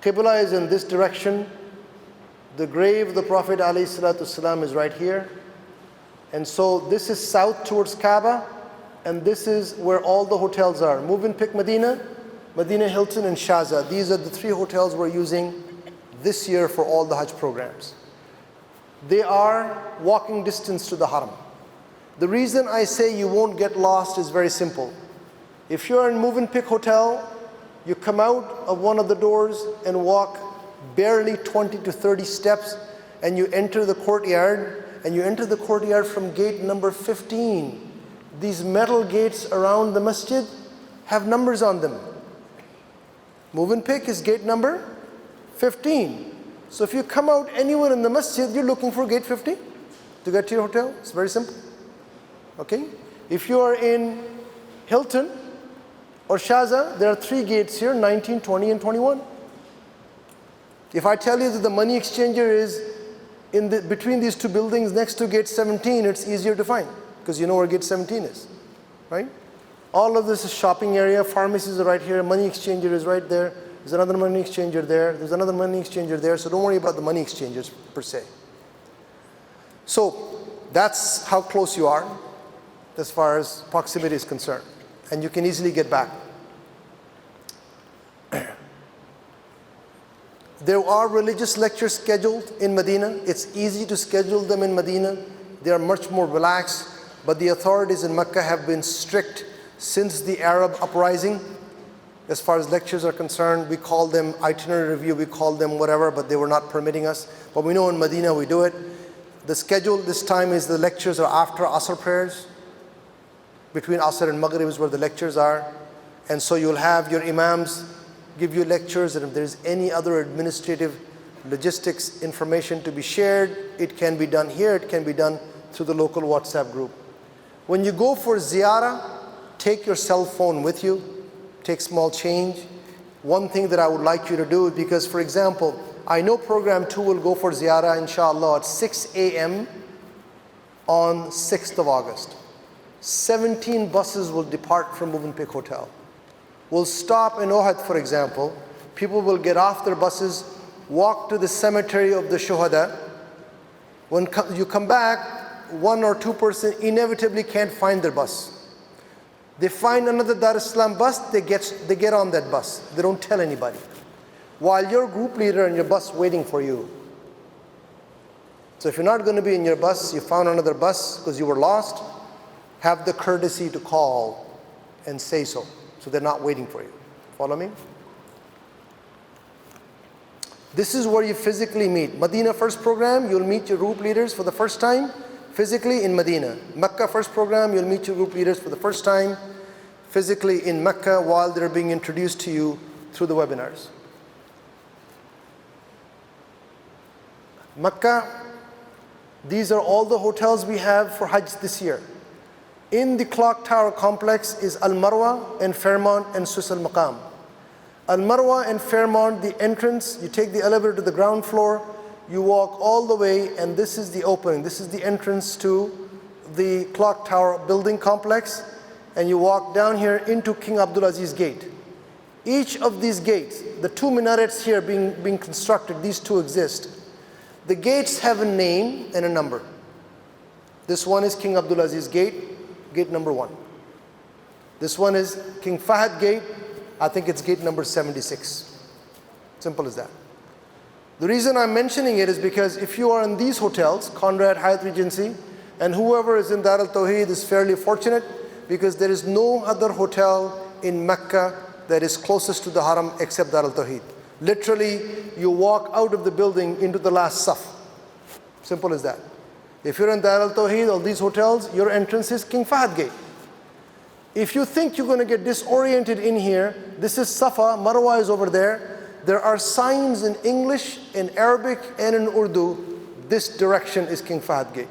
Qibla is in this direction. The grave of the Prophet ﷺ is right here. And so this is south towards Kaaba, and this is where all the hotels are. Movenpick Medina, Medina Hilton, and Shaza. These are the 3 hotels we're using this year for all the Hajj programs. They are walking distance to the Haram. The reason I say you won't get lost is very simple. If you're in Movenpick Hotel, you come out of one of the doors and walk barely 20 to 30 steps, and you enter the courtyard, and you enter the courtyard from gate number 15. These metal gates around the masjid have numbers on them. Movenpick is gate number 15. So if you come out anywhere in the masjid, you're looking for gate 15 to get to your hotel. It's very simple. Okay? If you are in Hilton or Shaza, there are 3 gates here, 19, 20, and 21. If I tell you that the money exchanger is between these 2 buildings next to gate 17, it's easier to find because you know where gate 17 is, right? All of this is shopping area. Pharmacies are right here. Money exchanger is right there. There's another money exchanger there. There's another money exchanger there. So don't worry about the money exchangers per se. So that's how close you are as far as proximity is concerned. And you can easily get back. There are religious lectures scheduled in Medina. It's easy to schedule them in Medina. They are much more relaxed. But the authorities in Mecca have been strict since the Arab uprising. As far as lectures are concerned, we call them itinerary review, we call them whatever, but they were not permitting us. But we know in Medina we do it. The schedule this time is the lectures are after Asr prayers. Between Asr and Maghrib is where the lectures are. And so you'll have your imams give you lectures, and if there's any other administrative logistics information to be shared, it can be done here, it can be done through the local WhatsApp group. When you go for ziyarah, take your cell phone with you, take small change. One thing that I would like you to do, because for example, I know program 2 will go for ziyarah inshallah at 6 a.m. on 6th of August. 17 buses will depart from Movenpick Hotel. We'll stop in Ohad, for example. People will get off their buses, walk to the cemetery of the Shuhada. When you come back, 1 or 2 person inevitably can't find their bus. They find another Dar El Salam bus, they get on that bus. They don't tell anybody. While your group leader and your bus waiting for you. So if you're not going to be in your bus, you found another bus because you were lost, have the courtesy to call and say so. So they're not waiting for you. Follow me? This is where you physically meet. Medina first program, you'll meet your group leaders for the first time physically in Medina. Mecca first program, you'll meet your group leaders for the first time physically in Mecca while they're being introduced to you through the webinars. Mecca, these are all the hotels we have for Hajj this year. In the clock tower complex is Al-Marwa and Fairmont and Sus Al-Maqam. Al-Marwa and Fairmont, the entrance, you take the elevator to the ground floor, you walk all the way, and this is the opening. This is the entrance to the clock tower building complex, and you walk down here into King Abdulaziz Gate. Each of these gates, the 2 minarets here being constructed, these 2 exist. The gates have a name and a number. This one is King Abdulaziz Gate, gate number 1. This one is King Fahd Gate. I think it's gate number 76. Simple as that. The reason I'm mentioning it is because if you are in these hotels, Conrad, Hyatt Regency, and whoever is in Dar al-Tawheed is fairly fortunate, because there is no other hotel in Mecca that is closest to the Haram except Dar al-Tawheed. Literally, you walk out of the building into the last saf. Simple as that. If you're in Dar al-Tawheed or these hotels, your entrance is King Fahd Gate. If you think you're going to get disoriented in here, this is Safa, Marwa is over there. There are signs in English, in Arabic, and in Urdu. This direction is King Fahd Gate.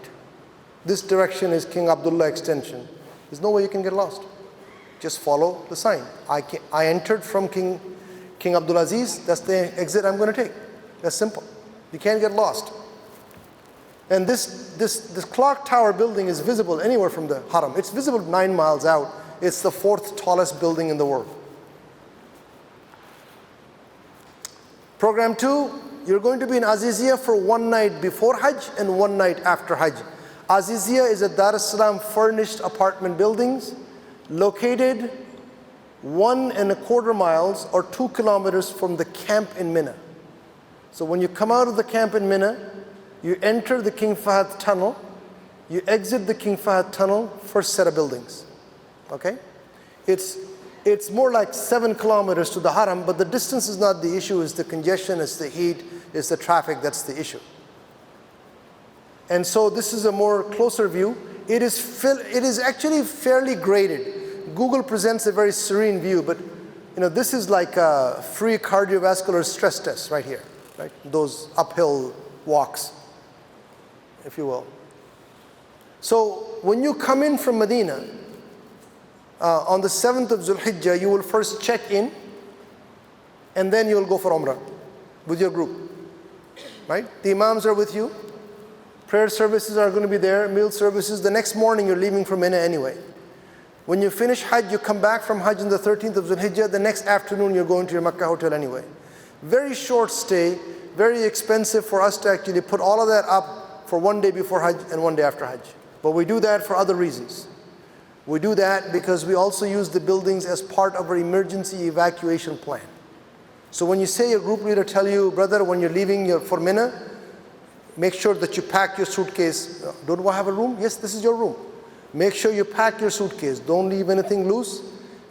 This direction is King Abdullah extension. There's no way you can get lost. Just follow the sign. I entered from King Abdulaziz. That's the exit I'm going to take. That's simple. You can't get lost. And this clock tower building is visible anywhere from the Haram. It's visible 9 miles out. It's the 4th tallest building in the world. Program 2, you're going to be in Azizia for 1 night before Hajj and 1 night after Hajj. Azizia is a Dar es Salaam furnished apartment buildings located 1.25 miles or 2 kilometers from the camp in Mina. So when you come out of the camp in Mina, you enter the King Fahd tunnel, you exit the King Fahd tunnel, first set of buildings. Okay? It's more like 7 kilometers to the Haram, but the distance is not the issue, it's the congestion, it's the heat, it's the traffic, that's the issue. And so this is a more closer view. It is actually fairly graded. Google presents a very serene view, but this is like a free cardiovascular stress test right here, right? Those uphill walks, if you will. So when you come in from Medina, on the 7th of Zulhijjah, you will first check in, and then you will go for Umrah with your group, right? The imams are with you. Prayer services are going to be there, meal services. The next morning, you're leaving from Mina anyway. When you finish Hajj, you come back from Hajj on the 13th of Zulhijjah. The next afternoon, you're going to your Makkah hotel anyway. Very short stay, very expensive for us to actually put all of that up for 1 day before Hajj and 1 day after Hajj. But we do that for other reasons. We do that because we also use the buildings as part of our emergency evacuation plan. So when you say your group leader tell you, brother, when you're leaving for Mina, make sure that you pack your suitcase. Don't I have a room? Yes, this is your room. Make sure you pack your suitcase. Don't leave anything loose,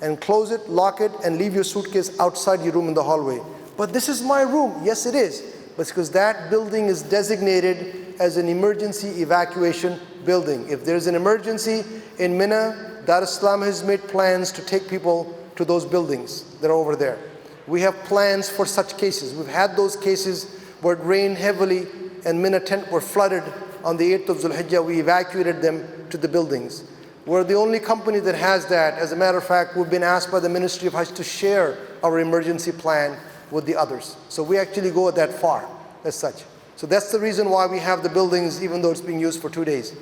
and close it, lock it, and leave your suitcase outside your room in the hallway. But this is my room. Yes, it is. But it's because that building is designated as an emergency evacuation building. If there's an emergency in Mina, Dar es Salaam has made plans to take people to those buildings that are over there. We have plans for such cases. We've had those cases where it rained heavily and Mina tent were flooded on the 8th of Zulhijjah. We evacuated them to the buildings. We're the only company that has that. As a matter of fact, we've been asked by the Ministry of Hajj to share our emergency plan with the others. So we actually go that far as such. So that's the reason why we have the buildings, even though it's being used for 2 days.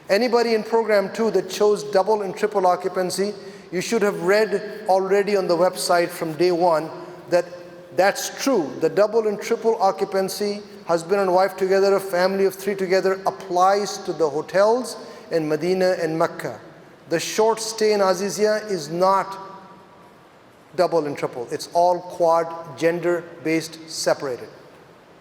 Anybody in program 2 that chose double and triple occupancy, you should have read already on the website from day 1 that that's true. The double and triple occupancy, husband and wife together, a family of 3 together, applies to the hotels in Medina and Mecca. The short stay in Azizia is not double and triple. It's all quad, gender-based, separated.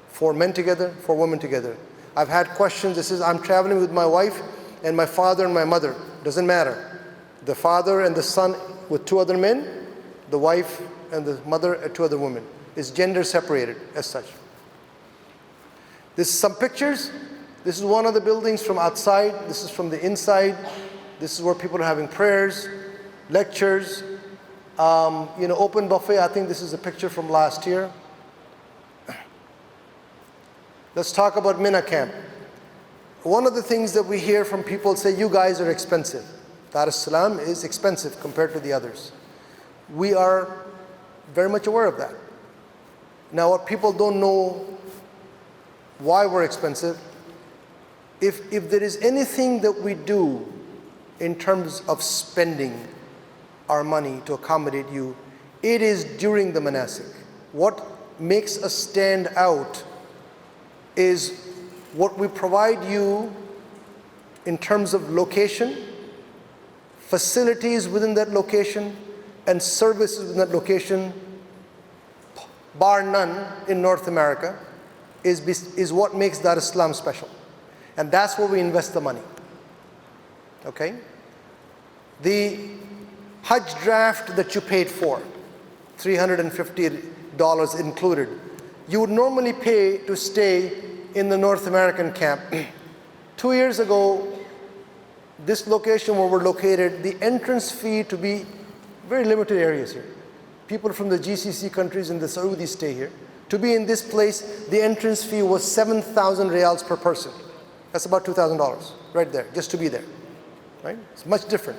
4 men together, 4 women together. I've had questions that says, I'm traveling with my wife and my father and my mother. Doesn't matter. The father and the son with 2 other men, the wife and the mother and 2 other women. It's gender separated as such. This is some pictures. This is one of the buildings from outside. This is from the inside. This is where people are having prayers, lectures, open buffet. I think this is a picture from last year. Let's talk about Mina camp. One of the things that we hear from people say, you guys are expensive. Dar es Salaam is expensive compared to the others. We are very much aware of that. Now, what people don't know why we're expensive, if there is anything that we do in terms of spending our money to accommodate you, it is during the manasik. What makes us stand out is what we provide you in terms of location, facilities within that location, and services within that location, bar none in North America, is what makes Dar es Salaam special. And that's where we invest the money. Okay? The Hajj draft that you paid for, $350 included, you would normally pay to stay in the North American camp. 2 years ago, this location where we're located, the entrance fee to be very limited areas here. People from the GCC countries and the Saudis stay here. To be in this place, the entrance fee was 7,000 riyals per person. That's about $2,000 right there, just to be there. Right? It's much different.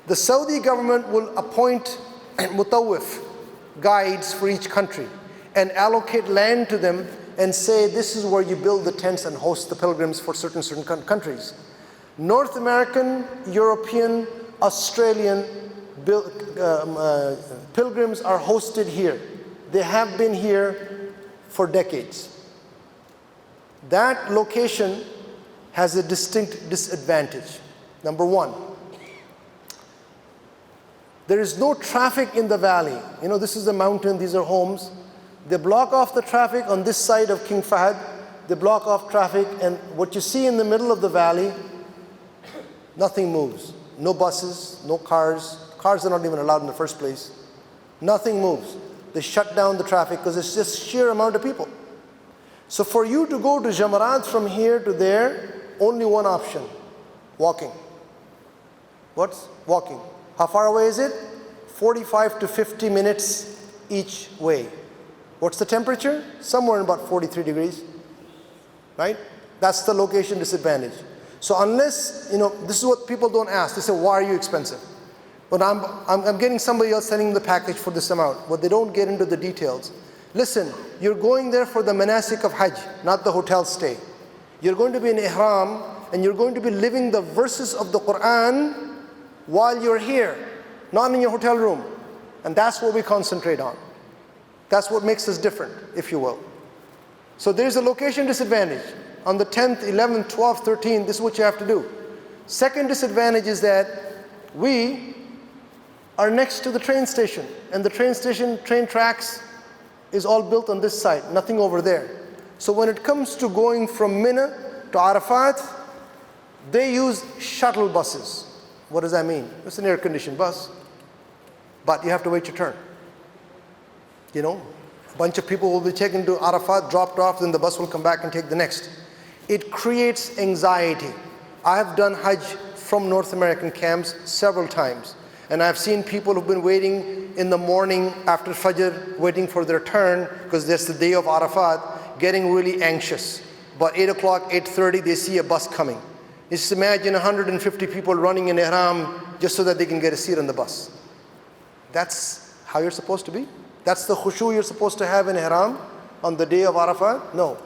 The Saudi government will appoint mutawif guides for each country and allocate land to them and say this is where you build the tents and host the pilgrims for certain countries. North American, European, Australian pilgrims are hosted here. They have been here for decades. That location has a distinct disadvantage. Number one, there is no traffic in the valley. You know, this is a mountain, these are homes. They block off the traffic on this side of King Fahd. They block off traffic, and what you see in the middle of the valley, nothing moves. No buses, no cars. Cars are not even allowed in the first place. Nothing moves. They shut down the traffic because it's just sheer amount of people. So for you to go to Jamarat from here to there, only one option, walking. What's walking? How far away is it? 45 to 50 minutes each way. What's the temperature? Somewhere in about 43 degrees, right? That's the location disadvantage. So unless, you know, this is what people don't ask. They say, why are you expensive? But I'm getting somebody else sending the package for this amount, but they don't get into the details. Listen, you're going there for the manasik of Hajj, not the hotel stay. You're going to be in ihram, and you're going to be living the verses of the Quran while you're here, not in your hotel room. And that's what we concentrate on. That's what makes us different, if you will. So there's a location disadvantage. On the 10th, 11th, 12th, 13th, this is what you have to do. Second disadvantage is that we are next to the train station, and the train station, train tracks is all built on this side, nothing over there. So when it comes to going from Mina to Arafat, they use shuttle buses. What does that mean? It's an air-conditioned bus, but you have to wait your turn. You know, a bunch of people will be taken to Arafat, dropped off, then the bus will come back and take the next. It creates anxiety. I have done Hajj from North American camps several times, and I've seen people who've been waiting in the morning after Fajr, waiting for their turn, because that's the day of Arafat, getting really anxious. About 8 o'clock, 8:30, they see a bus coming. Just imagine 150 people running in ihram just so that they can get a seat on the bus. That's how you're supposed to be? That's the khushu you're supposed to have in ihram on the day of Arafat? No.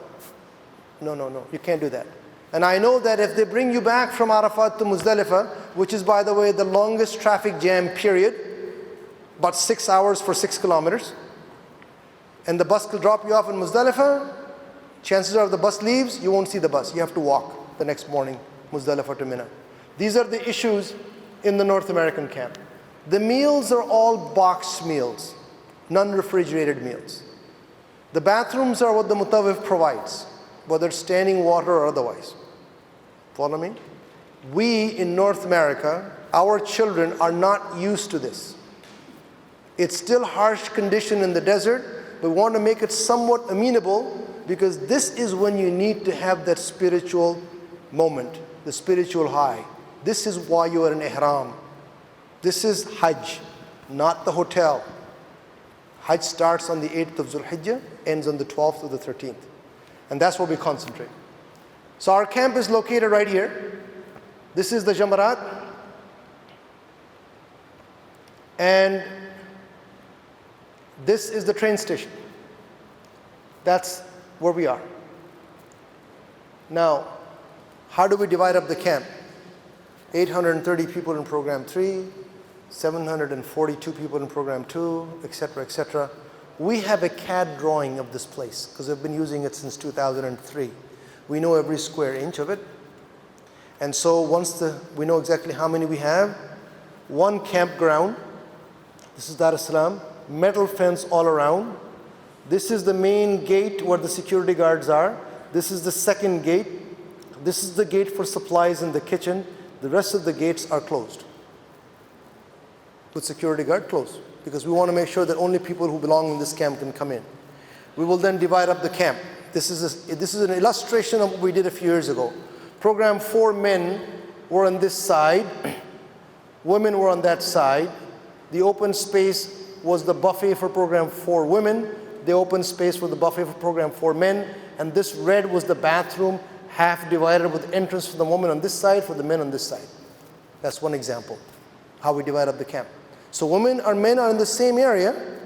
No, no, no. You can't do that. And I know that if they bring you back from Arafat to Muzdalifah, which is, by the way, the longest traffic jam period, about 6 hours for 6 kilometers, and the bus will drop you off in Muzdalifah, chances are the bus leaves, you won't see the bus. You have to walk the next morning, Muzdalifah to Mina. These are the issues in the North American camp. The meals are all boxed meals, non-refrigerated meals. The bathrooms are what the mutawif provides, whether it's standing water or otherwise. Follow me? We in North America, our children are not used to this. It's still harsh condition in the desert. We want to make it somewhat amenable, because this is when you need to have that spiritual moment, the spiritual high. This is why you are in ihram. This is Hajj, not the hotel. Hajj starts on the 8th of Zulhijjah, ends on the 12th or the 13th. And that's where we concentrate. So our camp is located right here. This is the Jamarat. And this is the train station. That's where we are. Now, how do we divide up the camp? 830 people in program 3, 742 people in program 2, etc., etc. We have a CAD drawing of this place because we've been using it since 2003. We know every square inch of it. And so once we know exactly how many we have, one campground. This is Dar El Salam, metal fence all around. This is the main gate where the security guards are. This is the second gate. This is the gate for supplies in the kitchen. The rest of the gates are closed, with security guard closed, because we want to make sure that only people who belong in this camp can come in. We will then divide up the camp. This is an illustration of what we did a few years ago. Program 4 men were on this side, women were on that side. The open space was the buffet for program 4 women. The open space was the buffet for program 4 men. And this red was the bathroom, half divided with entrance for the women on this side, for the men on this side. That's one example, how we divide up the camp. So women or men are in the same area.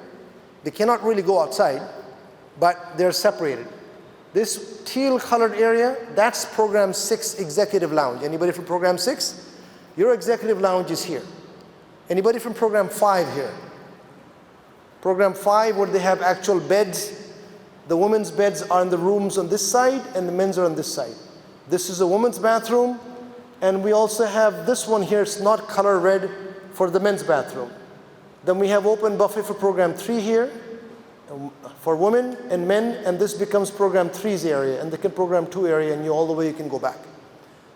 They cannot really go outside, but they're separated. This teal colored area, that's program 6 executive lounge. Anybody from program 6? Your executive lounge is here. Anybody from program 5 here? Program 5, where they have actual beds. The women's beds are in the rooms on this side and the men's are on this side. This is a women's bathroom, and we also have this one here. It's not color red, for the men's bathroom. Then we have open buffet for program 3 here for women and men, and this becomes program 3's area, and the program 2 area, and all the way you can go back.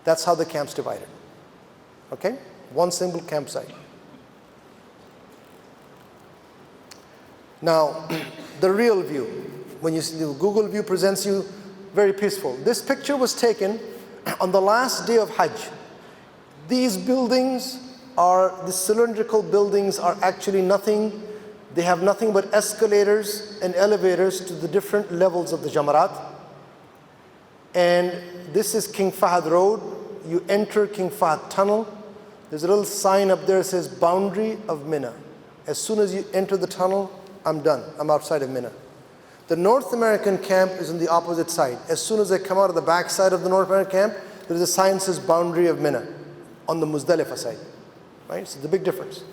That's how the camp's divided. Okay? One single campsite. Now, the real view. When you see the Google view presents you very peaceful. This picture was taken on the last day of Hajj. These buildings the cylindrical buildings are actually nothing. They have nothing but escalators and elevators to the different levels of the Jamarat. And this is King Fahd Road. You enter King Fahd Tunnel. There's a little sign up there that says boundary of Mina. As soon as you enter the tunnel, I'm done. I'm outside of Mina. The North American camp is on the opposite side. As soon as I come out of the back side of the North American camp, there's a sign that says boundary of Mina on the Muzdalifah side. Right? So the big difference.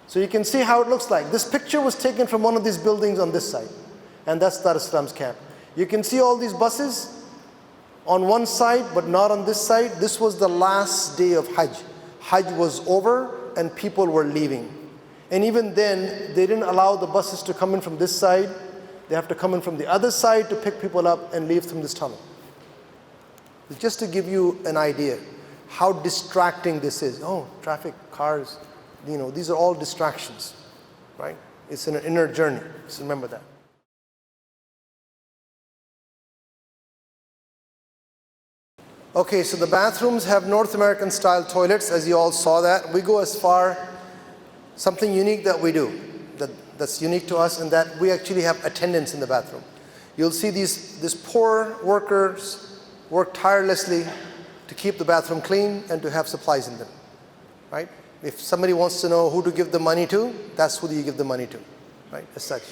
So you can see how it looks like. This picture was taken from one of these buildings on this side, and that's Dar es Salaam's camp. You can see all these buses on one side, but not on this side. This was the last day of Hajj. Hajj was over, and people were leaving. And even then, they didn't allow the buses to come in from this side. They have to come in from the other side to pick people up and leave through this tunnel. Just to give you an idea how distracting this is. Oh, traffic, cars, these are all distractions, right? It's an inner journey, so remember that. Okay, so the bathrooms have North American style toilets, as you all saw that. We go as far, something unique that we do, that's unique to us, in that we actually have attendants in the bathroom. You'll see these poor workers work tirelessly to keep the bathroom clean and to have supplies in them, right? If somebody wants to know who to give the money to, that's who you give the money to, right, as such.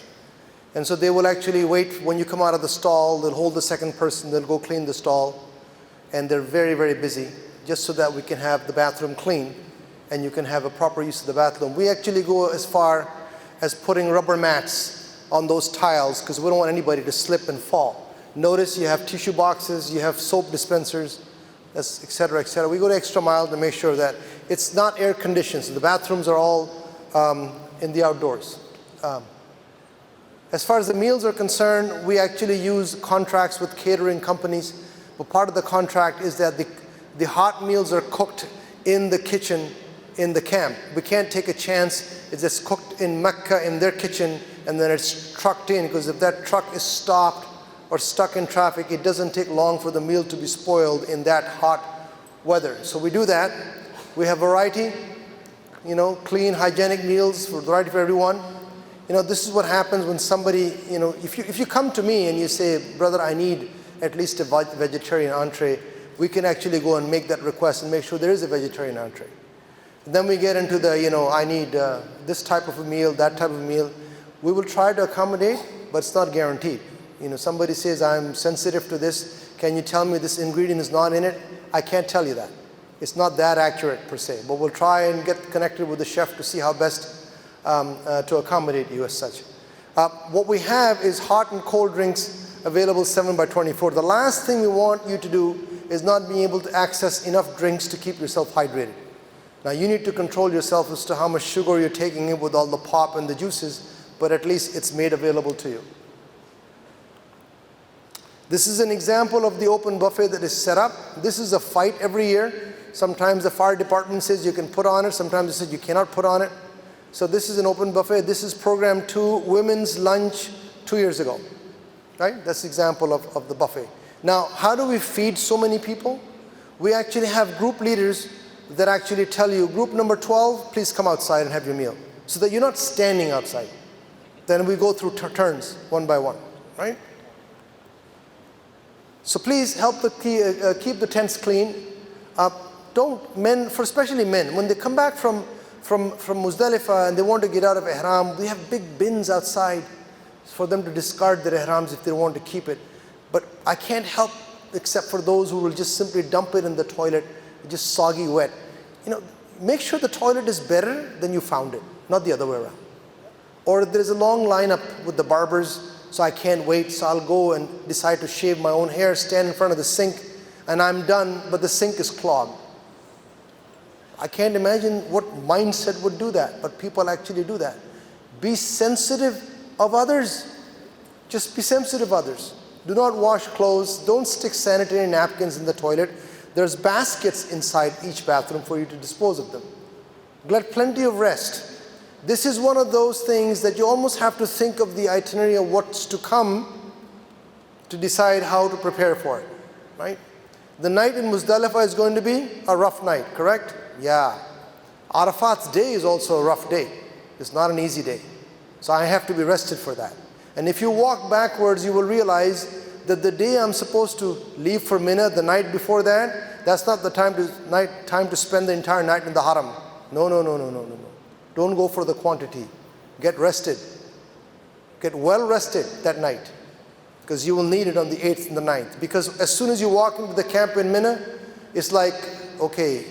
And so they will actually wait when you come out of the stall, they'll hold the second person, they'll go clean the stall, and they're very, very busy, just so that we can have the bathroom clean and you can have a proper use of the bathroom. We actually go as far as putting rubber mats on those tiles because we don't want anybody to slip and fall. Notice you have tissue boxes, you have soap dispensers, et cetera, et cetera. We go the extra mile to make sure that it's not air conditioned. So the bathrooms are all in the outdoors. As far as the meals are concerned, we actually use contracts with catering companies. But part of the contract is that the hot meals are cooked in the kitchen in the camp. We can't take a chance it's just cooked in Mecca in their kitchen and then it's trucked in, because if that truck is stopped or stuck in traffic, it doesn't take long for the meal to be spoiled in that hot weather. So we do that. We have variety, clean, hygienic meals for variety for everyone. This is what happens when somebody, if you come to me and you say, brother, I need at least a vegetarian entree, we can actually go and make that request and make sure there is a vegetarian entree. And then we get into the, I need this type of a meal, that type of a meal. We will try to accommodate, but it's not guaranteed. Somebody says, I'm sensitive to this. Can you tell me this ingredient is not in it? I can't tell you that. It's not that accurate per se, but we'll try and get connected with the chef to see how best to accommodate you as such. What we have is hot and cold drinks available 7/24. The last thing we want you to do is not being able to access enough drinks to keep yourself hydrated. Now you need to control yourself as to how much sugar you're taking in with all the pop and the juices, but at least it's made available to you. This is an example of the open buffet that is set up. This is a fight every year. Sometimes the fire department says you can put on it, sometimes they said you cannot put on it. So this is an open buffet. This is program 2, women's lunch 2 years ago. Right? That's the example of the buffet. Now, how do we feed so many people? We actually have group leaders that actually tell you, group number 12, please come outside and have your meal. So that you're not standing outside. Then we go through turns, one by one, right? So please help keep the tents clean. Especially men, when they come back from Muzdalifah and they want to get out of ihram, we have big bins outside for them to discard their ihrams if they want to keep it. But I can't help except for those who will just simply dump it in the toilet, just soggy wet. Make sure the toilet is better than you found it, not the other way around. Or there's a long lineup with the barbers, so I can't wait, so I'll go and decide to shave my own hair, stand in front of the sink, and I'm done, but the sink is clogged. I can't imagine what mindset would do that, but people actually do that. Be sensitive of others. Just be sensitive of others. Do not wash clothes. Don't stick sanitary napkins in the toilet. There's baskets inside each bathroom for you to dispose of them. Get plenty of rest. This is one of those things that you almost have to think of the itinerary of what's to come to decide how to prepare for it, right? The night in Muzdalifah is going to be a rough night, correct? Yeah. Arafat's day is also a rough day. It's not an easy day. So I have to be rested for that. And if you walk backwards, you will realize that the day I'm supposed to leave for Mina, the night before that, that's not the time to spend the entire night in the haram. No. Don't go for the quantity. Get rested. Get well rested that night, because you will need it on the 8th and the 9th. Because as soon as you walk into the camp in Mina, it's like, okay,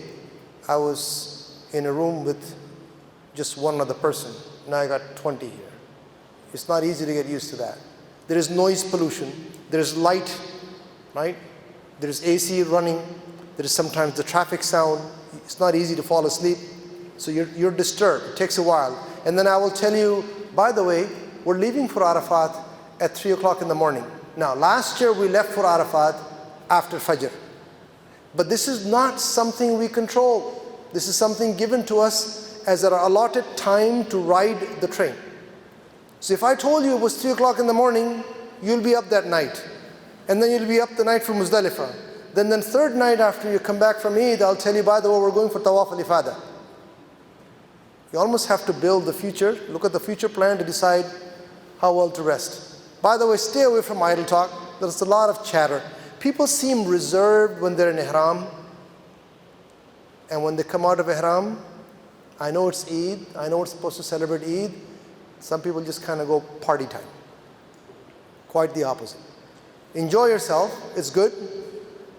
I was in a room with just one other person. Now I got 20 here. It's not easy to get used to that. There is noise pollution. There is light, right? There is AC running. There is sometimes the traffic sound. It's not easy to fall asleep. So you're disturbed. It takes a while. And then I will tell you, by the way, we're leaving for Arafat at 3 o'clock in the morning. Now, last year we left for Arafat after Fajr. But this is not something we control. This is something given to us as our allotted time to ride the train. So if I told you it was 3 o'clock in the morning, you'll be up that night. And then you'll be up the night for Muzdalifah. Then third night after you come back from Eid, I'll tell you, by the way, we're going for Tawaf al-Ifada. You almost have to build the future, look at the future plan to decide how well to rest. By the way, stay away from idle talk. There's a lot of chatter. People seem reserved when they're in ihram. And when they come out of ihram, I know it's Eid, I know we're supposed to celebrate Eid. Some people just kind of go party time. Quite the opposite. Enjoy yourself, it's good,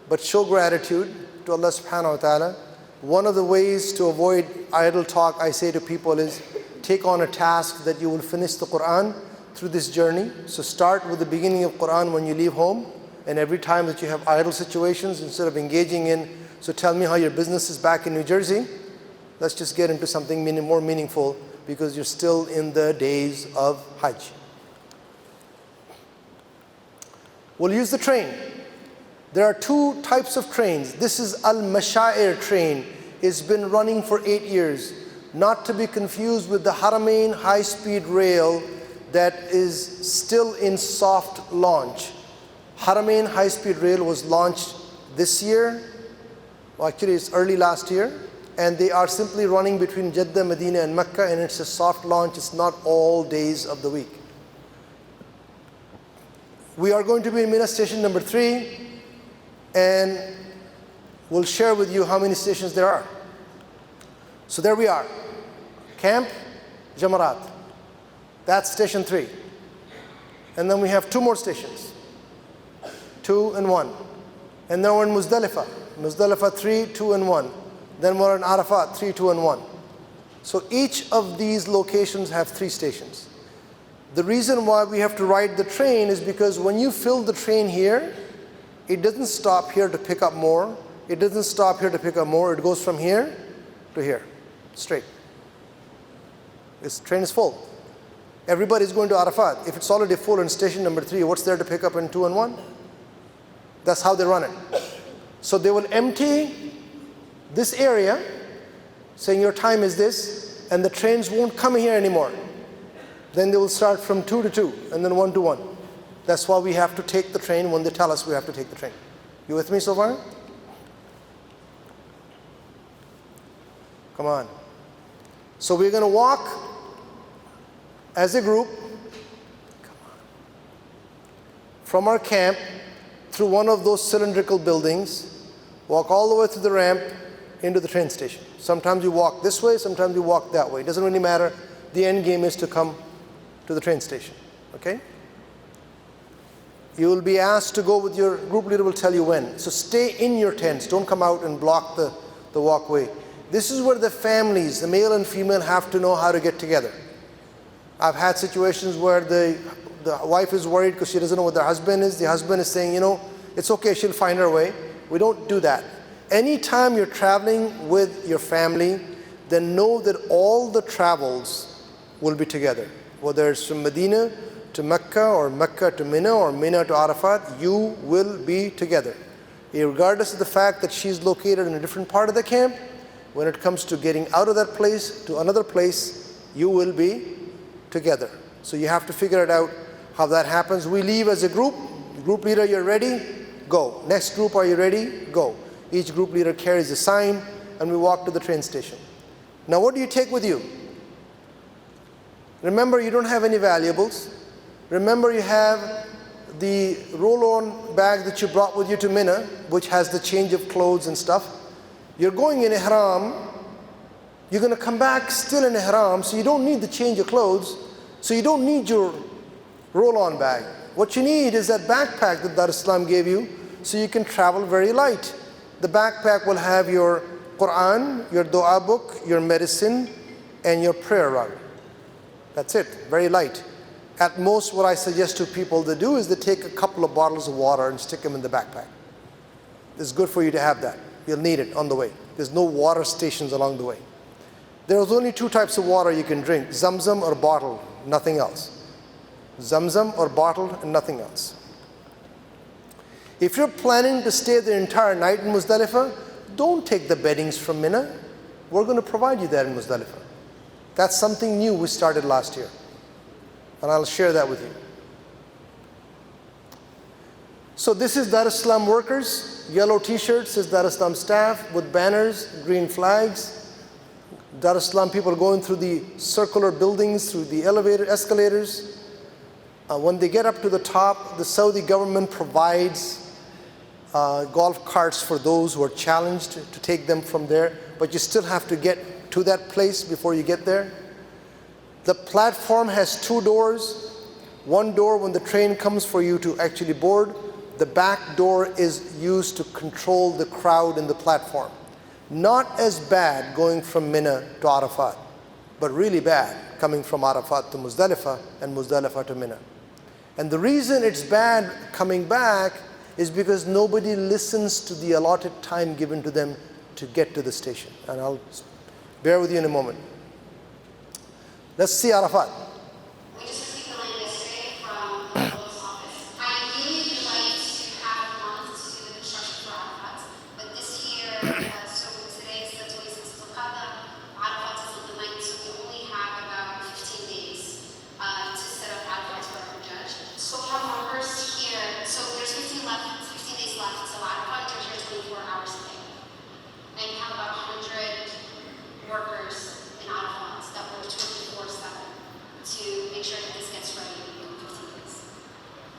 but show gratitude to Allah subhanahu wa ta'ala. One of the ways to avoid idle talk, I say to people, is take on a task that you will finish the Quran through this journey. So start with the beginning of Quran when you leave home, and every time that you have idle situations, instead of engaging in, so tell me how your business is back in New Jersey, let's just get into something more meaningful, because you're still in the days of Hajj. We'll use the train. There are 2 types of trains. This is Al-Mashair train. It's been running for 8 years. Not to be confused with the Haramain high-speed rail that is still in soft launch. Haramain high-speed rail was launched this year. Well, actually, it's early last year. And they are simply running between Jeddah, Medina, and Mecca, and it's a soft launch. It's not all days of the week. We are going to be in Mina station number 3. And we'll share with you how many stations there are. So there we are. Camp Jamarat. That's station 3. And then we have 2 more stations. 2 and 1. And then we're in Muzdalifah. Muzdalifah 3, 2 and 1. Then we're in Arafat 3, 2 and 1. So each of these locations have 3 stations. The reason why we have to ride the train is because when you fill the train here, it doesn't stop here to pick up more. It doesn't stop here to pick up more. It goes from here to here, straight. This train is full. Everybody's going to Arafat. If it's already full in station number 3, what's there to pick up in 2 and 1? That's how they run it. So they will empty this area, saying your time is this, and the trains won't come here anymore. Then they will start from 2 to 2, and then 1 to 1. That's why we have to take the train when they tell us we have to take the train. You with me so far? Come on. So we're going to walk as a group from our camp through one of those cylindrical buildings, walk all the way to the ramp into the train station. Sometimes you walk this way, sometimes you walk that way. It doesn't really matter. The end game is to come to the train station. Okay? You will be asked to go with your group leader, will tell you when. So stay in your tents. Don't come out and block the walkway. This is where the families, the male and female, have to know how to get together. I've had situations where the wife is worried because she doesn't know what the husband is. The husband is saying, it's okay, she'll find her way. We don't do that. Anytime you're traveling with your family, then know that all the travels will be together. Whether it's from Medina to Mecca or Mecca to Mina or Mina to Arafat, you will be together. Regardless of the fact that she's located in a different part of the camp, when it comes to getting out of that place to another place, you will be together. So you have to figure it out how that happens. We leave as a group. Group leader, you're ready? Go. Next group, are you ready? Go. Each group leader carries a sign, and we walk to the train station. Now, what do you take with you? Remember, you don't have any valuables. Remember, you have the roll-on bag that you brought with you to Mina, which has the change of clothes and stuff. You're going in ihram. You're going to come back still in ihram, so you don't need the change of clothes. So you don't need your roll-on bag. What you need is that backpack that Dar El Salam gave you, so you can travel very light. The backpack will have your Quran, your dua book, your medicine, and your prayer rug. That's it, very light. At most, what I suggest to people to do is to take a couple of bottles of water and stick them in the backpack. It's good for you to have that. You'll need it on the way. There's no water stations along the way. There's only 2 types of water you can drink, Zamzam or bottled, nothing else. Zamzam or bottled and nothing else. If you're planning to stay the entire night in Muzdalifah, don't take the beddings from Mina. We're going to provide you that in Muzdalifah. That's something new we started last year. And I'll share that with you. So this is Dar El Salam workers. Yellow t-shirts is Dar El Salam staff with banners, green flags. Dar El Salam people are going through the circular buildings, through the escalators. When they get up to the top, the Saudi government provides golf carts for those who are challenged to take them from there. But you still have to get to that place before you get there. The platform has 2 doors. One door when the train comes for you to actually board. The back door is used to control the crowd in the platform. Not as bad going from Mina to Arafat, but really bad coming from Arafat to Muzdalifah and Muzdalifah to Mina. And the reason it's bad coming back is because nobody listens to the allotted time given to them to get to the station. And I'll bear with you in a moment. Let's see Arafat. We just received the line yesterday from the post office. I really would like to have a month to do the construction for Arafat, but this year, so today is the 26th of Qadr, Arafat is on the 9th, so we only have about 15 days to set up Arafat for our judge. So we have workers here, so there's 15 days left until Arafat, they're here 24 hours a day. And you have about 100 workers in Arafat that work 24/7 to make sure that this gets ready in 15 days.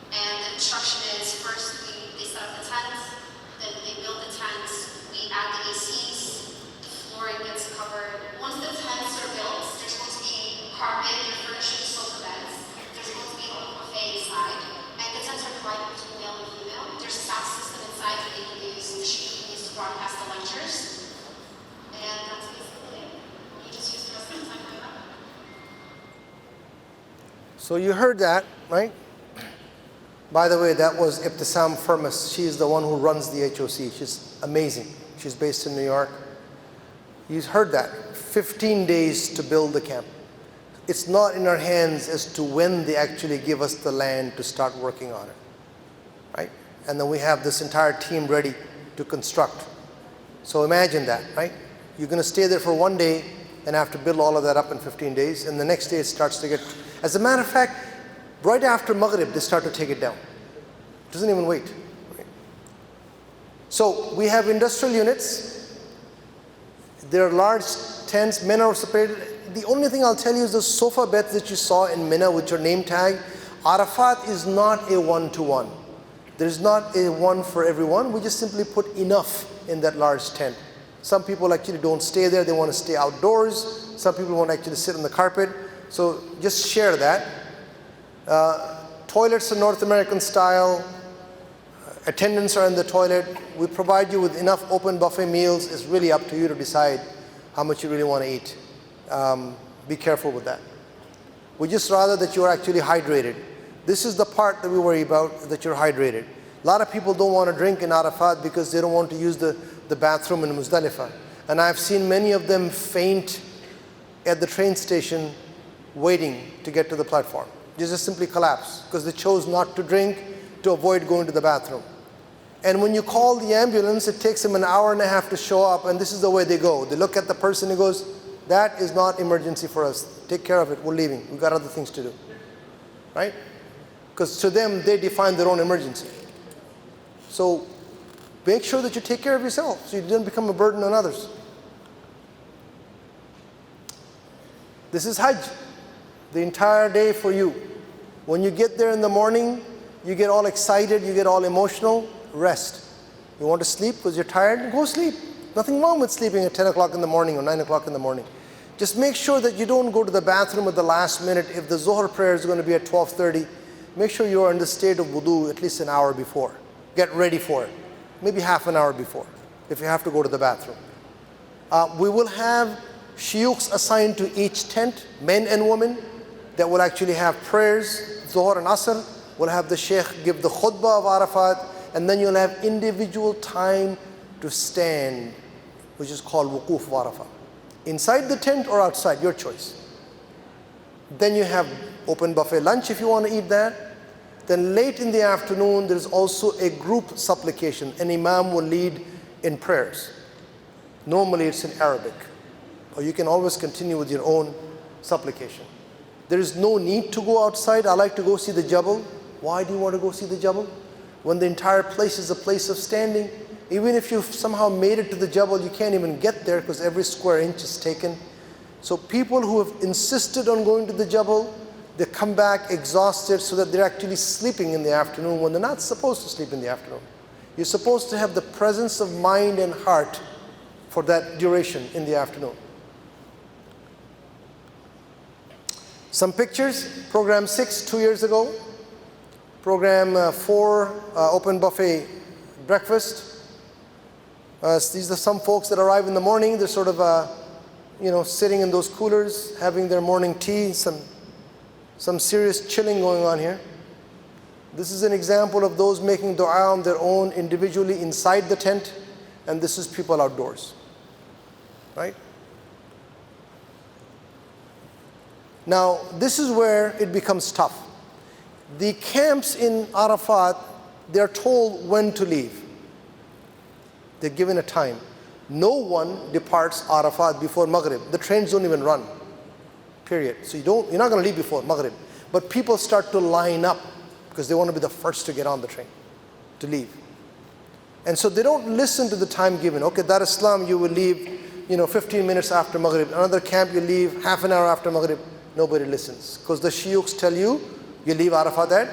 And the instruction is first they set up the tents, then they build the tents, we add the ACs, the flooring gets covered. Once the tents are built, there's going to be carpet, your furniture, sofa beds, there's going to be a buffet inside, and the tents are divided between male and female. There's a sound system inside that they can use, the sheet can use to broadcast the lectures, and that's basically it. You just use the rest of the time for that. So you heard that, right? By the way, that was Ibtisam Firmus. She is the one who runs the HOC. She's amazing. She's based in New York. You heard that. 15 days to build the camp. It's not in our hands as to when they actually give us the land to start working on it, right? And then we have this entire team ready to construct. So imagine that, right? You're going to stay there for 1 day and have to build all of that up in 15 days. And the next day it starts to get, as a matter of fact, right after Maghrib, they start to take it down. It doesn't even wait. Right? So we have industrial units. There are large tents. Men are separated. The only thing I'll tell you is the sofa beds that you saw in Mina with your name tag. Arafat is not a one-to-one. There's not a one for everyone. We just simply put enough in that large tent. Some people actually don't stay there. They want to stay outdoors. Some people want to actually sit on the carpet. So just share that. Toilets are North American style. Attendants are in the toilet. We provide you with enough open buffet meals. It's really up to you to decide how much you really want to eat. Be careful with that. We just rather that you are actually hydrated. This is the part that we worry about, that you're hydrated. A lot of people don't want to drink in Arafat because they don't want to use the bathroom in Muzdalifah. And I've seen many of them faint at the train station waiting to get to the platform. They just simply collapse because they chose not to drink to avoid going to the bathroom. And when you call the ambulance, it takes them an hour and a half to show up, and this is the way they go. They look at the person and goes, that is not emergency for us. Take care of it. We're leaving. We've got other things to do. Right? Because to them, they define their own emergency. So make sure that you take care of yourself so you don't become a burden on others. This is Hajj, the entire day for you. When you get there in the morning, you get all excited, you get all emotional, rest. You want to sleep because you're tired? Go sleep. Nothing wrong with sleeping at 10 o'clock in the morning or 9 o'clock in the morning. Just make sure that you don't go to the bathroom at the last minute. If the Zohar prayer is going to be at 12:30, make sure you are in the state of wudu at least an hour before. Get ready for it. Maybe half an hour before, if you have to go to the bathroom. We will have shuyukhs assigned to each tent, men and women, that will actually have prayers, Zohar and Asr. We'll have the Sheikh give the khutbah of Arafat, and then you'll have individual time to stand, which is called wuquf of Arafat. Inside the tent or outside, your choice. Then you have open buffet lunch if you want to eat that. Then late in the afternoon, there's also a group supplication. An imam will lead in prayers. Normally it's in Arabic, or you can always continue with your own supplication. There is no need to go outside. I like to go see the Jabal. Why do you want to go see the Jabal? When the entire place is a place of standing. Even if you've somehow made it to the Jabal, you can't even get there because every square inch is taken. So people who have insisted on going to the Jabal, they come back exhausted so that they're actually sleeping in the afternoon when they're not supposed to sleep in the afternoon. You're supposed to have the presence of mind and heart for that duration in the afternoon. Some pictures. Program 6, 2 years ago. Program 4, open buffet breakfast. These are some folks that arrive in the morning. They're sort of, sitting in those coolers, having their morning tea, some serious chilling going on here. This is an example of those making dua on their own individually inside the tent, and this is people outdoors, right? Now, this is where it becomes tough. The camps in Arafat, they're told when to leave. They're given a time. No one departs Arafat before Maghrib. The trains don't even run, period. So you're not going to leave before Maghrib. But people start to line up because they want to be the first to get on the train, to leave. And so they don't listen to the time given. Okay, Dar El Salam, you will leave 15 minutes after Maghrib. Another camp, you leave half an hour after Maghrib. Nobody listens because the shuyukhs tell you leave Arafat at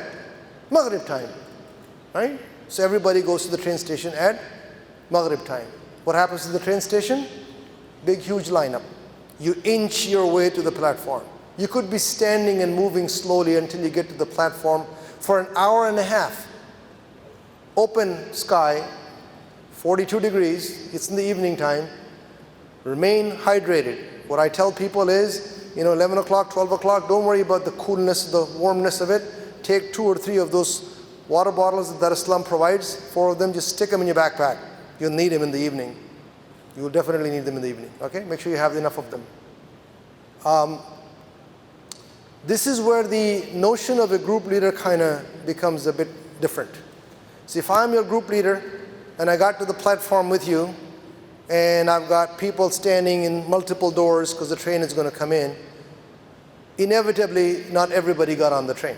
Maghrib time, right? So everybody goes to the train station at Maghrib time. What happens to the train station? Big, huge lineup. You inch your way to the platform. You could be standing and moving slowly until you get to the platform for an hour and a half. Open sky, 42 degrees, it's in the evening time. Remain hydrated. What I tell people is, 11 o'clock, 12 o'clock, don't worry about the coolness, the warmness of it. Take 2 or 3 of those water bottles that Dar El Salam provides. 4 of them, just stick them in your backpack. You'll need them in the evening. You will definitely need them in the evening, okay? Make sure you have enough of them. This is where the notion of a group leader kind of becomes a bit different. See, if I'm your group leader and I got to the platform with you and I've got people standing in multiple doors because the train is going to come in, inevitably not everybody got on the train.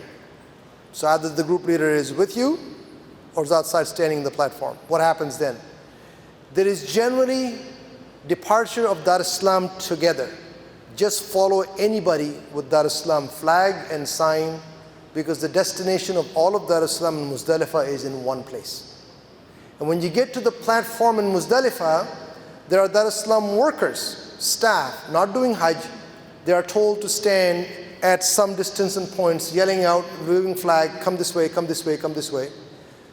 So either the group leader is with you or is outside standing in the platform. What happens then? There is generally departure of Dar es Salaam together. Just follow anybody with Dar es Salaam flag and sign, because the destination of all of Dar es Salaam and Muzdalifah is in one place. And when you get to the platform in Muzdalifah, there are Dar es Salaam workers, staff, not doing Hajj. They are told to stand at some distance and points, yelling out, waving flag, come this way, come this way, come this way.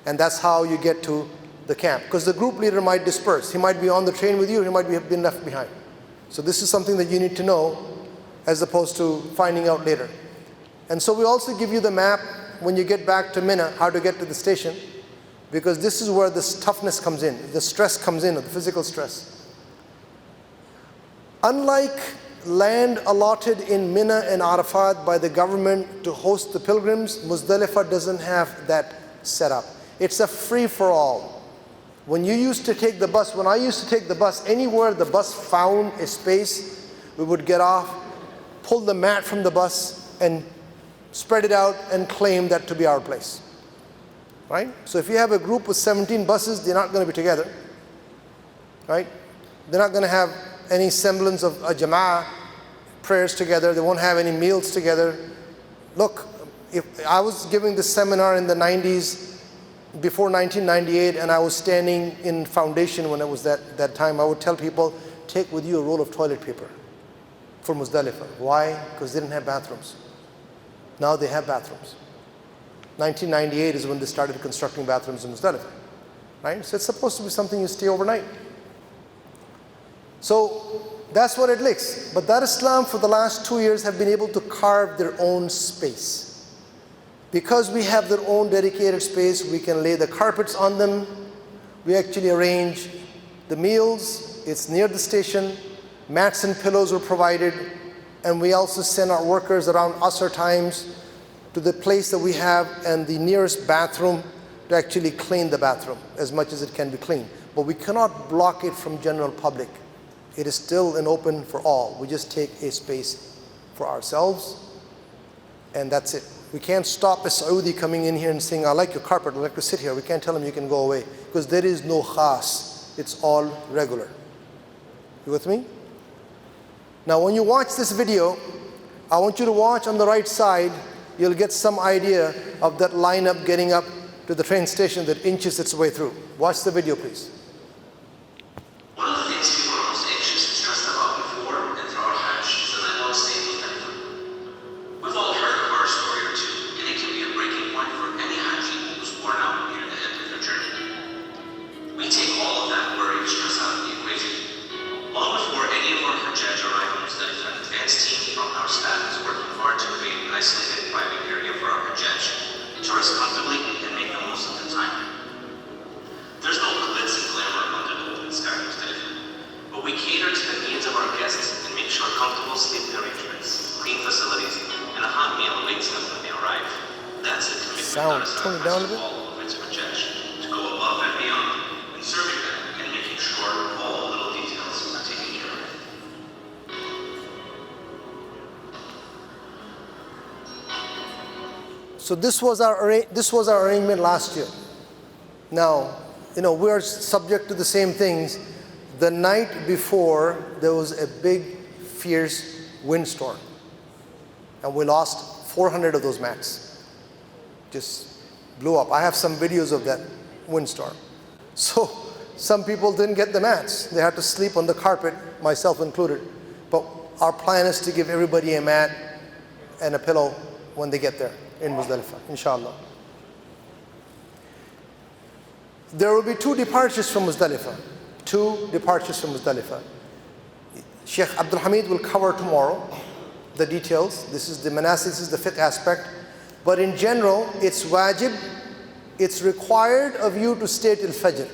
And that's how you get to the camp. Because the group leader might disperse. He might be on the train with you, he might have been left behind. So this is something that you need to know as opposed to finding out later. And so we also give you the map when you get back to Mina, how to get to the station, because this is where this toughness comes in, the stress comes in, the physical stress. Unlike land allotted in Mina and Arafat by the government to host the pilgrims, Muzdalifah doesn't have that set up. It's a free-for-all. When you used to take the bus, when I used to take the bus, anywhere the bus found a space, we would get off, pull the mat from the bus, and spread it out and claim that to be our place. Right? So if you have a group with 17 buses, they're not going to be together. Right? They're not going to have any semblance of a jama'ah prayers together. They won't have any meals together. Look, if I was giving this seminar in the 90s, before 1998, and I was standing in foundation when it was that time, I would tell people, take with you a roll of toilet paper for Muzdalifah. Why? Because they didn't have bathrooms. Now they have bathrooms. 1998 is when they started constructing bathrooms in Muzdalifah. Right? So it's supposed to be something you stay overnight. So that's what it looks. But Dar es Salaam for the last 2 years have been able to carve their own space. Because we have their own dedicated space, we can lay the carpets on them. We actually arrange the meals. It's near the station. Mats and pillows are provided. And we also send our workers around Asr times to the place that we have and the nearest bathroom to actually clean the bathroom as much as it can be cleaned. But we cannot block it from general public. It is still an open for all. We just take a space for ourselves, and that's it. We can't stop a Saudi coming in here and saying, I like your carpet, I'd like to sit here. We can't tell him you can go away, because there is no khas. It's all regular. You with me? Now when you watch this video, I want you to watch on the right side. You'll get some idea of that lineup getting up to the train station that inches its way through. Watch the video, please. One of the things people are most anxious and stressed about before and throughout Hajj is the night-long stay in Muzdalifah. We've all heard a horror story or two, and it can be a breaking point for any Hajji who's worn out near the end of their journey. We take all of that worry and stress out of the equation. Long before any of our Hajjaj arrive in Muzdalifah, an advanced team from our staff is working hard to create an isolated private area for our Hajjaj to rest comfortably and make the most of the time. There's no glitz and glamour under the open sky in Muzdalifah, but we cater to the needs of our guests and make sure comfortable sleeping arrangements, clean facilities, and a hot meal awaits them when they arrive. That's the commitment Sound, turn it down a bit. all of its Hajjaj to go above and beyond in serving them and making sure all the little details are taken care of. So this was our arrangement last year. Now, we are subject to the same things. The night before, there was a big, fierce windstorm, and we lost 400 of those mats. Just blew up. I have some videos of that windstorm. So some people didn't get the mats. They had to sleep on the carpet, myself included. But our plan is to give everybody a mat and a pillow when they get there in Muzdalifah, inshallah. There will be 2 departures from Muzdalifah. 2 departures from Muzdalifah. Sheikh Abdul Hamid will cover tomorrow the details. This is the manasik, this is the fiqh aspect. But in general, it's wajib. It's required of you to stay till Fajr.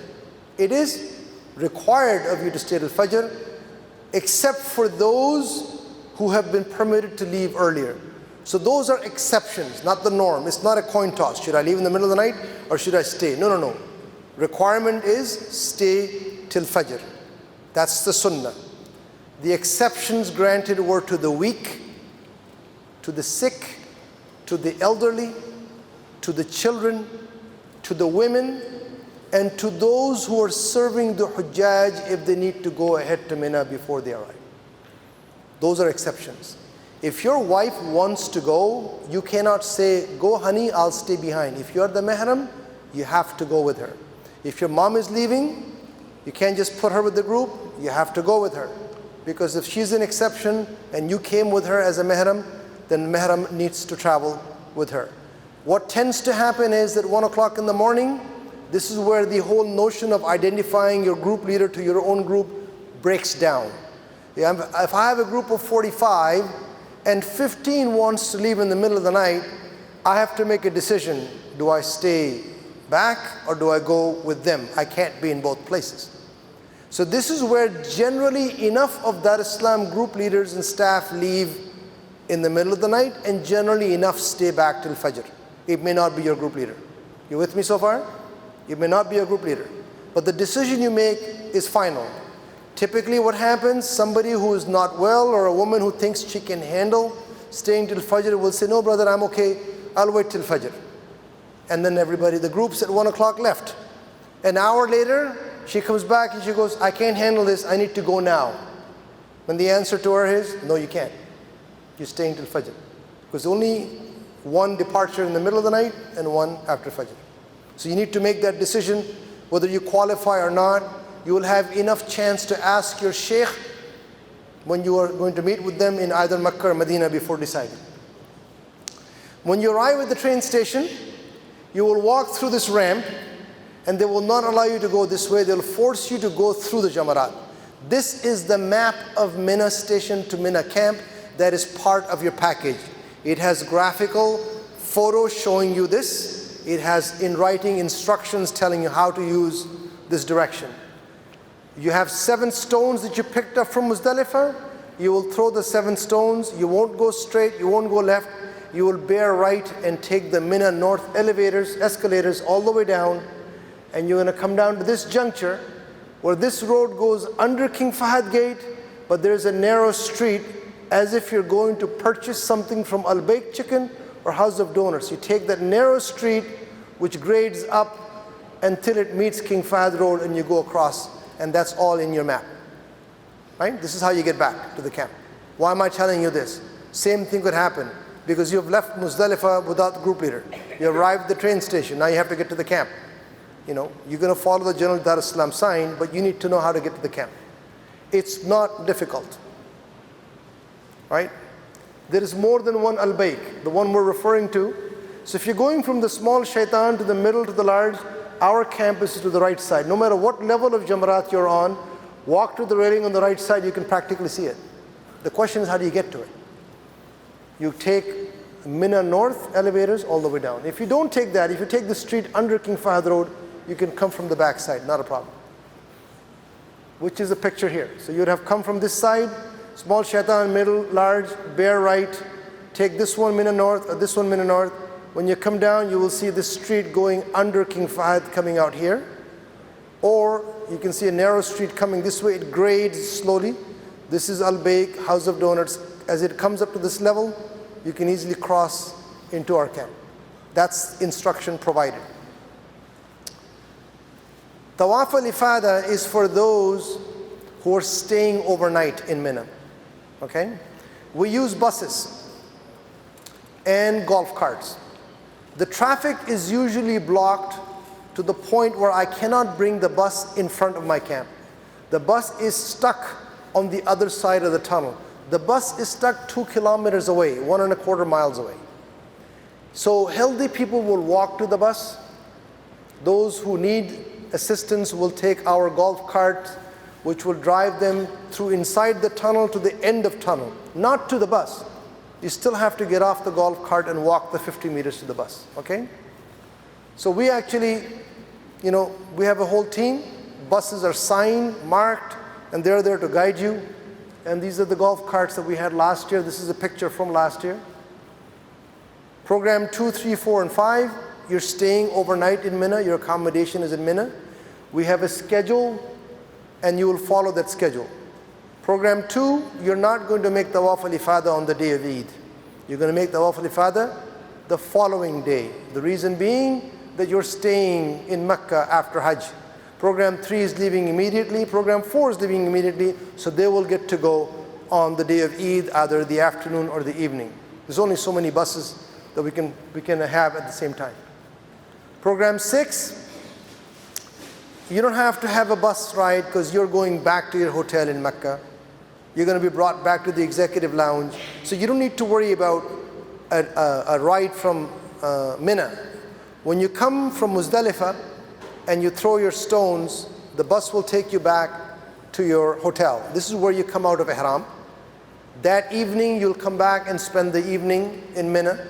It is, required of you to stay till Fajr, except for those who have been permitted to leave earlier. So those are exceptions, not the norm. It's not a coin toss. Should I leave in the middle of the night or should I stay? No, no, no. Requirement is stay till Fajr. That's the sunnah. The exceptions granted were to the weak, to the sick, to the elderly, to the children, to the women, and to those who are serving the Hujjaj if they need to go ahead to Mina before they arrive. Those are exceptions. If your wife wants to go, you cannot say, go honey, I'll stay behind. If you're the mahram, you have to go with her. If your mom is leaving, you can't just put her with the group, you have to go with her. Because if she's an exception and you came with her as a mahram, then mahram needs to travel with her. What tends to happen is that 1 o'clock in the morning, this is where the whole notion of identifying your group leader to your own group breaks down. If I have a group of 45 and 15 wants to leave in the middle of the night, I have to make a decision. Do I stay back or do I go with them? I can't be in both places. So this is where generally enough of Dar es Salaam group leaders and staff leave in the middle of the night, and generally enough stay back till Fajr. It may not be your group leader. You with me so far? It may not be a group leader. But the decision you make is final. Typically what happens, somebody who is not well or a woman who thinks she can handle staying till Fajr will say, no brother, I'm okay, I'll wait till Fajr. And then everybody, the groups at 1 o'clock left. An hour later, she comes back and she goes, I can't handle this, I need to go now. And the answer to her is, no you can't. You're staying till Fajr. Because only one departure in the middle of the night and one after Fajr. So you need to make that decision, whether you qualify or not. You will have enough chance to ask your sheikh when you are going to meet with them in either Makkah or Medina before deciding. When you arrive at the train station, you will walk through this ramp and they will not allow you to go this way. They'll force you to go through the Jamarat. This is the map of Mina station to Mina camp that is part of your package. It has graphical photos showing you this. It has in writing instructions telling you how to use this direction. You have 7 stones that you picked up from Muzdalifah. You will throw the 7 stones. You won't go straight, you won't go left. You will bear right and take the Mina North escalators all the way down. And you're going to come down to this juncture where this road goes under King Fahad Gate, but there's a narrow street as if you're going to purchase something from Al-Baik Chicken or House of Donors. You take that narrow street which grades up until it meets King Fahad Road and you go across, and that's all in your map. Right? This is how you get back to the camp. Why am I telling you this? Same thing could happen because you have left Muzdalifah without the group leader. You arrived at the train station, now you have to get to the camp. You know, you're going to follow the general Dar es Salaam sign, but you need to know how to get to the camp. It's not difficult. Right? There is more than one Al-Baik, the one we're referring to. So if you're going from the small shaitan to the middle to the large, our campus is to the right side. No matter what level of Jamarat you're on, walk to the railing on the right side, you can practically see it. The question is, how do you get to it? You take Mina North elevators all the way down. If you don't take that, if you take the street under King Fahad Road, you can come from the back side, not a problem. Which is the picture here. So you'd have come from this side, small shaitan, middle, large, bear right, take this one Mina North or this one Mina North. When you come down, you will see the street going under King Fahad coming out here. Or you can see a narrow street coming this way, it grades slowly. This is Al-Baik, House of Donors. As it comes up to this level, you can easily cross into our camp. That's instruction provided. Tawaf al-Ifada is for those who are staying overnight in Mina. Okay? We use buses and golf carts. The traffic is usually blocked to the point where I cannot bring the bus in front of my camp. The bus is stuck on the other side of the tunnel. The bus is stuck 2 kilometers away, 1.25 miles away. So healthy people will walk to the bus. Those who need assistance will take our golf cart, which will drive them through inside the tunnel to the end of tunnel, not to the bus. You still have to get off the golf cart and walk the 50 meters to the bus, okay? So we actually, we have a whole team. Buses are signed, marked, and they're there to guide you. And these are the golf carts that we had last year. This is a picture from last year. Program 2, 3, 4, and 5, you're staying overnight in Mina. Your accommodation is in Mina. We have a schedule, and you will follow that schedule. Program 2, you're not going to make Tawaf al-Ifada on the day of Eid. You're going to make Tawaf al-Ifada the following day. The reason being that you're staying in Mecca after Hajj. Program 3 is leaving immediately. Program 4 is leaving immediately, so they will get to go on the day of Eid, either the afternoon or the evening. There's only so many buses that we can have at the same time. Program 6, you don't have to have a bus ride because you're going back to your hotel in Mecca. You're going to be brought back to the executive lounge. So you don't need to worry about a ride from Mina. When you come from Muzdalifah and you throw your stones, the bus will take you back to your hotel. This is where you come out of Ihram. That evening you'll come back and spend the evening in Mina,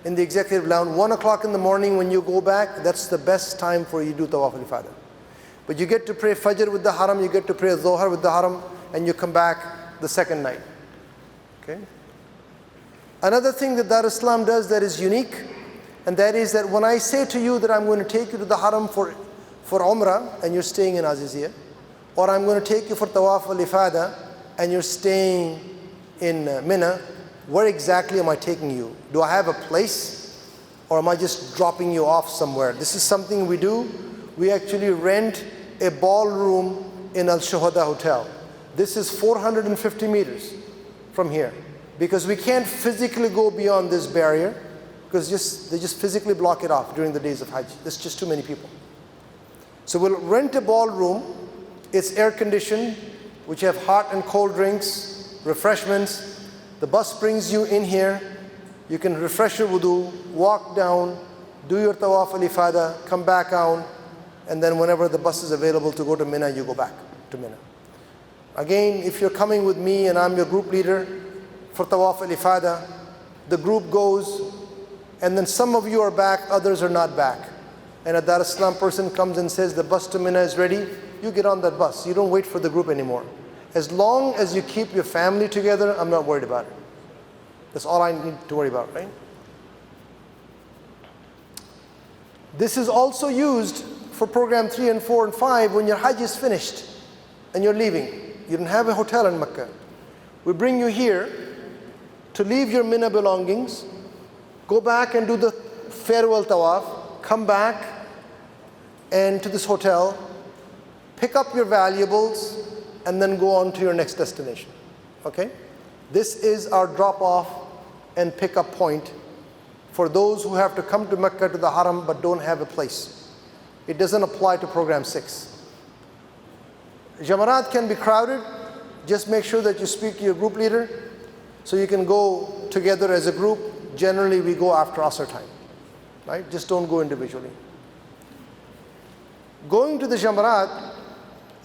in the executive lounge. 1 o'clock in the morning when you go back, that's the best time for you to do Tawaf al-Ifada. But you get to pray Fajr with the Haram, you get to pray Zohar with the Haram, and you come back the second night. Okay? Another thing that Dar es Salam does that is unique, and that is that when I say to you that I'm going to take you to the Haram for Umrah, and you're staying in Aziziyah, or I'm going to take you for Tawaf al-Ifada, and you're staying in Mina, where exactly am I taking you? Do I have a place, or am I just dropping you off somewhere? This is something we do. We actually rent a ballroom in Al Shuhada Hotel. This is 450 meters from here, because we can't physically go beyond this barrier, because they just physically block it off during the days of Hajj. There's just too many people. So we'll rent a ballroom. It's air conditioned, which have hot and cold drinks, refreshments. The bus brings you in here. You can refresh your wudu, walk down, do your Tawaf al-Ifada, come back out, and then whenever the bus is available to go to Mina, you go back to Mina. Again, if you're coming with me and I'm your group leader for Tawaf al-Ifada, the group goes, and then some of you are back, others are not back. And a Dar es Salam person comes and says the bus to Mina is ready, you get on that bus. You don't wait for the group anymore. As long as you keep your family together, I'm not worried about it. That's all I need to worry about, right? This is also used for program 3 and 4 and 5 when your Hajj is finished and you're leaving. You don't have a hotel in Mecca. We bring you here to leave your Mina belongings, go back and do the farewell tawaf, come back and to this hotel, pick up your valuables, and then go on to your next destination. Okay? This is our drop-off and pick-up point for those who have to come to Mecca to the Haram but don't have a place. It doesn't apply to program 6. Jamarat can be crowded. Just make sure that you speak to your group leader so you can go together as a group. Generally, we go after Asr time. Right? Just don't go individually. Going to the Jamarat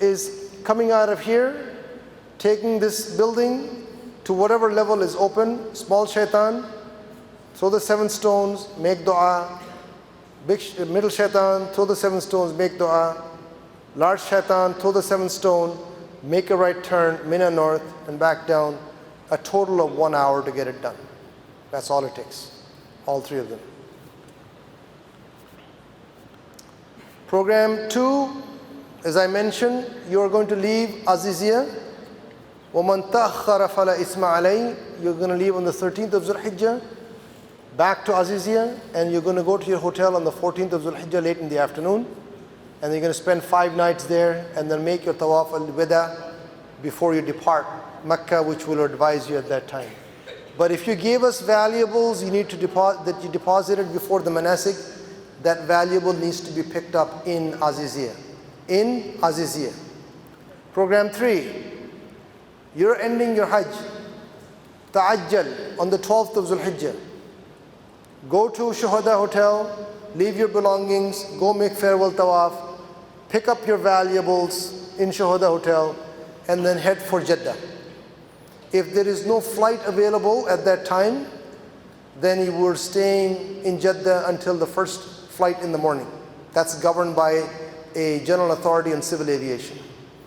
is coming out of here, taking this building to whatever level is open, small shaitan, throw the 7 stones, make dua, middle shaitan, throw the 7 stones, make dua, large shaitan, throw the 7 stone, make a right turn, Mina north, and back down, a total of 1 hour to get it done. That's all it takes, all 3 of them. Program 2, as I mentioned, you are going to leave Aziziyah. وَمَنْ تَأْخَّرَ فَلَا إِثْمَ عَلَيْهِ. You're going to leave on the 13th of Zulhijjah, back to Aziziyah, and you're going to go to your hotel on the 14th of Zulhijjah late in the afternoon, and you're going to spend 5 nights there, and then make your Tawaf al-Wida before you depart Mecca, which will advise you at that time. But if you gave us valuables you need to that you deposited before the manasik, that valuable needs to be picked up in Aziziyah. In Aziziyah. Program 3, you're ending your Hajj. Ta'ajjal on the 12th of Zulhijjah. Go to Shuhada Hotel, leave your belongings, go make farewell tawaf, pick up your valuables in Shuhada Hotel, and then head for Jeddah. If there is no flight available at that time, then you were staying in Jeddah until the first flight in the morning. That's governed by a general authority on civil aviation.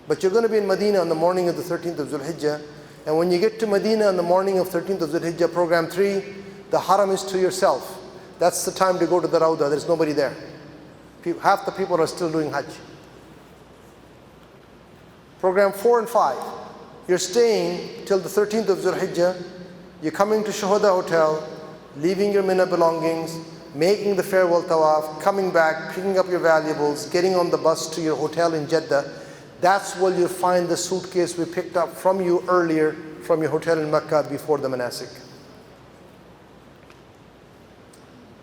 But you're going to be in Medina on the morning of the 13th of Zulhijjah, and when you get to Medina on the morning of 13th of Zulhijjah, program 3, the haram is to yourself. That's the time to go to the Rawdah. There's nobody there. Half the people are still doing Hajj. Program 4 and 5, you're staying till the 13th of Zulhijjah. You're coming to Shuhada Hotel, leaving your Mina belongings, making the farewell tawaf, coming back, picking up your valuables, getting on the bus to your hotel in Jeddah. That's where you'll find the suitcase we picked up from you earlier from your hotel in Mecca before the manasik.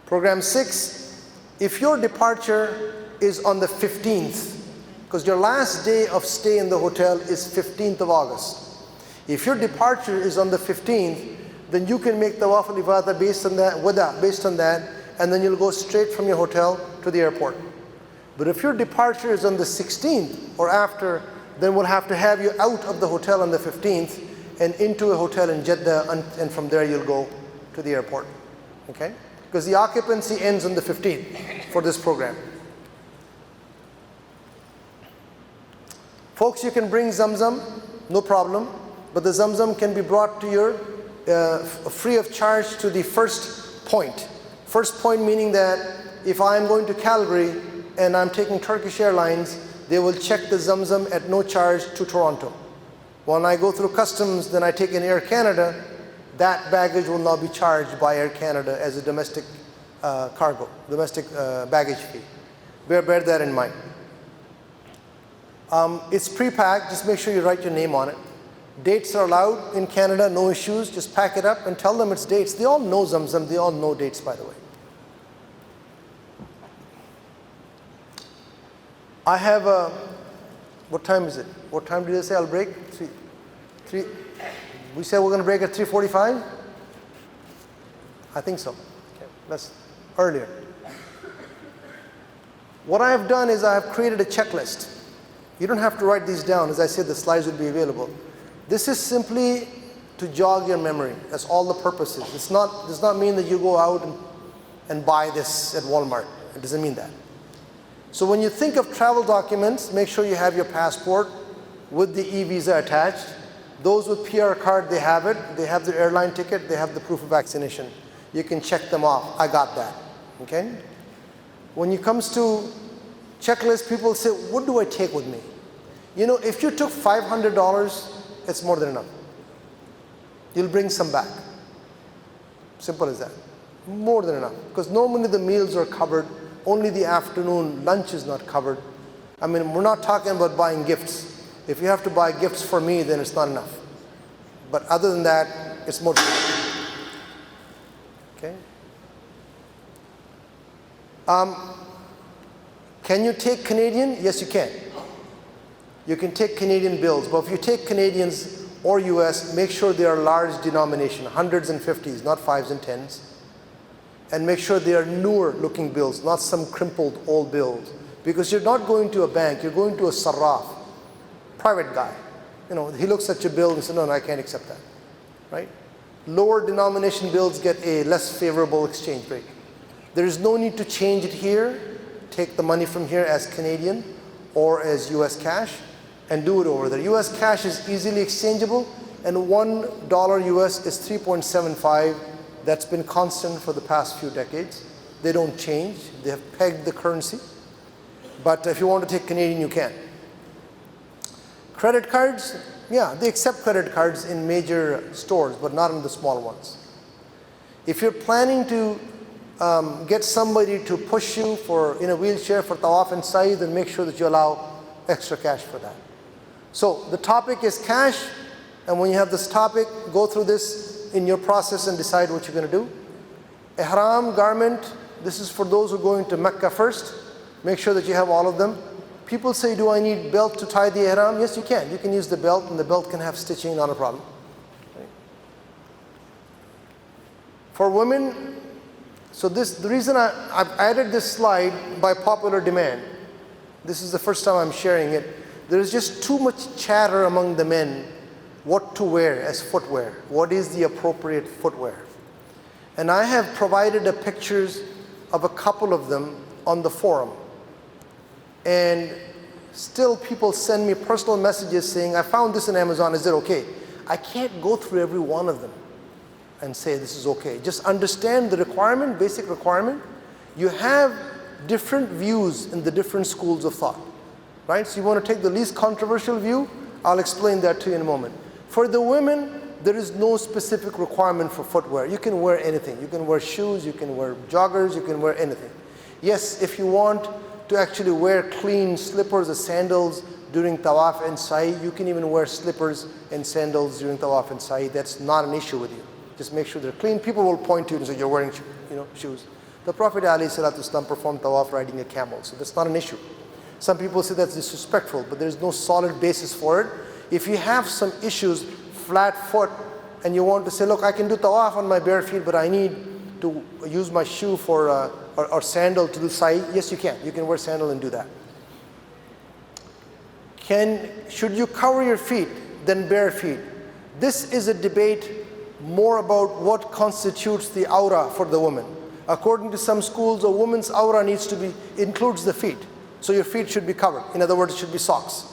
Program 6, if your departure is on the 15th, because your last day of stay in the hotel is 15th of August. If your departure is on the 15th, then you can make tawaf al-ifadah based on that, wada, based on that, and then you'll go straight from your hotel to the airport. But if your departure is on the 16th or after, then we'll have to have you out of the hotel on the 15th and into a hotel in Jeddah, and from there you'll go to the airport. Okay? Because the occupancy ends on the 15th for this program. Folks, you can bring Zamzam, no problem, but the Zamzam can be brought to your free of charge to the first point. First point meaning that if I'm going to Calgary and I'm taking Turkish Airlines, they will check the Zamzam at no charge to Toronto. When I go through customs, then I take an Air Canada, that baggage will now be charged by Air Canada as a domestic cargo, domestic baggage fee. Bear that in mind. It's pre-packed, just make sure you write your name on it. Dates are allowed in Canada, no issues, just pack it up and tell them it's dates. They all know Zamzam, they all know dates, by the way. I have a, what time is it? What time did I say I'll break? Three. We said we're going to break at 3:45? I think so. Okay, that's earlier. What I have done is I have created a checklist. You don't have to write these down. As I said, the slides will be available. This is simply to jog your memory. That's all the purpose is. Does not mean that you go out and buy this at Walmart. It doesn't mean that. So when you think of travel documents, make sure you have your passport with the e-visa attached. Those with PR card, they have it. They have their airline ticket. They have the proof of vaccination. You can check them off. I got that. Okay? When it comes to checklist, people say, what do I take with me? You know, if you took $500, it's more than enough. You'll bring some back. Simple as that. More than enough. Because normally the meals are covered. Only the afternoon lunch is not covered. I mean, we're not talking about buying gifts. If you have to buy gifts for me, then it's not enough. But other than that, it's more than enough. Okay? Can you take Canadian? Yes, you can. You can take Canadian bills, but if you take Canadians or US, make sure they are large denomination, hundreds and fifties, not fives and tens. And make sure they are newer looking bills, not some crimpled old bills. Because you're not going to a bank, you're going to a sarraf, private guy. You know, he looks at your bill and says, no, I can't accept that, right? Lower denomination bills get a less favorable exchange rate. There is no need to change it here. Take the money from here as Canadian or as US cash and do it over there. US cash is easily exchangeable, and $1 US is 3.75. That's been constant for the past few decades. They don't change. They have pegged the currency. But if you want to take Canadian, you can. Credit cards, yeah, they accept credit cards in major stores, but not in the small ones. If you're planning to get somebody to push you in a wheelchair for tawaf and sa'i, then make sure that you allow extra cash for that. So the topic is cash, and when you have this topic, go through this in your process and decide what you're going to do. Ihram, garment, this is for those who are going to Mecca first. Make sure that you have all of them. People say, do I need belt to tie the ihram? Yes, you can. You can use the belt, and the belt can have stitching, not a problem. Right? For women, so the reason I've added this slide by popular demand. This is the first time I'm sharing it. There is just too much chatter among the men what to wear as footwear. What is the appropriate footwear? And I have provided pictures of a couple of them on the forum. And still people send me personal messages saying, I found this on Amazon, is it okay? I can't go through every one of them and say this is okay. Just understand the requirement, basic requirement. You have different views in the different schools of thought, right? So you want to take the least controversial view? I'll explain that to you in a moment. For the women, there is no specific requirement for footwear. You can wear anything. You can wear shoes, you can wear joggers, you can wear anything. Yes, if you want to actually wear clean slippers or sandals during tawaf and sa'i, you can even wear slippers and sandals during tawaf and sa'i. That's not an issue with you. Just make sure they're clean. People will point to you and say, you're wearing shoes. The Prophet ﷺ performed tawaf riding a camel, so that's not an issue. Some people say that's disrespectful, but there's no solid basis for it. If you have some issues, flat foot, and you want to say, look, I can do tawaf on my bare feet, but I need to use my shoe for or sandal to do sa'i, yes you can. You can wear sandal and do that. Should you cover your feet than bare feet? This is a debate more about what constitutes the aura for the woman. According to some schools, a woman's aura includes the feet. So your feet should be covered. In other words, it should be socks.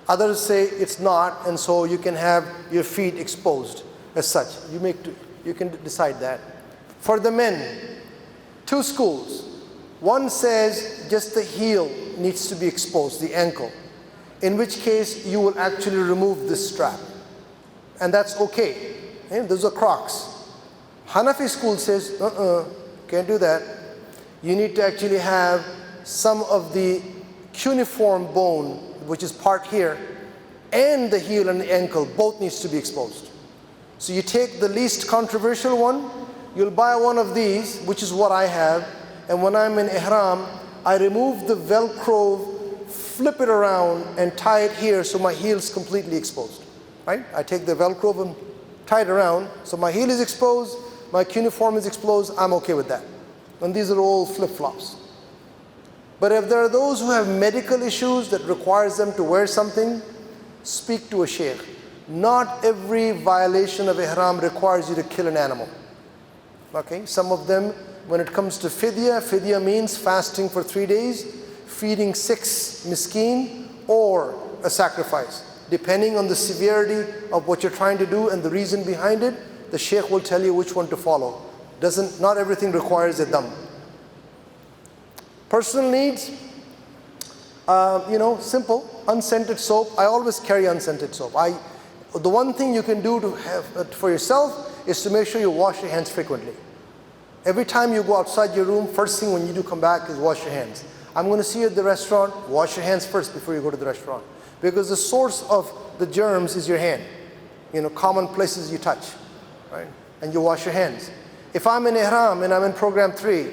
Others say it's not, and so you can have your feet exposed as such. You can decide that. For the men, two schools. One says just the heel needs to be exposed, the ankle, in which case you will actually remove this strap. And that's okay. Those are Crocs. Hanafi school says, can't do that. You need to actually have some of the cuneiform bone, which is part here, and the heel and the ankle, both needs to be exposed. So you take the least controversial one, you'll buy one of these, which is what I have, and when I'm in ihram, I remove the Velcro, flip it around, and tie it here so my heel is completely exposed, right? I take the Velcro and tie it around, so my heel is exposed, my cuneiform is exposed, I'm okay with that. And these are all flip-flops. But if there are those who have medical issues that requires them to wear something, speak to a sheikh. Not every violation of ihram requires you to kill an animal. Okay, some of them, when it comes to fidya means fasting for 3 days, feeding 6 miskeen, or a sacrifice. Depending on the severity of what you're trying to do and the reason behind it, the sheikh will tell you which one to follow. Not everything requires a dam. Personal needs, simple, unscented soap. I always carry unscented soap. The one thing you can do to have for yourself is to make sure you wash your hands frequently. Every time you go outside your room, first thing when you do come back is wash your hands. I'm going to see you at the restaurant, wash your hands first before you go to the restaurant. Because the source of the germs is your hand. Common places you touch, right? And you wash your hands. If I'm in ihram and I'm in program 3,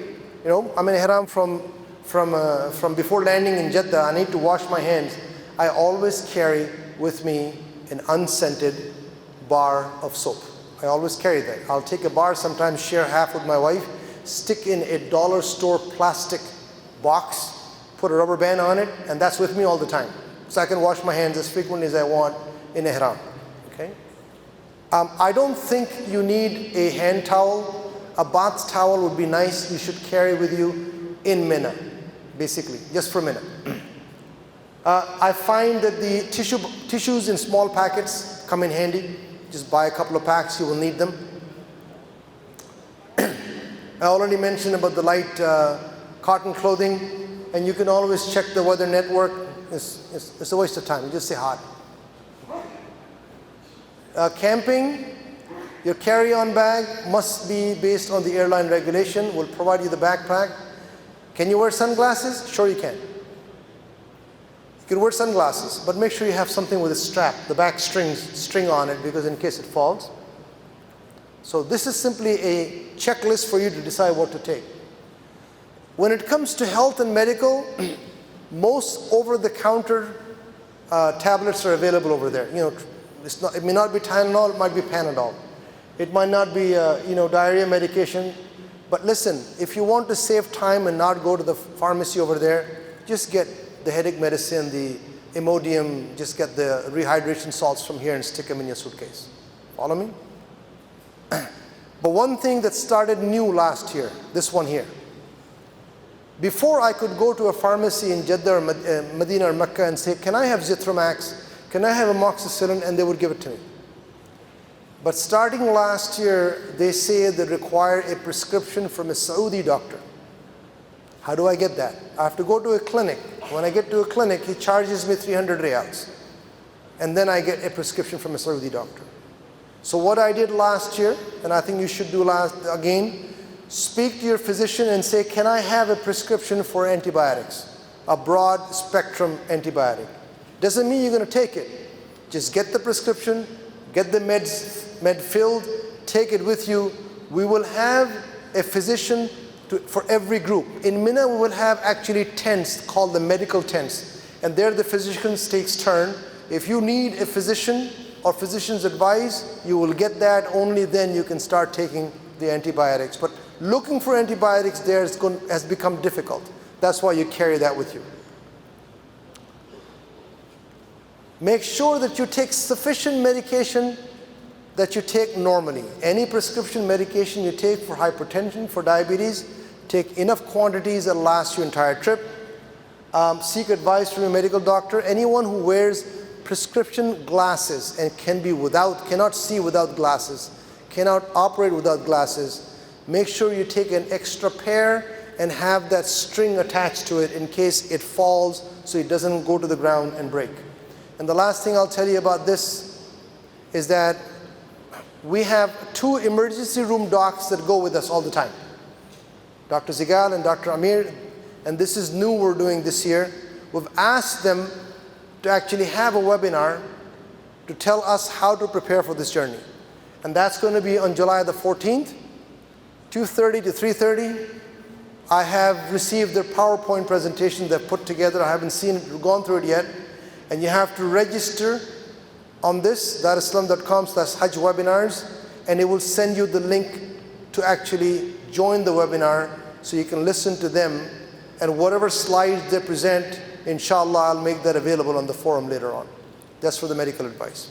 I'm in ihram from before landing in Jeddah, I need to wash my hands. I always carry with me an unscented bar of soap. I always carry that. I'll take a bar, sometimes share half with my wife, stick in a dollar store plastic box, put a rubber band on it, and that's with me all the time. So I can wash my hands as frequently as I want in ihram. Okay? I don't think you need a hand towel. A bath towel would be nice. You should carry with you in Mina, basically, just for Mina. I find that the tissues in small packets come in handy. Just buy a couple of packs, you will need them. I already mentioned about the light cotton clothing, and you can always check the weather network. It's a waste of time, you just say hot. Camping, your carry-on bag must be based on the airline regulation. We'll provide you the backpack. Can you wear sunglasses? Sure you can. You can wear sunglasses, but make sure you have something with a strap, the back string on it, because in case it falls. So this is simply a checklist for you to decide what to take. When it comes to health and medical, most over-the-counter tablets are available over there. It may not be Tylenol, it might be Panadol. It might not be diarrhea medication. But listen, if you want to save time and not go to the pharmacy over there, just get the headache medicine, the Imodium, just get the rehydration salts from here and stick them in your suitcase. Follow me? But one thing that started new last year, this one here. Before I could go to a pharmacy in Jeddah or Medina or Mecca and say, can I have Zithromax? Can I have amoxicillin? And they would give it to me. But starting last year, they say they require a prescription from a Saudi doctor. How do I get that? I have to go to a clinic. When I get to a clinic, he charges me 300 riyals. And then I get a prescription from a Saudi doctor. So what I did last year, and I think you should do again, speak to your physician and say, can I have a prescription for antibiotics? A broad spectrum antibiotic. Doesn't mean you're going to take it. Just get the prescription, get the med filled, take it with you. We will have a physician for every group. In Mina, we will have actually tents called the medical tents. And there the physicians takes turn. If you need a physician or physician's advice, you will get that. Only then you can start taking the antibiotics. But looking for antibiotics there has become difficult. That's why you carry that with you. Make sure that you take sufficient medication that you take normally. Any prescription medication you take for hypertension, for diabetes, take enough quantities that last your entire trip. Seek advice from a medical doctor. Anyone who wears prescription glasses and cannot see without glasses, cannot operate without glasses, make sure you take an extra pair and have that string attached to it in case it falls so it doesn't go to the ground and break. And the last thing I'll tell you about this is that we have 2 emergency room docs that go with us all the time. Dr. Zigal and Dr. Amir, and this is new we're doing this year. We've asked them to actually have a webinar to tell us how to prepare for this journey. And that's going to be on July the 14th, 2:30 to 3:30. I have received their PowerPoint presentation they've put together. I haven't gone through it yet. And you have to register on this, daressalam.com/Hajj webinars, and it will send you the link to actually join the webinar so you can listen to them. And whatever slides they present, inshallah, I'll make that available on the forum later on. That's for the medical advice.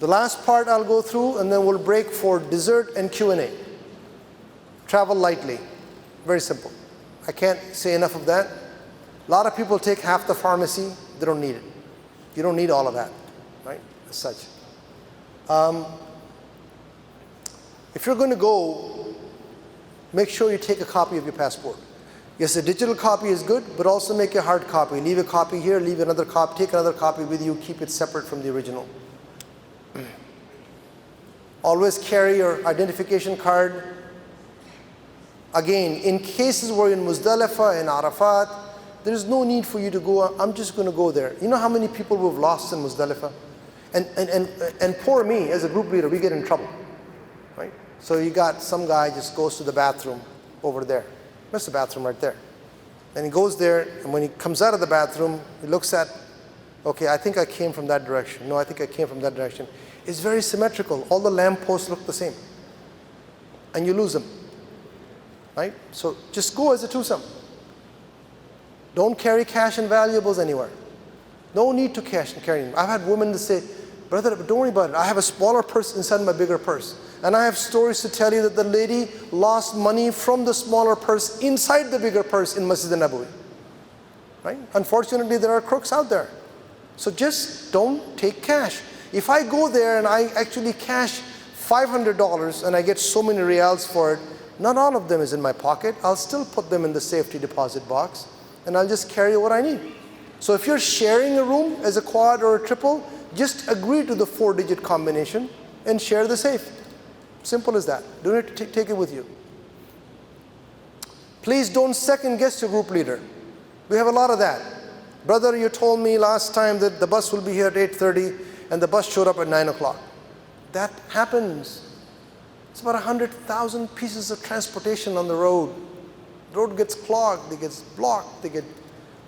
The last part I'll go through, and then we'll break for dessert and Q&A. Travel lightly. Very simple. I can't say enough of that. A lot of people take half the pharmacy. They don't need it. You don't need all of that, right, as such. If you're going to go, make sure you take a copy of your passport. Yes, a digital copy is good, but also make a hard copy. Leave a copy here, leave another copy, take another copy with you, keep it separate from the original. Always carry your identification card. Again, in cases where you're in Muzdalifah and Arafat, there's no need for you to go, I'm just going to go there. You know how many people we've lost in Muzdalifah? And poor me, as a group leader, we get in trouble, right? So you got some guy just goes to the bathroom over there. That's the bathroom right there. And he goes there, and when he comes out of the bathroom, he looks at, okay, I think I came from that direction. No, I think I came from that direction. It's very symmetrical. All the lampposts look the same. And you lose them, right? So just go as a twosome. Don't carry cash and valuables anywhere. No need to carry them. I've had women that say, brother, don't worry about it. I have a smaller purse inside my bigger purse. And I have stories to tell you that the lady lost money from the smaller purse inside the bigger purse in Masjid al-Nabawi. Right? Unfortunately, there are crooks out there. So just don't take cash. If I go there and I actually cash $500 and I get so many riyals for it, not all of them is in my pocket. I'll still put them in the safety deposit box and I'll just carry what I need. So if you're sharing a room as a quad or a triple, just agree to the 4-digit combination and share the safe. Simple as that. Don't have to take it with you. Please don't second guess your group leader. We have a lot of that. Brother, you told me last time that the bus will be here at 8:30 and the bus showed up at 9 o'clock. That happens. It's about 100,000 pieces of transportation on the road. The road gets clogged, it gets blocked,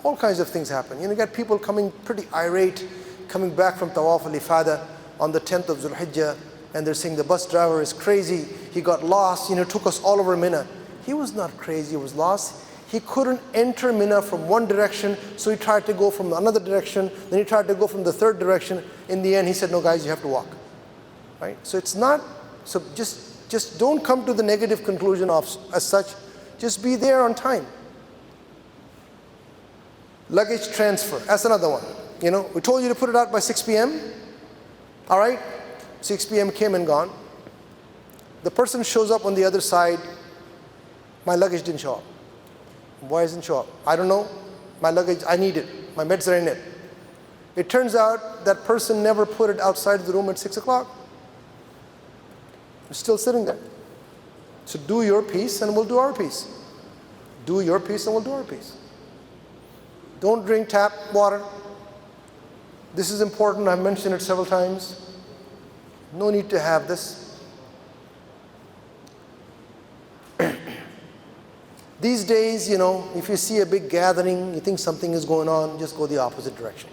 all kinds of things happen. You get people coming pretty irate, coming back from Tawaf al-Ifada on the 10th of Zulhijjah, and they're saying the bus driver is crazy, he got lost, took us all over Mina. He was not crazy, he was lost. He couldn't enter Mina from one direction, so he tried to go from another direction, then he tried to go from the third direction. In the end, he said, no guys, you have to walk. Right? So just Just don't come to the negative conclusion of as such. Just be there on time. Luggage transfer, that's another one. You know, we told you to put it out by 6 p.m. All right, 6 p.m. came and gone. The person shows up on the other side. My luggage didn't show up. Why doesn't it show up? I don't know. My luggage, I need it. My meds are in it. It turns out that person never put it outside the room at 6 o'clock. It's still sitting there. So do your piece and we'll do our piece. Do your piece and we'll do our piece. Don't drink tap water. This is important. I've mentioned it several times. No need to have this. These days, you know, if you see a big gathering, you think something is going on, just go the opposite direction.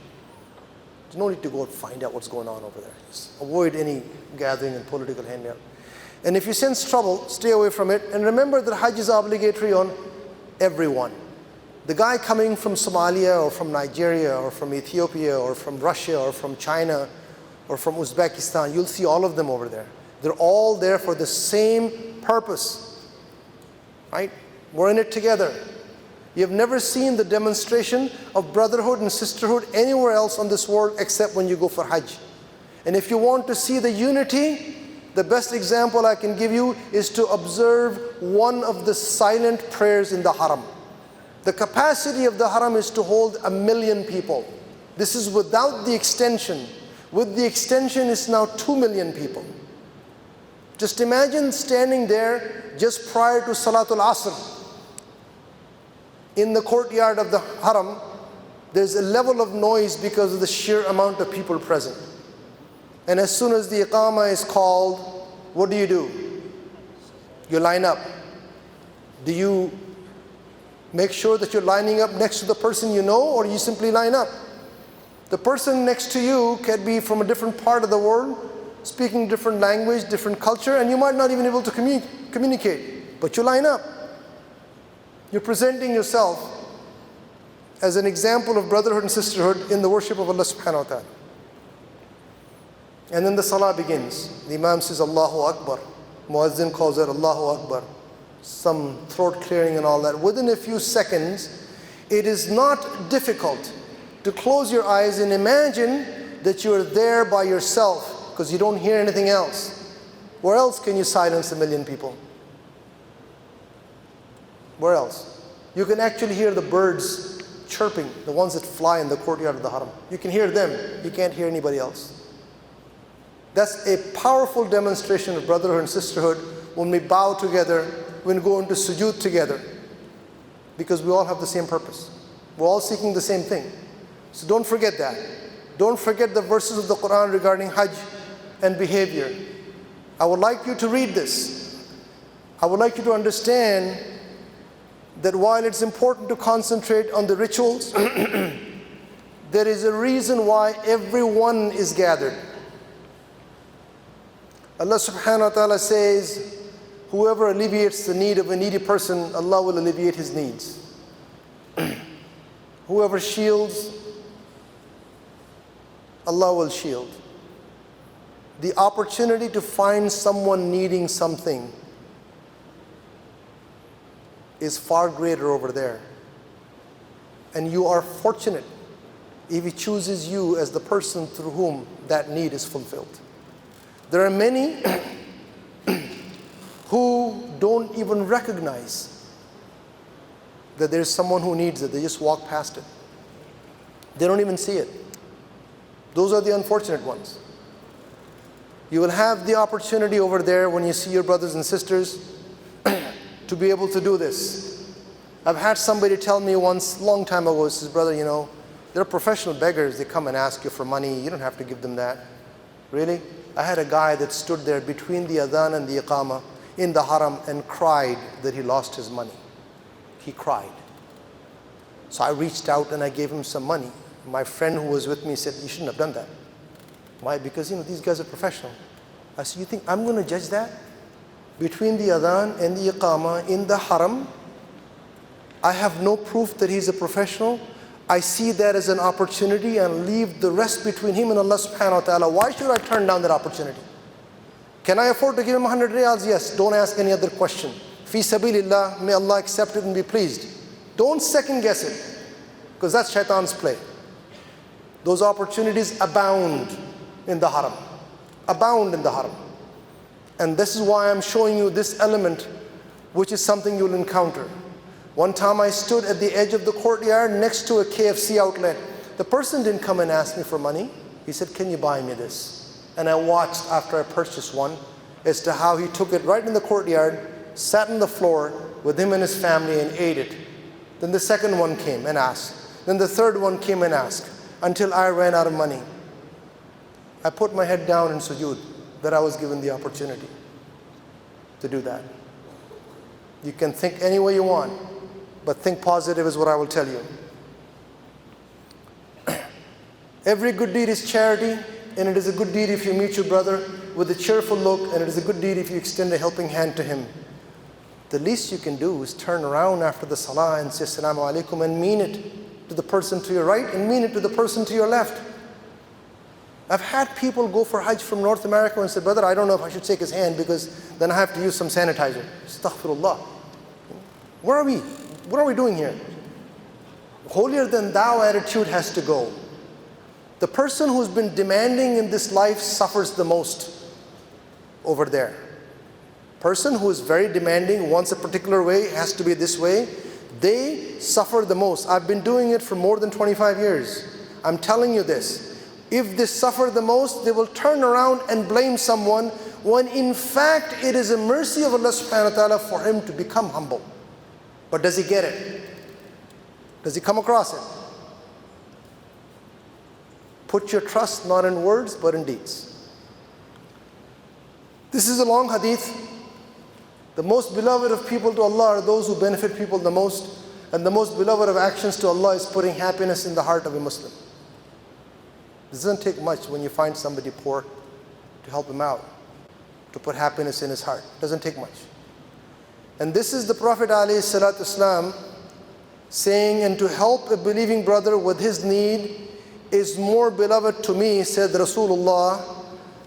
There's no need to go and find out what's going on over there. Just avoid any gathering and political handout. And if you sense trouble, stay away from it. And remember that Hajj is obligatory on everyone. The guy coming from Somalia or from Nigeria or from Ethiopia or from Russia or from China or from Uzbekistan, you'll see all of them over there. They're all there for the same purpose, right? We're in it together. You've never seen the demonstration of brotherhood and sisterhood anywhere else on this world except when you go for Hajj. And if you want to see the unity, the best example I can give you is to observe one of the silent prayers in the Haram. The capacity of the Haram is to hold 1 million people. This is without the extension. With the extension, it's now 2 million people. Just imagine standing there just prior to Salatul Asr. In the courtyard of the Haram, there's a level of noise because of the sheer amount of people present. And as soon as the Iqamah is called, what do? You line up. Do you make sure that you're lining up next to the person you know, or you simply line up? The person next to you can be from a different part of the world, speaking different language, different culture, and you might not even be able to communicate, but you line up. You're presenting yourself as an example of brotherhood and sisterhood in the worship of Allah subhanahu wa ta'ala. And then the salah begins. The Imam says, Allahu Akbar. Muazzin calls it Allahu Akbar. Some throat clearing and all that. Within a few seconds, it is not difficult to close your eyes and imagine that you're there by yourself because you don't hear anything else. Where else can you silence 1 million people? Where else? You can actually hear the birds chirping, the ones that fly in the courtyard of the Haram. You can hear them. You can't hear anybody else. That's a powerful demonstration of brotherhood and sisterhood when we bow together, when we go into sujood together, because we all have the same purpose. We're all seeking the same thing. So don't forget that. Don't forget the verses of the Quran regarding Hajj and behavior. I would like you to read this. I would like you to understand that while it's important to concentrate on the rituals, there is a reason why everyone is gathered. Allah subhanahu wa ta'ala says, whoever alleviates the need of a needy person, Allah will alleviate his needs. Whoever shields, Allah will shield. The opportunity to find someone needing something is far greater over there. And you are fortunate if He chooses you as the person through whom that need is fulfilled. There are many who don't even recognize that there's someone who needs it. They just walk past it. They don't even see it. Those are the unfortunate ones. You will have the opportunity over there when you see your brothers and sisters to be able to do this. I've had somebody tell me once, long time ago, he says, brother, you know, they're professional beggars. They come and ask you for money. You don't have to give them that. Really? I had a guy that stood there between the adhan and the iqamah in the haram and cried that he lost his money. He cried. So I reached out and I gave him some money. My friend who was with me said, you shouldn't have done that. Why? Because, you know, these guys are professional. I said, you think I'm going to judge that? Between the adhan and the iqamah in the haram, I have no proof that he's a professional. I see that as an opportunity and leave the rest between him and Allah subhanahu wa ta'ala. Why should I turn down that opportunity? Can I afford to give him 100 riyals? Yes. Don't ask any other question. Fi sabilillah, may Allah accept it and be pleased. Don't second guess it, because that's shaitan's play. Those opportunities abound in the haram. Abound in the haram. And this is why I'm showing you this element, which is something you'll encounter. One time I stood at the edge of the courtyard next to a KFC outlet. The person didn't come and ask me for money. He said, can you buy me this? And I watched after I purchased one as to how he took it right in the courtyard, sat on the floor with him and his family and ate it. Then the second one came and asked. Then the third one came and asked, until I ran out of money. I put my head down in sujood that I was given the opportunity to do that. You can think any way you want, but think positive is what I will tell you. Every good deed is charity, and it is a good deed if you meet your brother with a cheerful look, and it is a good deed if you extend a helping hand to him. The least you can do is turn around after the salah and say Assalamu alaikum and mean it to the person to your right and mean it to the person to your left. I've had people go for Hajj from North America and say, brother, I don't know if I should shake his hand because then I have to use some sanitizer. Astaghfirullah. Where are we? What are we doing here? Holier than thou attitude has to go. The person who's been demanding in this life suffers the most over there. Person who is very demanding, wants a particular way, has to be this way, they suffer the most. I've been doing it for more than 25 years. I'm telling you this. If they suffer the most, they will turn around and blame someone when in fact it is a mercy of Allah subhanahu wa ta'ala for him to become humble. But does he get it? Does he come across it? Put your trust not in words but in deeds. This is a long hadith. The most beloved of people to Allah are those who benefit people the most, and the most beloved of actions to Allah is putting happiness in the heart of a Muslim. It doesn't take much when you find somebody poor to help him out, to put happiness in his heart. It doesn't take much. And this is the Prophet ﷺ saying, and to help a believing brother with his need is more beloved to me, said Rasulullah,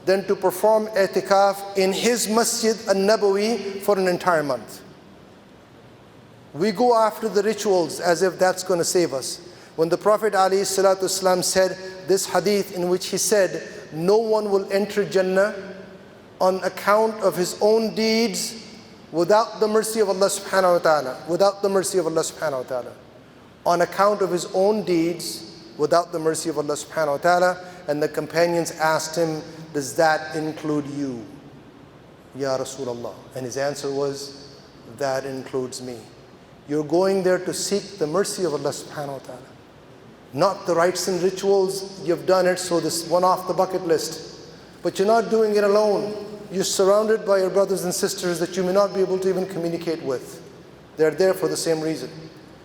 than to perform i'tikaf in his masjid al-Nabawi for an entire month. We go after the rituals as if that's going to save us. When the Prophet ﷺ said this hadith in which he said, no one will enter Jannah on account of his own deeds without the mercy of Allah subhanahu wa ta'ala. Without the mercy of Allah subhanahu wa ta'ala. On account of his own deeds without the mercy of Allah subhanahu wa ta'ala. And the companions asked him, does that include you, Ya Rasulullah? And his answer was, that includes me. You're going there to seek the mercy of Allah subhanahu wa ta'ala. Not the rites and rituals, you've done it, so this one off the bucket list. But you're not doing it alone. You're surrounded by your brothers and sisters that you may not be able to even communicate with. They're there for the same reason.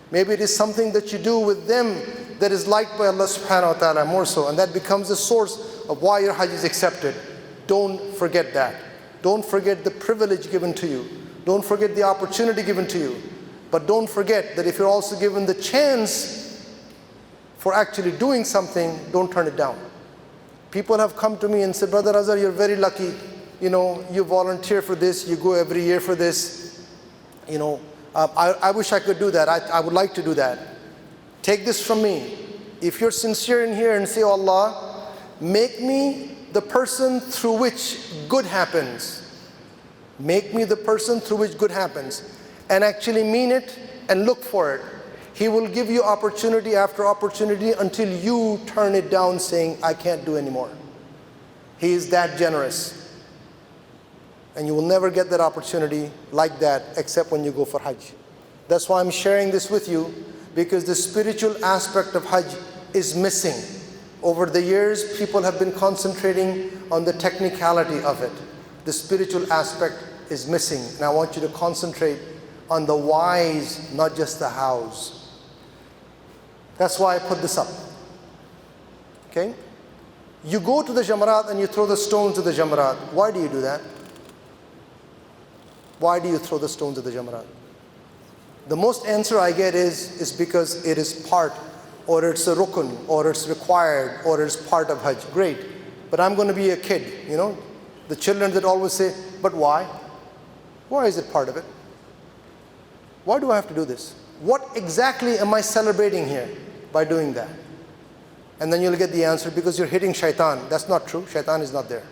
Maybe it is something that you do with them that is liked by Allah subhanahu wa ta'ala more so, and that becomes the source of why your Hajj is accepted. Don't forget that. Don't forget the privilege given to you. Don't forget the opportunity given to you. But don't forget that if you're also given the chance for actually doing something, don't turn it down. People have come to me and said, Brother Azhar, you're very lucky. You know, you volunteer for this, you go every year for this. You know, I wish I could do that. I would like to do that. Take this from me. If you're sincere in here and say, oh Allah, make me the person through which good happens. Make me the person through which good happens. And actually mean it and look for it. He will give you opportunity after opportunity until you turn it down saying, I can't do anymore. He is that generous. And you will never get that opportunity like that except when you go for Hajj. That's why I'm sharing this with you, because the spiritual aspect of Hajj is missing. Over the years, people have been concentrating on the technicality of it. The spiritual aspect is missing. And I want you to concentrate on the whys, not just the hows. That's why I put this up. Okay? You go to the Jamarat and you throw the stones to the Jamarat. Why do you do that? Why do you throw the stones at the Jamarat? The most answer I get is because it is part, or it's a rukun, or it's required, or it's part of Hajj. Great. But I'm going to be a kid, you know. The children that always say, but why? Why is it part of it? Why do I have to do this? What exactly am I celebrating here by doing that? And then you'll get the answer, because you're hitting shaitan. That's not true. Shaitan is not there.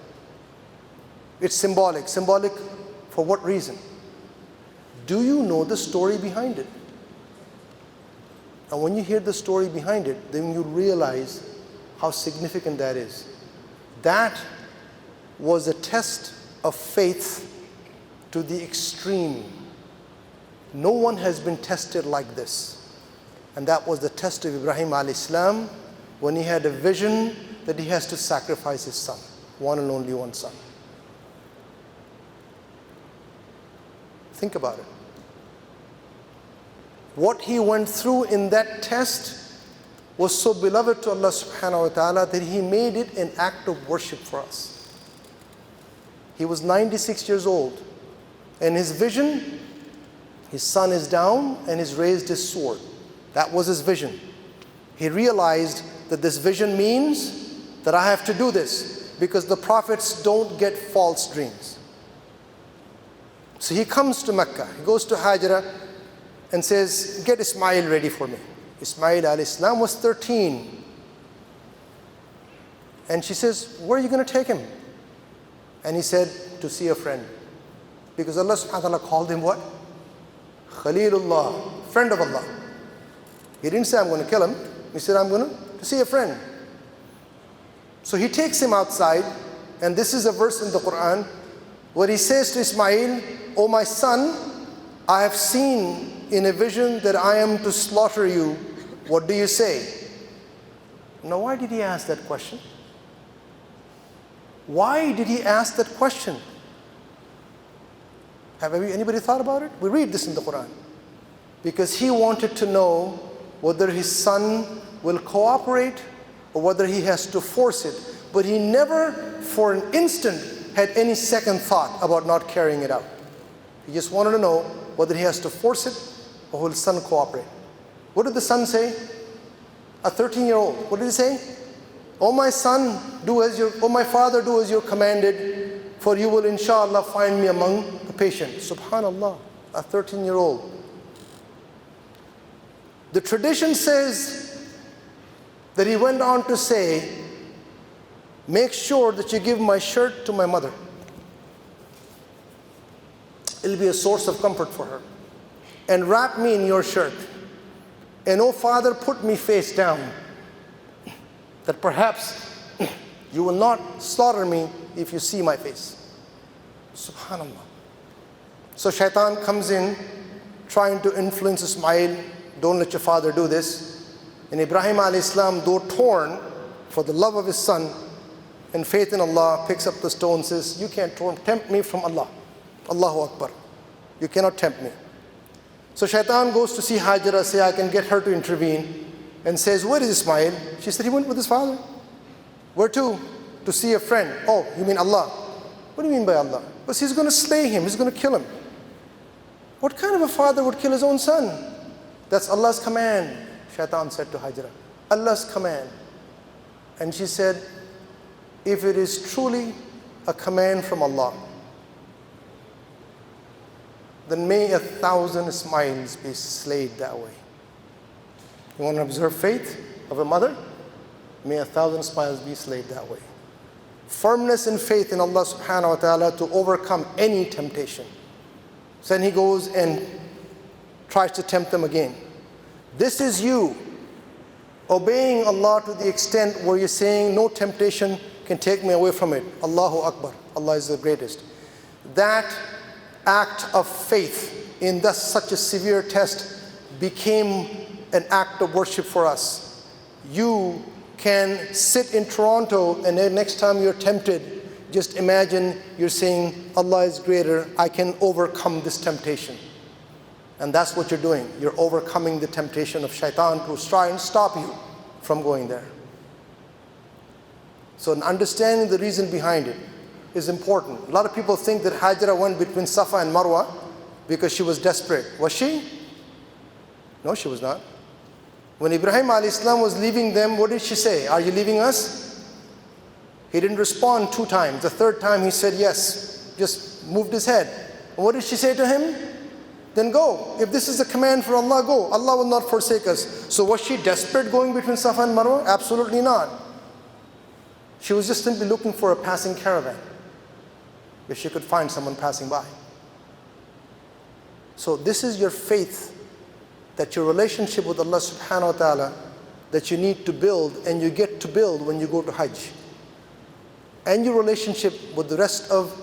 It's symbolic. Symbolic for what reason? Do you know the story behind it? And when you hear the story behind it, then you realize how significant that is. That was a test of faith to the extreme. No one has been tested like this. And that was the test of Ibrahim alayhi salam, when he had a vision that he has to sacrifice his son, one and only one son. Think about it. What he went through in that test was so beloved to Allah subhanahu wa ta'ala that he made it an act of worship for us. He was 96 years old, and his vision, his son is down and he's raised his sword. That was his vision. He realized that this vision means that I have to do this, because the prophets don't get false dreams. So he comes to Mecca, he goes to Hajra and says, get Ismail ready for me. Ismail alayhi salam was 13. And she says, where are you going to take him? And he said, to see a friend. Because Allah subhanahu wa ta'ala called him what? Khalilullah, friend of Allah. He didn't say, I'm going to kill him. He said, I'm going to see a friend. So he takes him outside, and this is a verse in the Quran where he says to Ismail, O my son, I have seen in a vision that I am to slaughter you. What do you say? Now, why did he ask that question? Why did he ask that question? Have anybody thought about it? We read this in the Quran. Because he wanted to know whether his son will cooperate or whether he has to force it. But he never, for an instant, had any second thought about not carrying it out. He just wanted to know whether he has to force it or will his son cooperate. What did the son say? A 13-year-old. What did he say? O my son, O my father, do as you're commanded, for you will inshallah find me among the patient. Subhanallah, a 13-year-old. The tradition says that he went on to say, make sure that you give my shirt to my mother. It'll be a source of comfort for her. And wrap me in your shirt. And oh Father, put me face down, that perhaps you will not slaughter me if you see my face. Subhanallah. So shaitan comes in, trying to influence Ismail. Don't let your father do this. And Ibrahim alayhi salam, though torn for the love of his son and faith in Allah, picks up the stone and says, you can't tempt me from Allah. Allahu Akbar. You cannot tempt me. So shaitan goes to see Hajra, say, I can get her to intervene, and says, where is Ismail? She said, he went with his father. Where to? To see a friend. Oh, you mean Allah? What do you mean by Allah? Because he's going to slay him, he's going to kill him. What kind of a father would kill his own son? That's Allah's command, shaitan said to Hajra. Allah's command. And she said, if it is truly a command from Allah, then may 1,000 Ismails be slayed that way. You want to observe faith of a mother? May 1,000 Ismails be slayed that way. Firmness and faith in Allah subhanahu wa ta'ala to overcome any temptation. So then he goes and tries to tempt them again. This is you obeying Allah to the extent where you're saying no temptation can take me away from it. Allahu Akbar. Allah is the greatest. That act of faith in such a severe test became an act of worship for us. You can sit in Toronto, and then next time you're tempted, just imagine you're saying, Allah is greater, I can overcome this temptation. And that's what you're doing. You're overcoming the temptation of shaitan to try and stop you from going there. So understanding the reason behind it is important. A lot of people think that Hajra went between Safa and Marwa because she was desperate. Was she? No, she was not. When Ibrahim alayhi salam was leaving them, what did she say? Are you leaving us? He didn't respond 2 times. The 3rd time he said yes, just moved his head. And what did she say to him? Then go. If this is a command for Allah, go. Allah will not forsake us. So was she desperate going between Safa and Marwa? Absolutely not. She was just simply looking for a passing caravan, if she could find someone passing by. So this is your faith, that your relationship with Allah subhanahu wa ta'ala, that you need to build, and you get to build when you go to Hajj. And your relationship with the rest of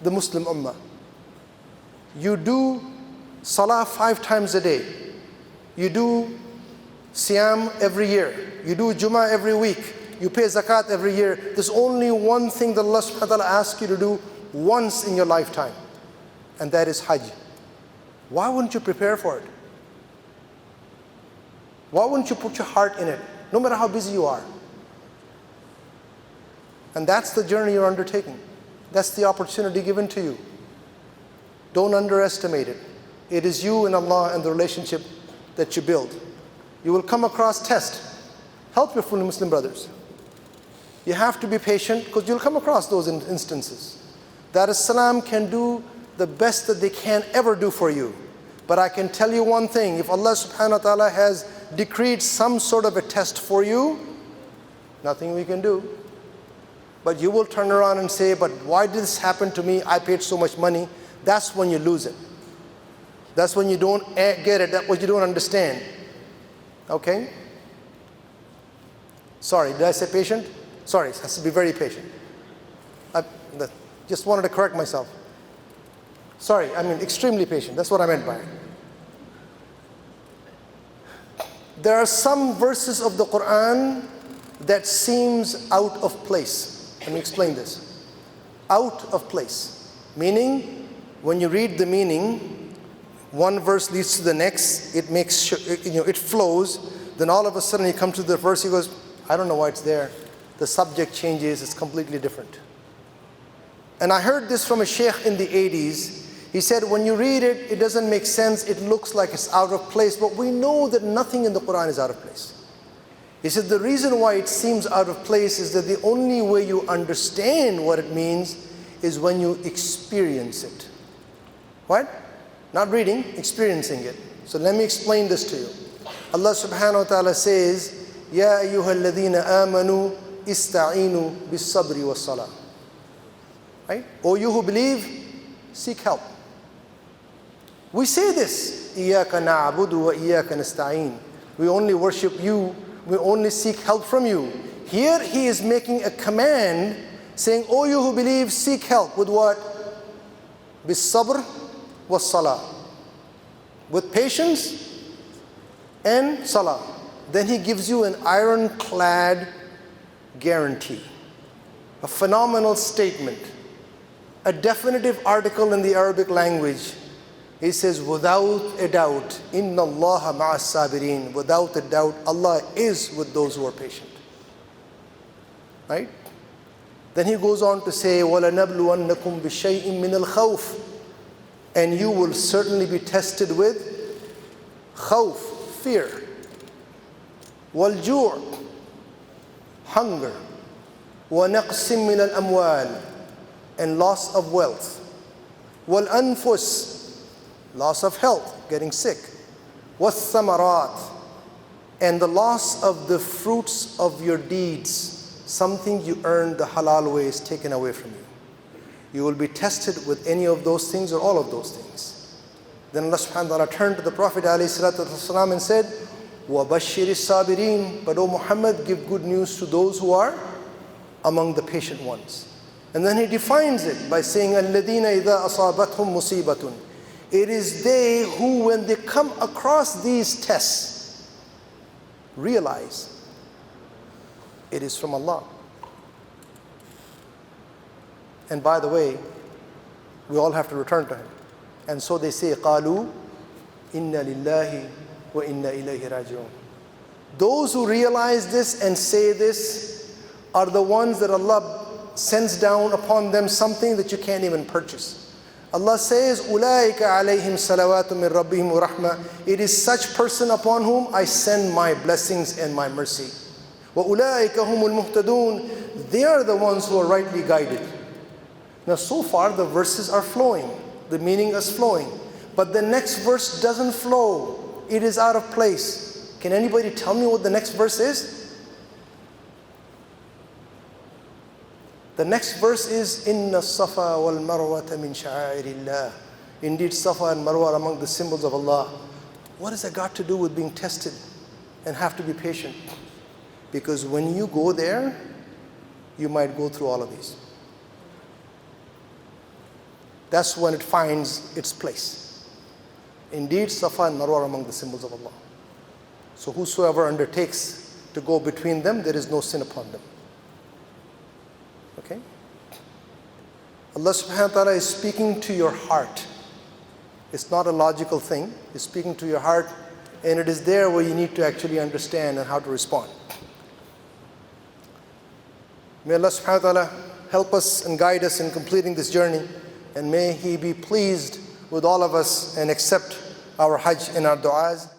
the Muslim Ummah. You do Salah 5 times a day. You do Siyam every year. You do Jummah every week. You pay Zakat every year. There's only one thing that Allah subhanahu wa ta'ala asks you to do once in your lifetime, and that is Hajj. Why wouldn't you prepare for it? Why wouldn't you put your heart in it, no matter how busy you are? And that's the journey you're undertaking. That's the opportunity given to you. Don't underestimate it. It is you and Allah and the relationship that you build. You will come across tests. Help your fully Muslim brothers. You have to be patient, because you'll come across those instances. Dar es Salam can do the best that they can ever do for you. But I can tell you one thing, if Allah subhanahu wa ta'ala has decreed some sort of a test for you, nothing we can do. But you will turn around and say, but why did this happen to me? I paid so much money. That's when you lose it. That's when you don't get it. That's what you don't understand. Okay? Sorry, did I say patient? Sorry, it has to be very patient. I just wanted to correct myself. Sorry, I mean extremely patient. That's what I meant by it. There are some verses of the Quran that seems out of place. Let me explain this. Out of place. Meaning, when you read the meaning, one verse leads to the next, it makes sure, it flows, then all of a sudden you come to the verse, he goes, I don't know why it's there. The subject changes, it's completely different. And I heard this from a sheikh in the 80s. He said, when you read it, it doesn't make sense, it looks like it's out of place, but we know that nothing in the Quran is out of place. He said, the reason why it seems out of place is that the only way you understand what it means is when you experience it. What? Not reading, experiencing it. So let me explain this to you. Allah subhanahu wa ta'ala says, Ya ayyuha alladhina amanu ista'inu bis-sabri was-salah. Right? O you who believe, seek help. We say this, Iyaka na'budu wa iyaka nasta'in. We only worship you, we only seek help from you. Here he is making a command saying, O you who believe, seek help with what? Bis-sabr was-salah. With patience and salah. Then he gives you an ironclad guarantee, a phenomenal statement, a definitive article in the Arabic language. He says, without a doubt, Inna Allaha ma'as sabirin. Without a doubt, Allah is with those who are patient. Right? Then he goes on to say, وَلَنَبْلُوَنَّكُمْ بِشَيْءٍ مِّنَ الْخَوْفِ. And you will certainly be tested with khawf, fear, wal-ju', hunger, وَنَقْسٍ مِّنَ الْأَمْوَالِ, and loss of wealth, wal-anfus, loss of health, getting sick, was-thamarat, and the loss of the fruits of your deeds, something you earned the halal way is taken away from you. You will be tested with any of those things or all of those things. Then Allah subhanahu wa ta'ala turned to the Prophet ﷺ and said, وَبَشِّرِ الصَّابِرِينَ. But O Muhammad, give good news to those who are among the patient ones. And then he defines it by saying, الَّذِينَ إِذَا أَصَابَتْهُمْ مُصِيبَةٌ. It is they who, when they come across these tests, realize it is from Allah. And by the way, we all have to return to Him. And so they say, قَالُوا إِنَّا لِلَّهِ وَإِنَّا إِلَيْهِ رَاجِعُونَ. Those who realize this and say this are the ones that Allah sends down upon them something that you can't even purchase. Allah says, أُولَٰئِكَ عَلَيْهِمْ صَلَوَاتٌ مِّن رَبِّهِمْ وَرَحْمَةٌ. It is such person upon whom I send my blessings and my mercy. وَأُولَٰئِكَ هُمُ الْمُهْتَدُونَ. They are the ones who are rightly guided. Now so far the verses are flowing, the meaning is flowing, but the next verse doesn't flow. It is out of place. Can anybody tell me what the next verse is? The next verse is إِنَّ الصَّفَا وَالْمَرْوَةَ مِنْ شَعَائِرِ اللَّهِ. Indeed, Safa and Marwa are among the symbols of Allah. What has that got to do with being tested and have to be patient? Because when you go there, you might go through all of these. That's when it finds its place. Indeed, Safa and Marwa are among the symbols of Allah. So whosoever undertakes to go between them, there is no sin upon them. Okay? Allah subhanahu wa ta'ala is speaking to your heart. It's not a logical thing. He's speaking to your heart, and it is there where you need to actually understand and how to respond. May Allah subhanahu wa ta'ala help us and guide us in completing this journey, and may He be pleased with all of us and accept our Hajj and our du'as.